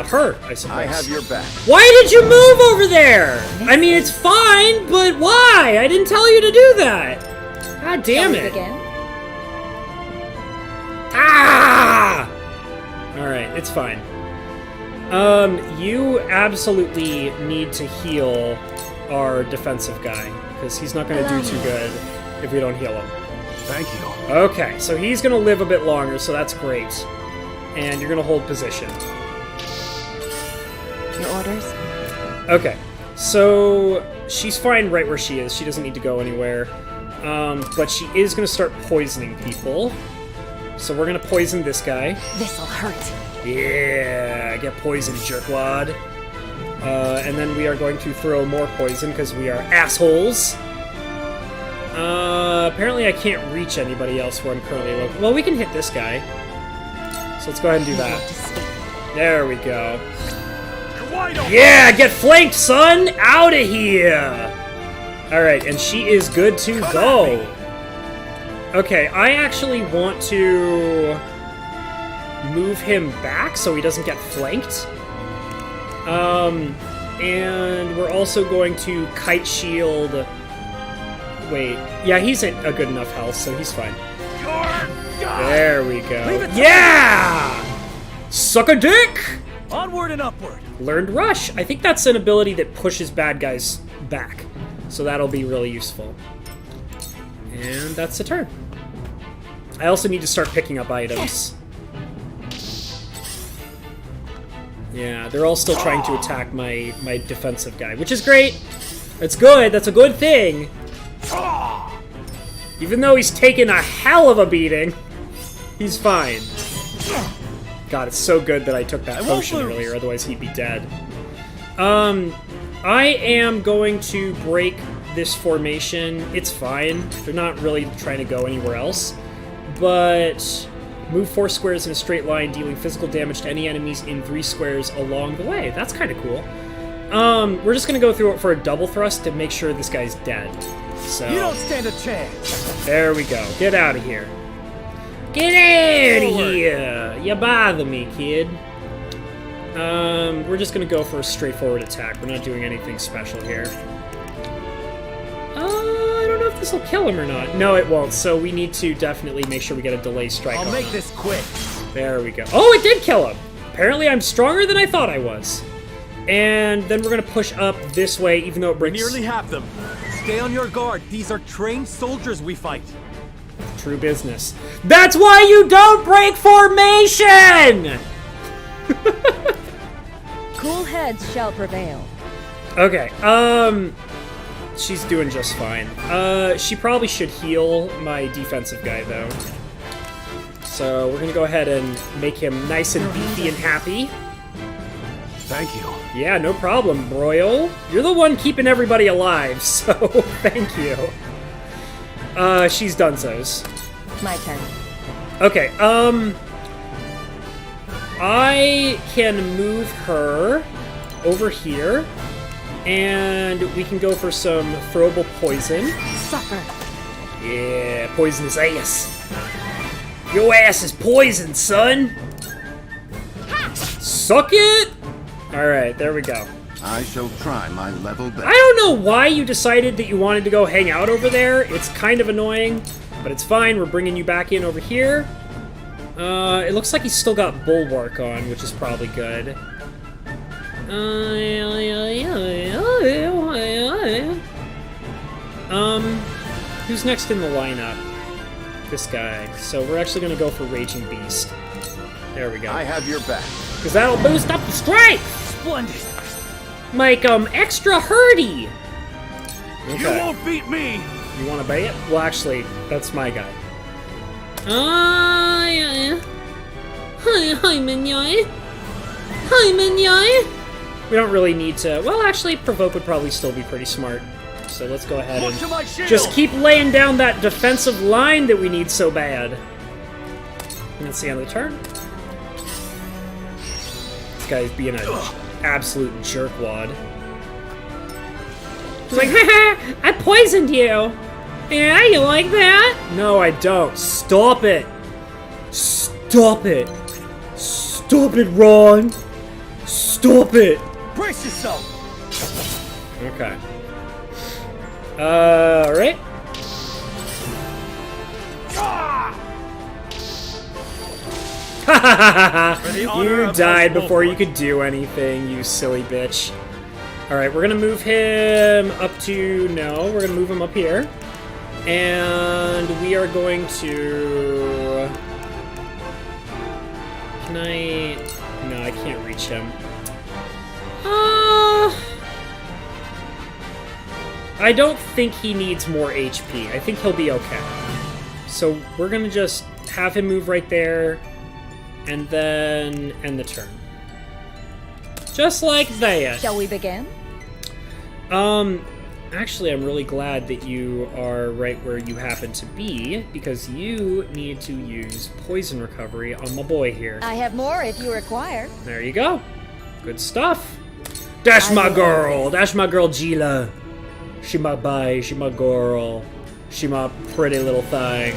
her, I suppose. I have your back. Why did you move over there? I mean, it's fine, but why? I didn't tell you to do that. God damn it. Again? Ah! Alright, it's fine. You absolutely need to heal our defensive guy, because he's not going to do too good if we don't heal him. Thank you. Okay, so he's going to live a bit longer, so that's great. And you're going to hold position. Your orders? Okay, so she's fine right where she is. She doesn't need to go anywhere. But she is going to start poisoning people. So we're going to poison this guy. This'll hurt. Yeah, get poisoned, jerkwad. And then we are going to throw more poison because we are assholes. Apparently I can't reach anybody else where I'm currently located. Well, we can hit this guy. So let's go ahead and do that. There we go. Yeah, get flanked, son! Out of here! Alright, and she is good to go. Okay, I actually want to move him back so he doesn't get flanked. And we're also going to kite shield. Wait, yeah, he's at a good enough health, so he's fine. There we go. Yeah! Suck a dick! Onward and upward. Learned Rush. I think that's an ability that pushes bad guys back. So that'll be really useful. And that's the turn. I also need to start picking up items. Yeah, they're all still trying to attack my defensive guy, which is great. That's good. That's a good thing. Even though he's taken a hell of a beating, he's fine. God, it's so good that I took that potion earlier, otherwise he'd be dead. I am going to break this formation. It's fine. They're not really trying to go anywhere else. But move 4 squares in a straight line, dealing physical damage to any enemies in 3 squares along the way. That's kind of cool. We're just going to go through it for a double thrust to make sure this guy's dead. So You don't stand a chance. there we go. Get out of here. Get out of here! You bother me, kid. We're just gonna go for a straightforward attack. We're not doing anything special here. I don't know if this will kill him or not. No, it won't, so we need to definitely make sure we get a delay strike on I'll make him. this quick. There we go. Oh, it did kill him! Apparently I'm stronger than I thought I was. And then we're gonna push up this way, even though it breaks... We nearly have them. Stay on your guard. These are trained soldiers we fight. True business. That's why you don't break formation! Cool heads shall prevail. Okay, she's doing just fine. She probably should heal my defensive guy, though. So we're gonna go ahead and make him nice and beefy and happy. Thank you. Yeah, no problem, Broyle. You're the one keeping everybody alive, so thank you. She's done so's. My turn. Okay, I can move her over here, and we can go for some throwable poison. Sucker. Yeah, poisonous ass. Your ass is poisoned, son. Suck it! Alright, there we go. I shall try my level best. I don't know why you decided that you wanted to go hang out over there. It's kind of annoying, but it's fine. We're bringing you back in over here. It looks like he's still got Bulwark on, which is probably good. Who's next in the lineup? This guy. So we're actually going to go for Raging Beast. There we go. I have your back. Because that'll boost up the strength! Splendid. Make 'em extra hurdy! Okay. You won't beat me! You want to bait it? Well, actually, that's my guy. Yeah. Hi, Minyai. Hi, Minyai. We don't really need to... Well, actually, Provoke would probably still be pretty smart. So let's go ahead and just keep laying down that defensive line that we need so bad. And that's the end of the turn. This guy's being an absolute jerkwad. He's like, haha, I poisoned you! Yeah, you like that? No, I don't. Stop it! Stop it! Stop it, Ron! Stop it! Brace yourself! Okay. Alright. You died before you could do anything, you silly bitch. Alright, we're gonna move him up to... No, we're gonna move him up here. And we are going to... Can I... No, I can't reach him. I don't think he needs more HP. I think he'll be okay. So we're gonna just have him move right there, and then end the turn. Just like that. Shall we begin? Actually, I'm really glad that you are right where you happen to be, because you need to use poison recovery on my boy here. I have more if you require. There you go. Good stuff. That's my girl. That's my girl, Gila. She my bye. She my girl. She my pretty little thing.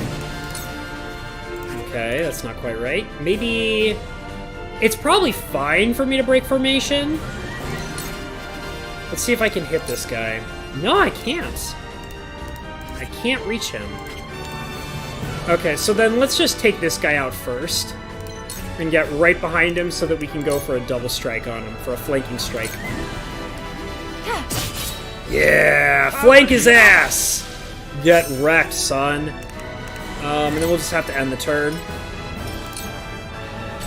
Okay, that's not quite right. Maybe... It's probably fine for me to break formation. Let's see if I can hit this guy. No, I can't. I can't reach him. Okay, so then let's just take this guy out first. And get right behind him so that we can go for a double strike on him, for a flanking strike. Yeah! Flank his ass! Get wrecked, son. And then we'll just have to end the turn.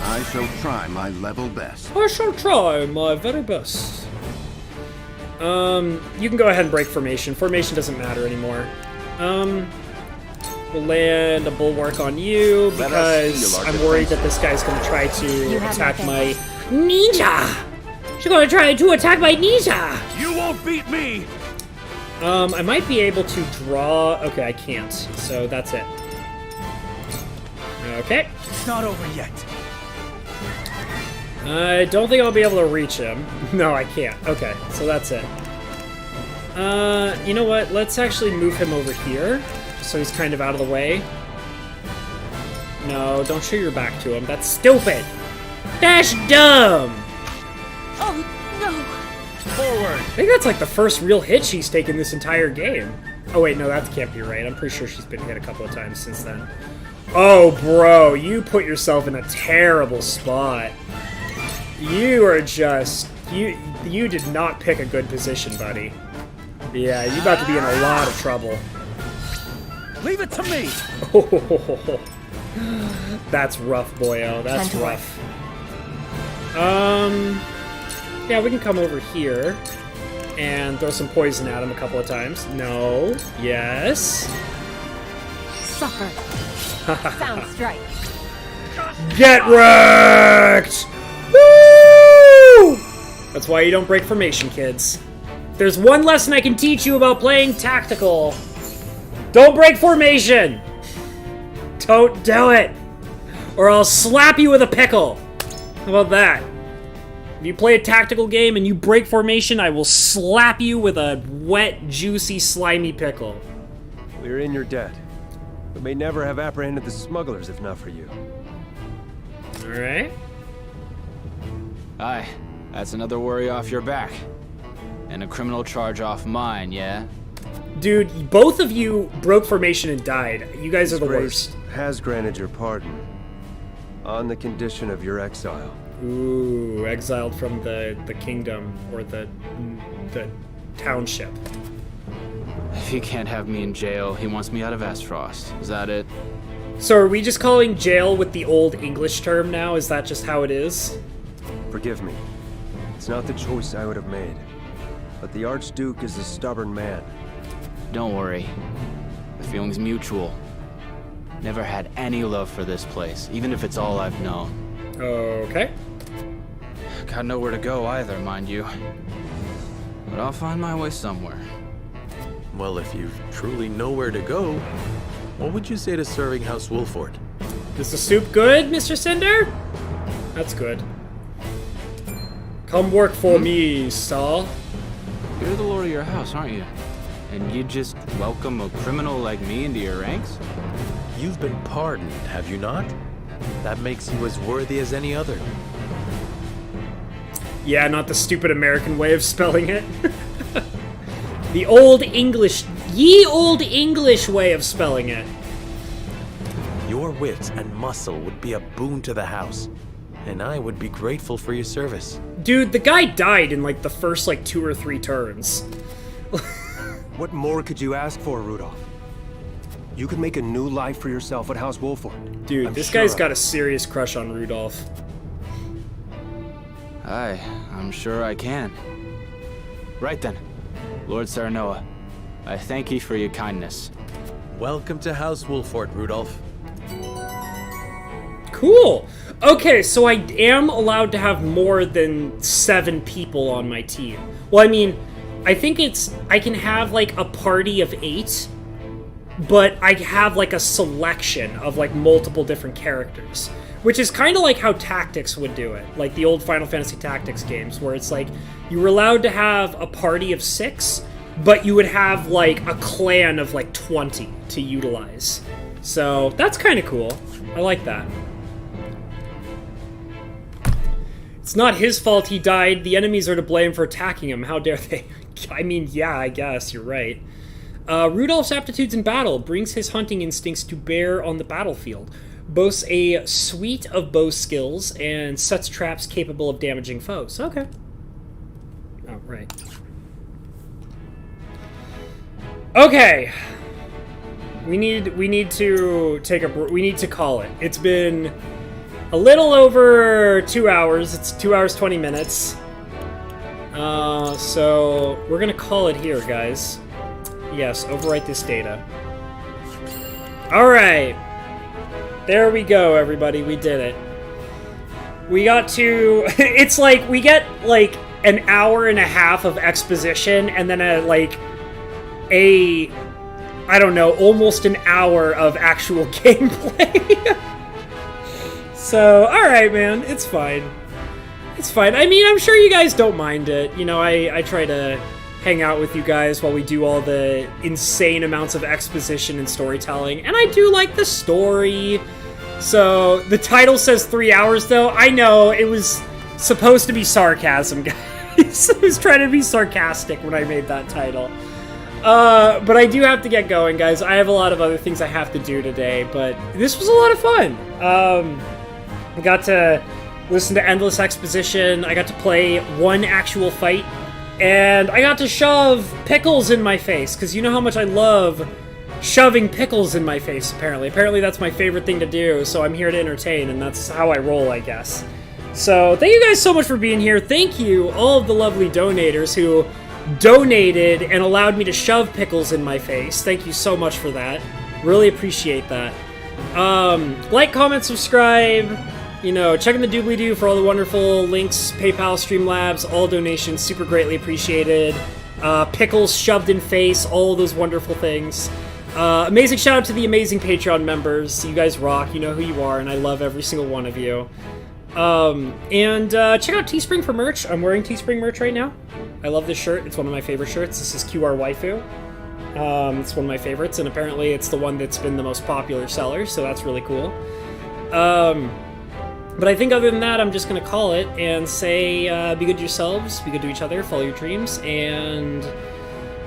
I shall try my level best. I shall try my very best. You can go ahead and break formation. Formation doesn't matter anymore. We'll land a Bulwark on you because I'm worried that this guy's going to try to attack my ninja! She's going to try to attack my ninja! You won't beat me! I might be able to draw... Okay, I can't. So that's it. Okay. It's not over yet. I don't think I'll be able to reach him. No, I can't. Okay, so that's it. You know what? Let's actually move him over here, so he's kind of out of the way. No, don't show your back to him. That's stupid! That's dumb! Oh, no! Forward! I think that's like the first real hit she's taken this entire game. Oh wait, no, that can't be right. I'm pretty sure she's been hit a couple of times since then. Oh, bro, you put yourself in a terrible spot. You are just... You did not pick a good position, buddy. Yeah, you're about to be in a lot of trouble. Leave it to me! Oh, that's rough, boyo. That's rough. Yeah, we can come over here. and throw some poison at him a couple of times. No. Yes. Suffer. Sound strike. Get wrecked! Woo! That's why you don't break formation, kids. There's one lesson I can teach you about playing tactical. Don't break formation! Don't do it! Or I'll slap you with a pickle. How about that? If you play a tactical game and you break formation, I will slap you with a wet, juicy, slimy pickle. We're in your debt, but may never have apprehended the smugglers if not for you. Alright. Aye, that's another worry off your back. And a criminal charge off mine, yeah? Dude, both of you broke formation and died. You guys are the Grace worst. has granted your pardon, on the condition of your exile. Ooh, exiled from the kingdom, or the township. If he can't have me in jail, he wants me out of Aesfrost. Is that it? So are we just calling jail with the old English term now? Is that just how it is? Forgive me. It's not the choice I would have made. But the Archduke is a stubborn man. Don't worry. The feeling's mutual. Never had any love for this place, even if it's all I've known. Okay. Got nowhere to go either, mind you. But I'll find my way somewhere. Well, if you truly know where to go, what would you say to serving House Wolford? Is the soup good, Mr. Cinder? That's good. Come work for me, Saul. You're the lord of your house, aren't you? And you just welcome a criminal like me into your ranks? You've been pardoned, have you not? That makes you as worthy as any other. Yeah, not the stupid American way of spelling it. The old English, ye old English way of spelling it. Your wit and muscle would be a boon to the house, and I would be grateful for your service. Dude, the guy died in like the first 2 or 3 turns. What more could you ask for, Rudolph? You could make a new life for yourself at House Wolford. Dude, this guy's got a serious crush on Rudolph. Aye, I'm sure I can. Right then, Lord Saranoa, I thank ye for your kindness. Welcome to House Wolford, Rudolph. Cool. Okay, so I am allowed to have more than 7 people on my team. Well, I mean, I think I can have a party of 8, but I have a selection of multiple different characters, which is kind of like how Tactics would do it, like the old Final Fantasy Tactics games, where it's you were allowed to have a party of 6, but you would have a clan of 20 to utilize. So that's kind of cool. I like that. It's not his fault he died. The enemies are to blame for attacking him. How dare they? I mean, yeah, I guess you're right. Rudolph's aptitudes in battle brings his hunting instincts to bear on the battlefield. Boasts a suite of bow skills and sets traps capable of damaging foes. Okay. Oh, right. Okay. We need to take a we need to call it. It's been a little over 2 hours. It's 2 hours 20 minutes. So we're gonna call it here, guys. Yes, overwrite this data. Alright. There we go, everybody. We did it. We got to... It's we get, an hour and a half of exposition, and then I don't know, almost an hour of actual gameplay. So, alright, man. It's fine. It's fine. I mean, I'm sure you guys don't mind it. You know, I try to hang out with you guys while we do all the insane amounts of exposition and storytelling. And I do like the story. So, the title says 3 hours, though. I know, it was supposed to be sarcasm, guys. I was trying to be sarcastic when I made that title. But I do have to get going, guys. I have a lot of other things I have to do today, but this was a lot of fun. I got to listen to endless exposition. I got to play one actual fight, and I got to shove pickles in my face, because you know how much I love shoving pickles in my face, apparently. Apparently that's my favorite thing to do, so I'm here to entertain, and that's how I roll, I guess. So, thank you guys so much for being here. Thank you, all of the lovely donators who donated and allowed me to shove pickles in my face. Thank you so much for that. Really appreciate that. Like, comment, subscribe. You know, check in the doobly-doo for all the wonderful links, PayPal, Streamlabs, all donations, super greatly appreciated. Pickles shoved in face, all those wonderful things. Amazing shout out to the amazing Patreon members. You guys rock, you know who you are, and I love every single one of you. Check out Teespring for merch. I'm wearing Teespring merch right now. I love this shirt. It's one of my favorite shirts. This is QR Waifu. It's one of my favorites, and apparently it's the one that's been the most popular seller, so that's really cool. But I think other than that, I'm just going to call it and say, be good to yourselves, be good to each other, follow your dreams, and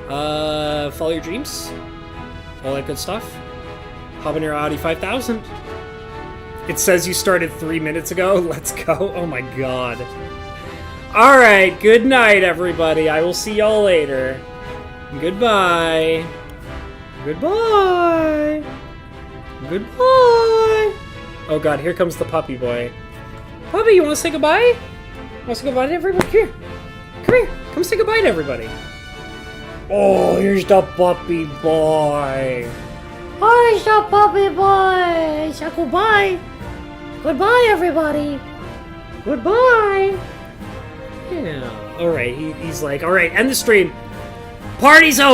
follow your dreams. All that good stuff. Hop in your Audi 5000. It says you started 3 minutes ago. Let's go. Oh my god. Alright, good night, everybody. I will see y'all later. Goodbye. Goodbye. Goodbye. Oh god, here comes the puppy boy. Puppy, you want to say goodbye? You want to say goodbye to everybody? Here. Come here. Come say goodbye to everybody. Oh, here's the puppy boy. Oh, here's the puppy boy. Say goodbye. Goodbye, everybody. Goodbye. Yeah. Alright, he's like, alright, end the stream. Party's over.